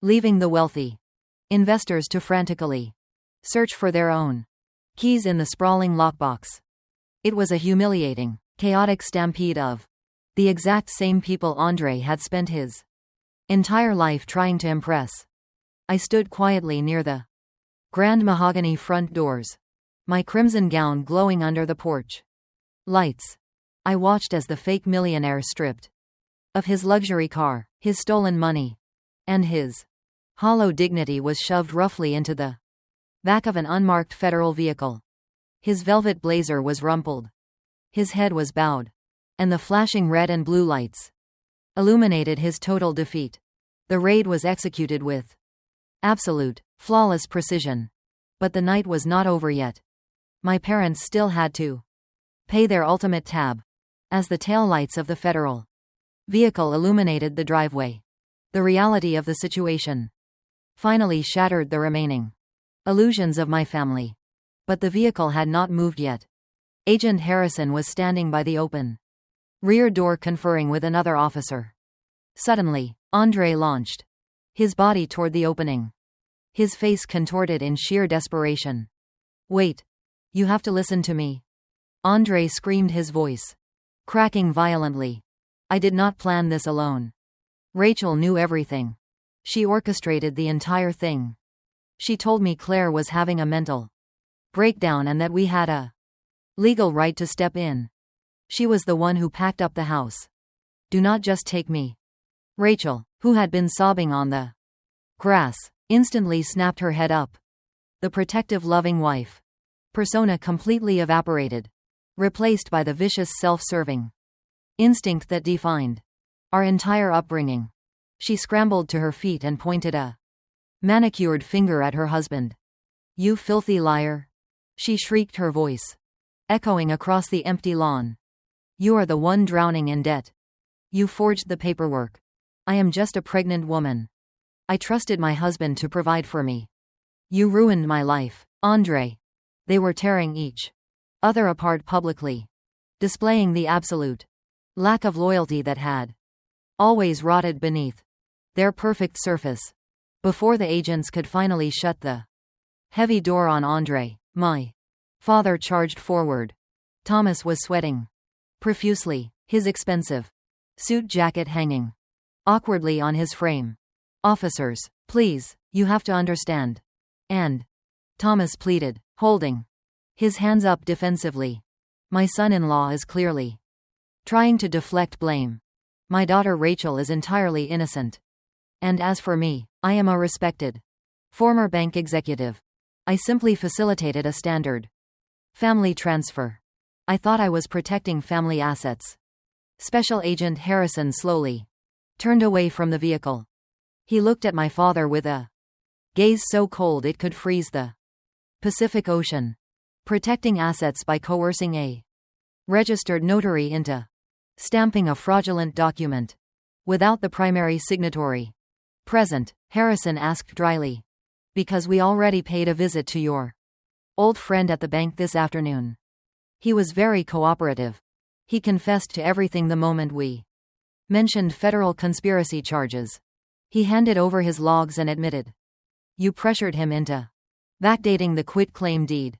leaving the wealthy investors to frantically search for their own keys in the sprawling lockbox. It was a humiliating, chaotic stampede of the exact same people Andre had spent his entire life trying to impress. I stood quietly near the grand mahogany front doors, my crimson gown glowing under the porch lights. I watched as the fake millionaire stripped of his luxury car, his stolen money, and his hollow dignity was shoved roughly into the back of an unmarked federal vehicle. His velvet blazer was rumpled. His head was bowed, and the flashing red and blue lights illuminated his total defeat. The raid was executed with absolute, flawless precision. But the night was not over yet. My parents still had to pay their ultimate tab. As the taillights of the federal vehicle illuminated the driveway, the reality of the situation finally shattered the remaining illusions of my family. But the vehicle had not moved yet. Agent Harrison was standing by the open rear door conferring with another officer. Suddenly, Andre launched his body toward the opening, his face contorted in sheer desperation. Wait. You have to listen to me. Andre screamed, his voice cracking violently. I did not plan this alone. Rachel knew everything. She orchestrated the entire thing. She told me Claire was having a mental breakdown and that we had a legal right to step in. She was the one who packed up the house. Do not just take me. Rachel, who had been sobbing on the grass, instantly snapped her head up. The protective, loving wife persona completely evaporated, replaced by the vicious, self-serving instinct that defined our entire upbringing. She scrambled to her feet and pointed a manicured finger at her husband. You filthy liar! She shrieked, her voice echoing across the empty lawn. You are the one drowning in debt. You forged the paperwork. I am just a pregnant woman. I trusted my husband to provide for me. You ruined my life, Andre. They were tearing each other apart publicly, displaying the absolute lack of loyalty that had always rotted beneath their perfect surface. Before the agents could finally shut the heavy door on Andre, my father charged forward. Thomas was sweating profusely, his expensive suit jacket hanging awkwardly on his frame. Officers, please, you have to understand. And Thomas pleaded, holding his hands up defensively. My son-in-law is clearly trying to deflect blame. My daughter Rachel is entirely innocent. And as for me, I am a respected former bank executive. I simply facilitated a standard family transfer. I thought I was protecting family assets. Special Agent Harrison slowly turned away from the vehicle. He looked at my father with a gaze so cold it could freeze the Pacific Ocean. Protecting assets by coercing a registered notary into stamping a fraudulent document without the primary signatory present, Harrison asked dryly. Because we already paid a visit to your old friend at the bank this afternoon. He was very cooperative. He confessed to everything the moment we mentioned federal conspiracy charges. He handed over his logs and admitted. You pressured him into backdating the quit-claim deed.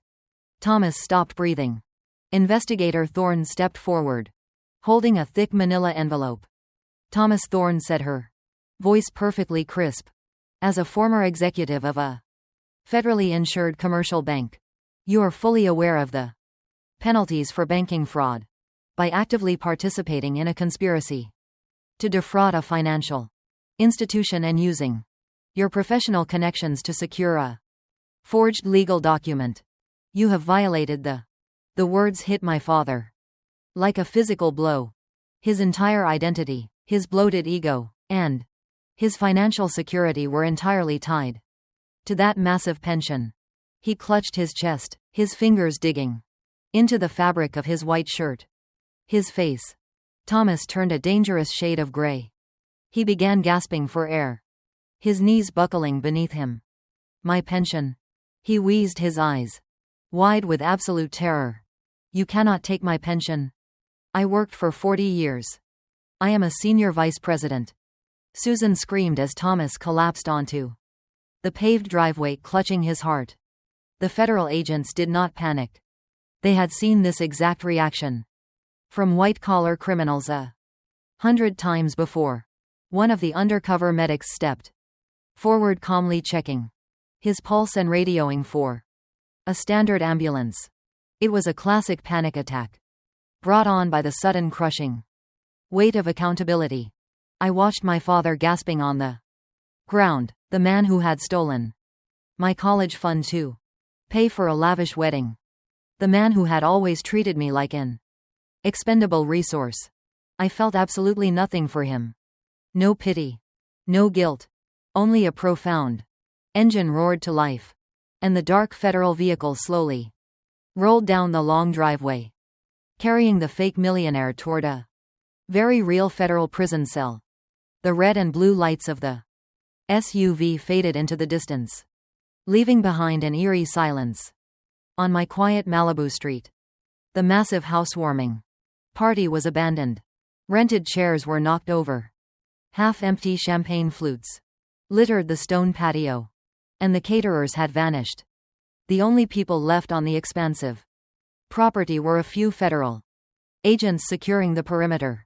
Thomas stopped breathing. Investigator Thorne stepped forward, holding a thick manila envelope. Thomas Thorne said, her voice perfectly crisp. As a former executive of a federally insured commercial bank, you are fully aware of the penalties for banking fraud by actively participating in a conspiracy to defraud a financial institution and using your professional connections to secure a forged legal document. You have violated the words hit my father like a physical blow. His entire identity, his bloated ego, and his financial security were entirely tied to that massive pension. He clutched his chest, his fingers digging into the fabric of his white shirt. His face, Thomas, turned a dangerous shade of gray. He began gasping for air, his knees buckling beneath him. My pension. He wheezed, his eyes wide with absolute terror. You cannot take my pension. I worked for 40 years. I am a senior vice president. Susan screamed as Thomas collapsed onto the paved driveway, clutching his heart. The federal agents did not panic. They had seen this exact reaction from white-collar criminals 100 times before. One of the undercover medics stepped forward, calmly checking his pulse and radioing for a standard ambulance. It was a classic panic attack, brought on by the sudden crushing weight of accountability. I watched my father gasping on the ground, the man who had stolen my college fund to pay for a lavish wedding, the man who had always treated me like an expendable resource. I felt absolutely nothing for him. No pity, no guilt, only a profound engine roared to life, and the dark federal vehicle slowly rolled down the long driveway, carrying the fake millionaire toward a very real federal prison cell. The red and blue lights of the SUV faded into the distance, leaving behind an eerie silence. On my quiet Malibu street, the massive housewarming party was abandoned. Rented chairs were knocked over. Half-empty champagne flutes littered the stone patio, and the caterers had vanished. The only people left on the expansive property were a few federal agents securing the perimeter,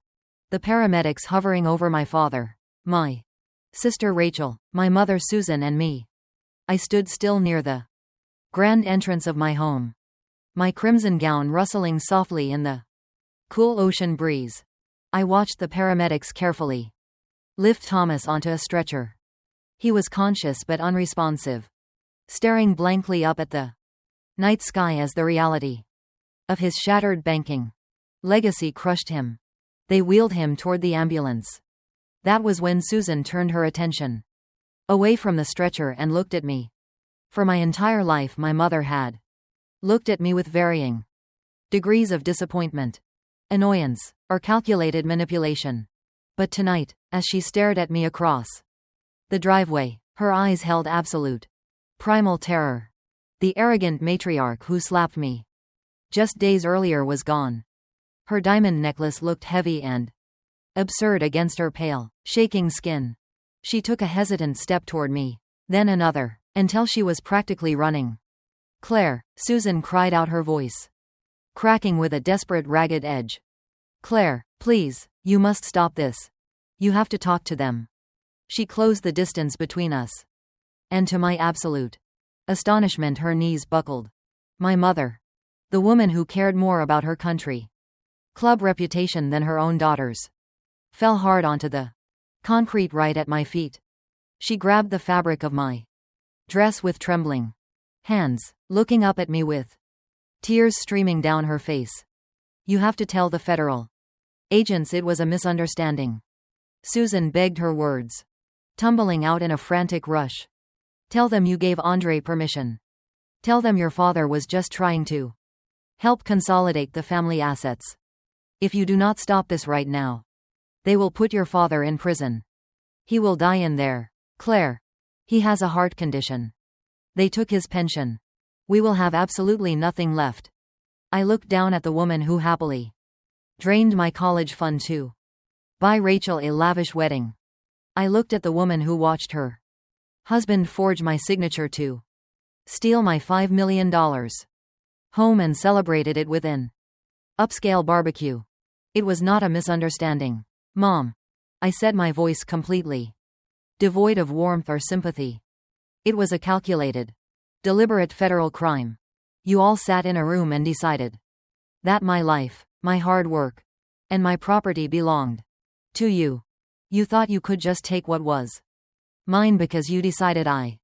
the paramedics hovering over my father, my sister Rachel, my mother Susan, and me. I stood still near the grand entrance of my home, my crimson gown rustling softly in the cool ocean breeze. I watched the paramedics carefully lift Thomas onto a stretcher. He was conscious but unresponsive, staring blankly up at the night sky as the reality of his shattered banking legacy crushed him. They wheeled him toward the ambulance. That was when Susan turned her attention away from the stretcher and looked at me. For my entire life my mother had looked at me with varying degrees of disappointment, annoyance, or calculated manipulation. But tonight, as she stared at me across the driveway, her eyes held absolute, primal terror. The arrogant matriarch who slapped me just days earlier was gone. Her diamond necklace looked heavy and absurd against her pale, shaking skin. She took a hesitant step toward me, then another, until she was practically running. "Claire," Susan cried out, her voice cracking with a desperate ragged edge. "Claire, please, you must stop this. You have to talk to them." She closed the distance between us. And to my absolute astonishment, her knees buckled. My mother, the woman who cared more about her country club reputation than her own daughters, fell hard onto the concrete right at my feet. She grabbed the fabric of my dress with trembling hands, looking up at me with tears streaming down her face. "You have to tell the federal agents it was a misunderstanding," Susan begged, her words tumbling out in a frantic rush. "Tell them you gave Andre permission. Tell them your father was just trying to help consolidate the family assets. If you do not stop this right now, they will put your father in prison. He will die in there. Claire, he has a heart condition. They took his pension. We will have absolutely nothing left." I looked down at the woman who happily drained my college fund to buy Rachel a lavish wedding. I looked at the woman who watched her husband forge my signature to steal my $5 million home and celebrated it with an upscale barbecue. It was not a misunderstanding, Mom, I said, my voice completely devoid of warmth or sympathy. It was a calculated, deliberate federal crime. You all sat in a room and decided that my life, my hard work, and my property belonged to you. You thought you could just take what was mine because you decided I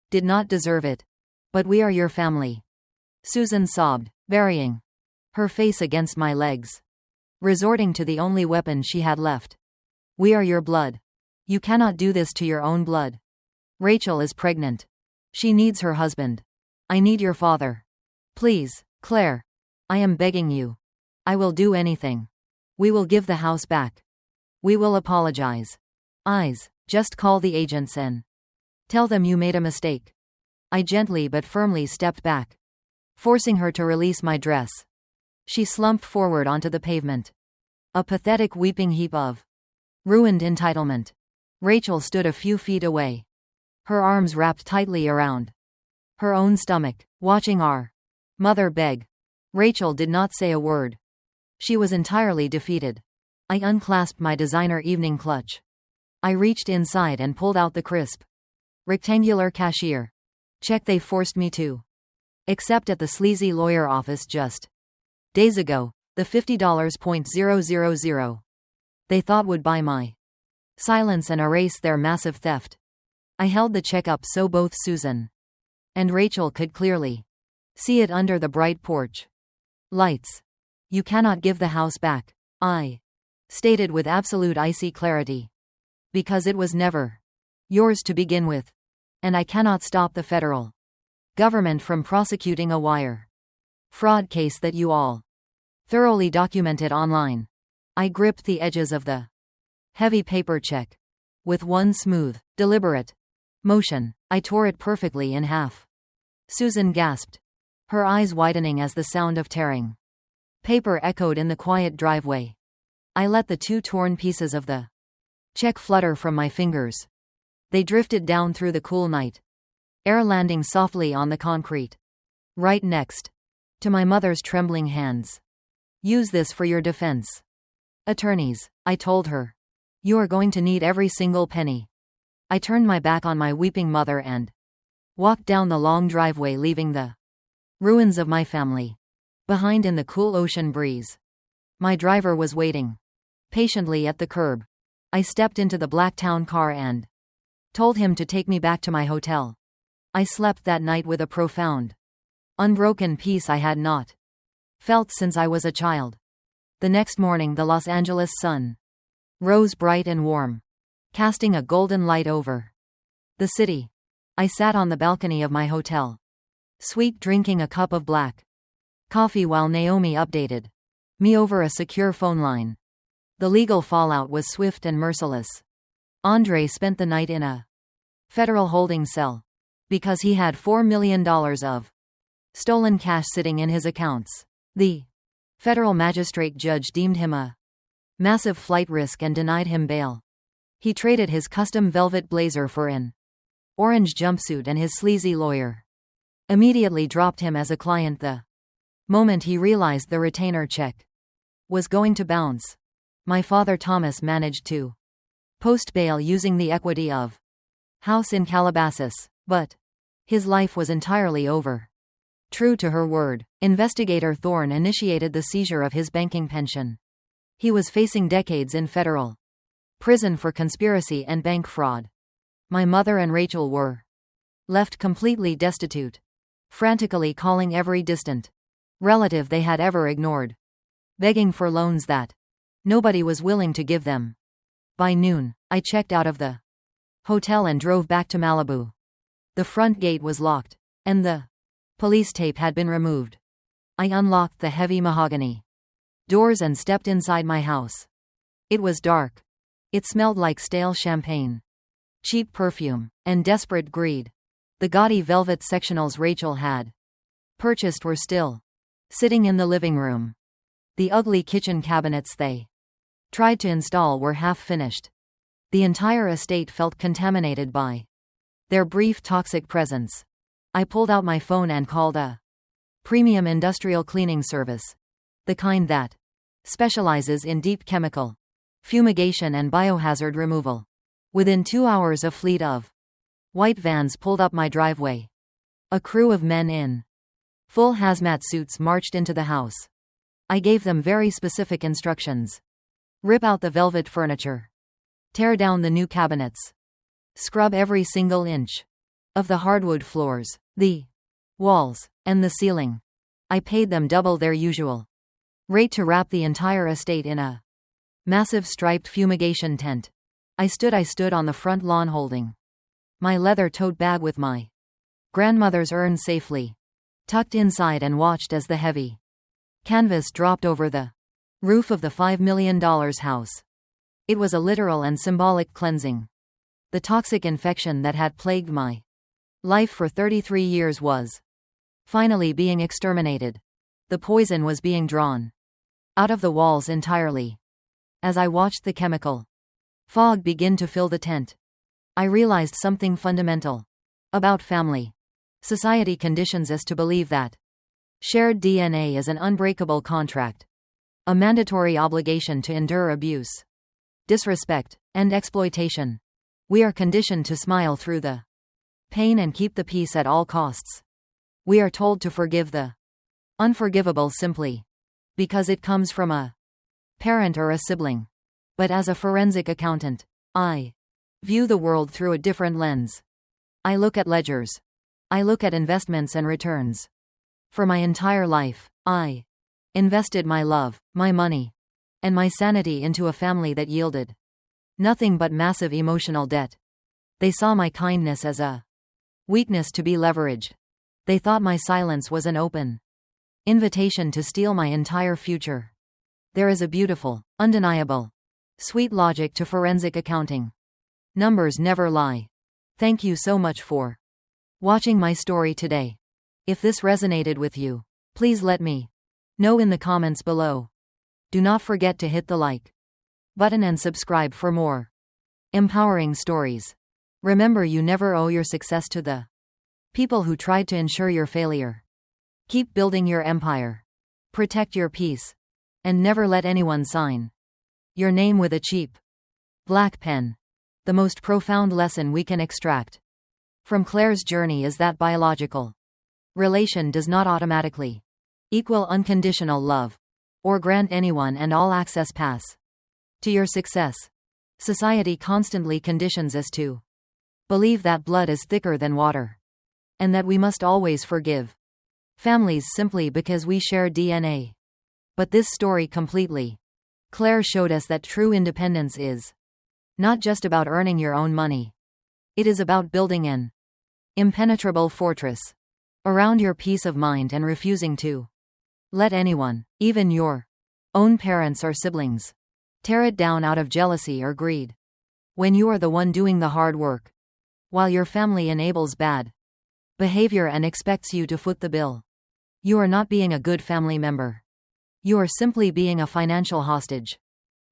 did not deserve it. But we are your family. Susan sobbed, burying her face against my legs, resorting to the only weapon she had left. We are your blood. You cannot do this to your own blood. Rachel is pregnant. She needs her husband. I need your father. Please, Claire. I am begging you. I will do anything. We will give the house back. We will apologize. Just call the agents and tell them you made a mistake. I gently but firmly stepped back, forcing her to release my dress. She slumped forward onto the pavement, a pathetic weeping heap of ruined entitlement. Rachel stood a few feet away, her arms wrapped tightly around her own stomach, watching our mother beg. Rachel did not say a word. She was entirely defeated. I unclasped my designer evening clutch. I reached inside and pulled out the crisp, rectangular cashier check they forced me to accept at the sleazy lawyer office just days ago, the $50.000 they thought would buy my silence and erase their massive theft. I held the check up so both Susan and Rachel could clearly see it under the bright porch lights. You cannot give the house back, I stated with absolute icy clarity. Because it was never yours to begin with. And I cannot stop the federal government from prosecuting a wire fraud case that you all thoroughly documented online. I gripped the edges of the heavy paper check. With one smooth, deliberate motion, I tore it perfectly in half. Susan gasped, her eyes widening as the sound of tearing paper echoed in the quiet driveway. I let the two torn pieces of the check flutter from my fingers. They drifted down through the cool night air, landing softly on the concrete right next to my mother's trembling hands. Use this for your defense attorneys, I told her. You are going to need every single penny. I turned my back on my weeping mother and Walked down the long driveway, leaving the ruins of my family behind in the cool ocean breeze. My driver was waiting patiently at the curb. I stepped into the black town car and told him to take me back to my hotel. I slept that night with a profound, unbroken peace I had not felt since I was a child. The next morning, the Los Angeles sun rose bright and warm, casting a golden light over the city. I sat on the balcony of my hotel suite, drinking a cup of black coffee while Naomi updated me over a secure phone line. The legal fallout was swift and merciless. Andre spent the night in a federal holding cell because he had $4 million of stolen cash sitting in his accounts. The federal magistrate judge deemed him a massive flight risk and denied him bail. He traded his custom velvet blazer for an orange jumpsuit, and his sleazy lawyer immediately dropped him as a client the moment he realized the retainer check was going to bounce. My father Thomas managed to post bail using the equity of house in Calabasas, but his life was entirely over. True to her word, investigator Thorne initiated the seizure of his banking pension. He was facing decades in federal prison for conspiracy and bank fraud. My mother and Rachel were left completely destitute, frantically calling every distant relative they had ever ignored, begging for loans that nobody was willing to give them. By noon, I checked out of the hotel and drove back to Malibu. The front gate was locked, and the police tape had been removed. I unlocked the heavy mahogany doors and stepped inside my house. It was dark. It smelled like stale champagne, cheap perfume, and desperate greed. The gaudy velvet sectionals Rachel had purchased were still sitting in the living room. The ugly kitchen cabinets they tried to install were half finished. The entire estate felt contaminated by their brief toxic presence. I pulled out my phone and called a premium industrial cleaning service, the kind that specializes in deep chemical fumigation and biohazard removal. Within 2 hours, a fleet of white vans pulled up my driveway. A crew of men in full hazmat suits marched into the house. I gave them very specific instructions. Rip out the velvet furniture. Tear down the new cabinets. Scrub every single inch of the hardwood floors, the walls, and the ceiling. I paid them double their usual rate to wrap the entire estate in a massive striped fumigation tent. I stood on the front lawn holding my leather tote bag with my grandmother's urn safely tucked inside and watched as the heavy canvas dropped over the roof of the $5 million house. It was a literal and symbolic cleansing. The toxic infection that had plagued my life for 33 years was finally being exterminated. The poison was being drawn out of the walls entirely. As I watched the chemical fog begin to fill the tent, I realized something fundamental about family. Society conditions us to believe that shared DNA is an unbreakable contract, a mandatory obligation to endure abuse, disrespect, and exploitation. We are conditioned to smile through the pain and keep the peace at all costs. We are told to forgive the unforgivable simply because it comes from a parent or a sibling. But as a forensic accountant, I view the world through a different lens. I look at ledgers. I look at investments and returns. For my entire life, I invested my love, my money, and my sanity into a family that yielded nothing but massive emotional debt. They saw my kindness as a weakness to be leveraged. They thought my silence was an open invitation to steal my entire future. There is a beautiful, undeniable, sweet logic to forensic accounting. Numbers never lie. Thank you so much for watching my story today. If this resonated with you, please let me know in the comments below. Do not forget to hit the like button and subscribe for more empowering stories. Remember, you never owe your success to the people who tried to ensure your failure. Keep building your empire. Protect your peace. And never let anyone sign your name with a cheap black pen. The most profound lesson we can extract from Claire's journey is that biological relation does not automatically equal unconditional love, or grant anyone and all access pass to your success. Society constantly conditions us to believe that blood is thicker than water, and that we must always forgive families simply because we share DNA. But this story completely Claire showed us that true independence is not just about earning your own money. It is about building an impenetrable fortress around your peace of mind and refusing to let anyone, even your own parents or siblings, tear it down out of jealousy or greed. When you are the one doing the hard work, while your family enables bad behavior and expects you to foot the bill, you are not being a good family member. You are simply being a financial hostage.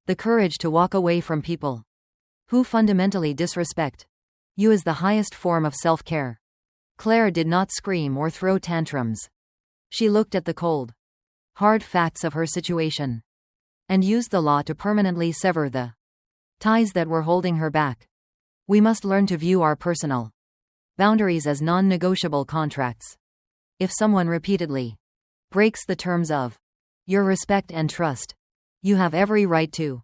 The courage to walk away from people who fundamentally disrespect you is the highest form of self-care. Claire did not scream or throw tantrums. She looked at the cold, hard facts of her situation and used the law to permanently sever the ties that were holding her back. We must learn to view our personal boundaries as non-negotiable contracts. If someone repeatedly breaks the terms of your respect and trust, you have every right to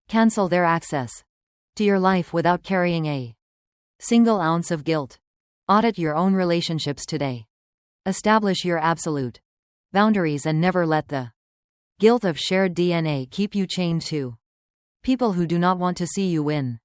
cancel their access to your life without carrying a single ounce of guilt. Audit your own relationships today. Establish your absolute boundaries and never let the guilt of shared DNA keep you chained to people who do not want to see you win.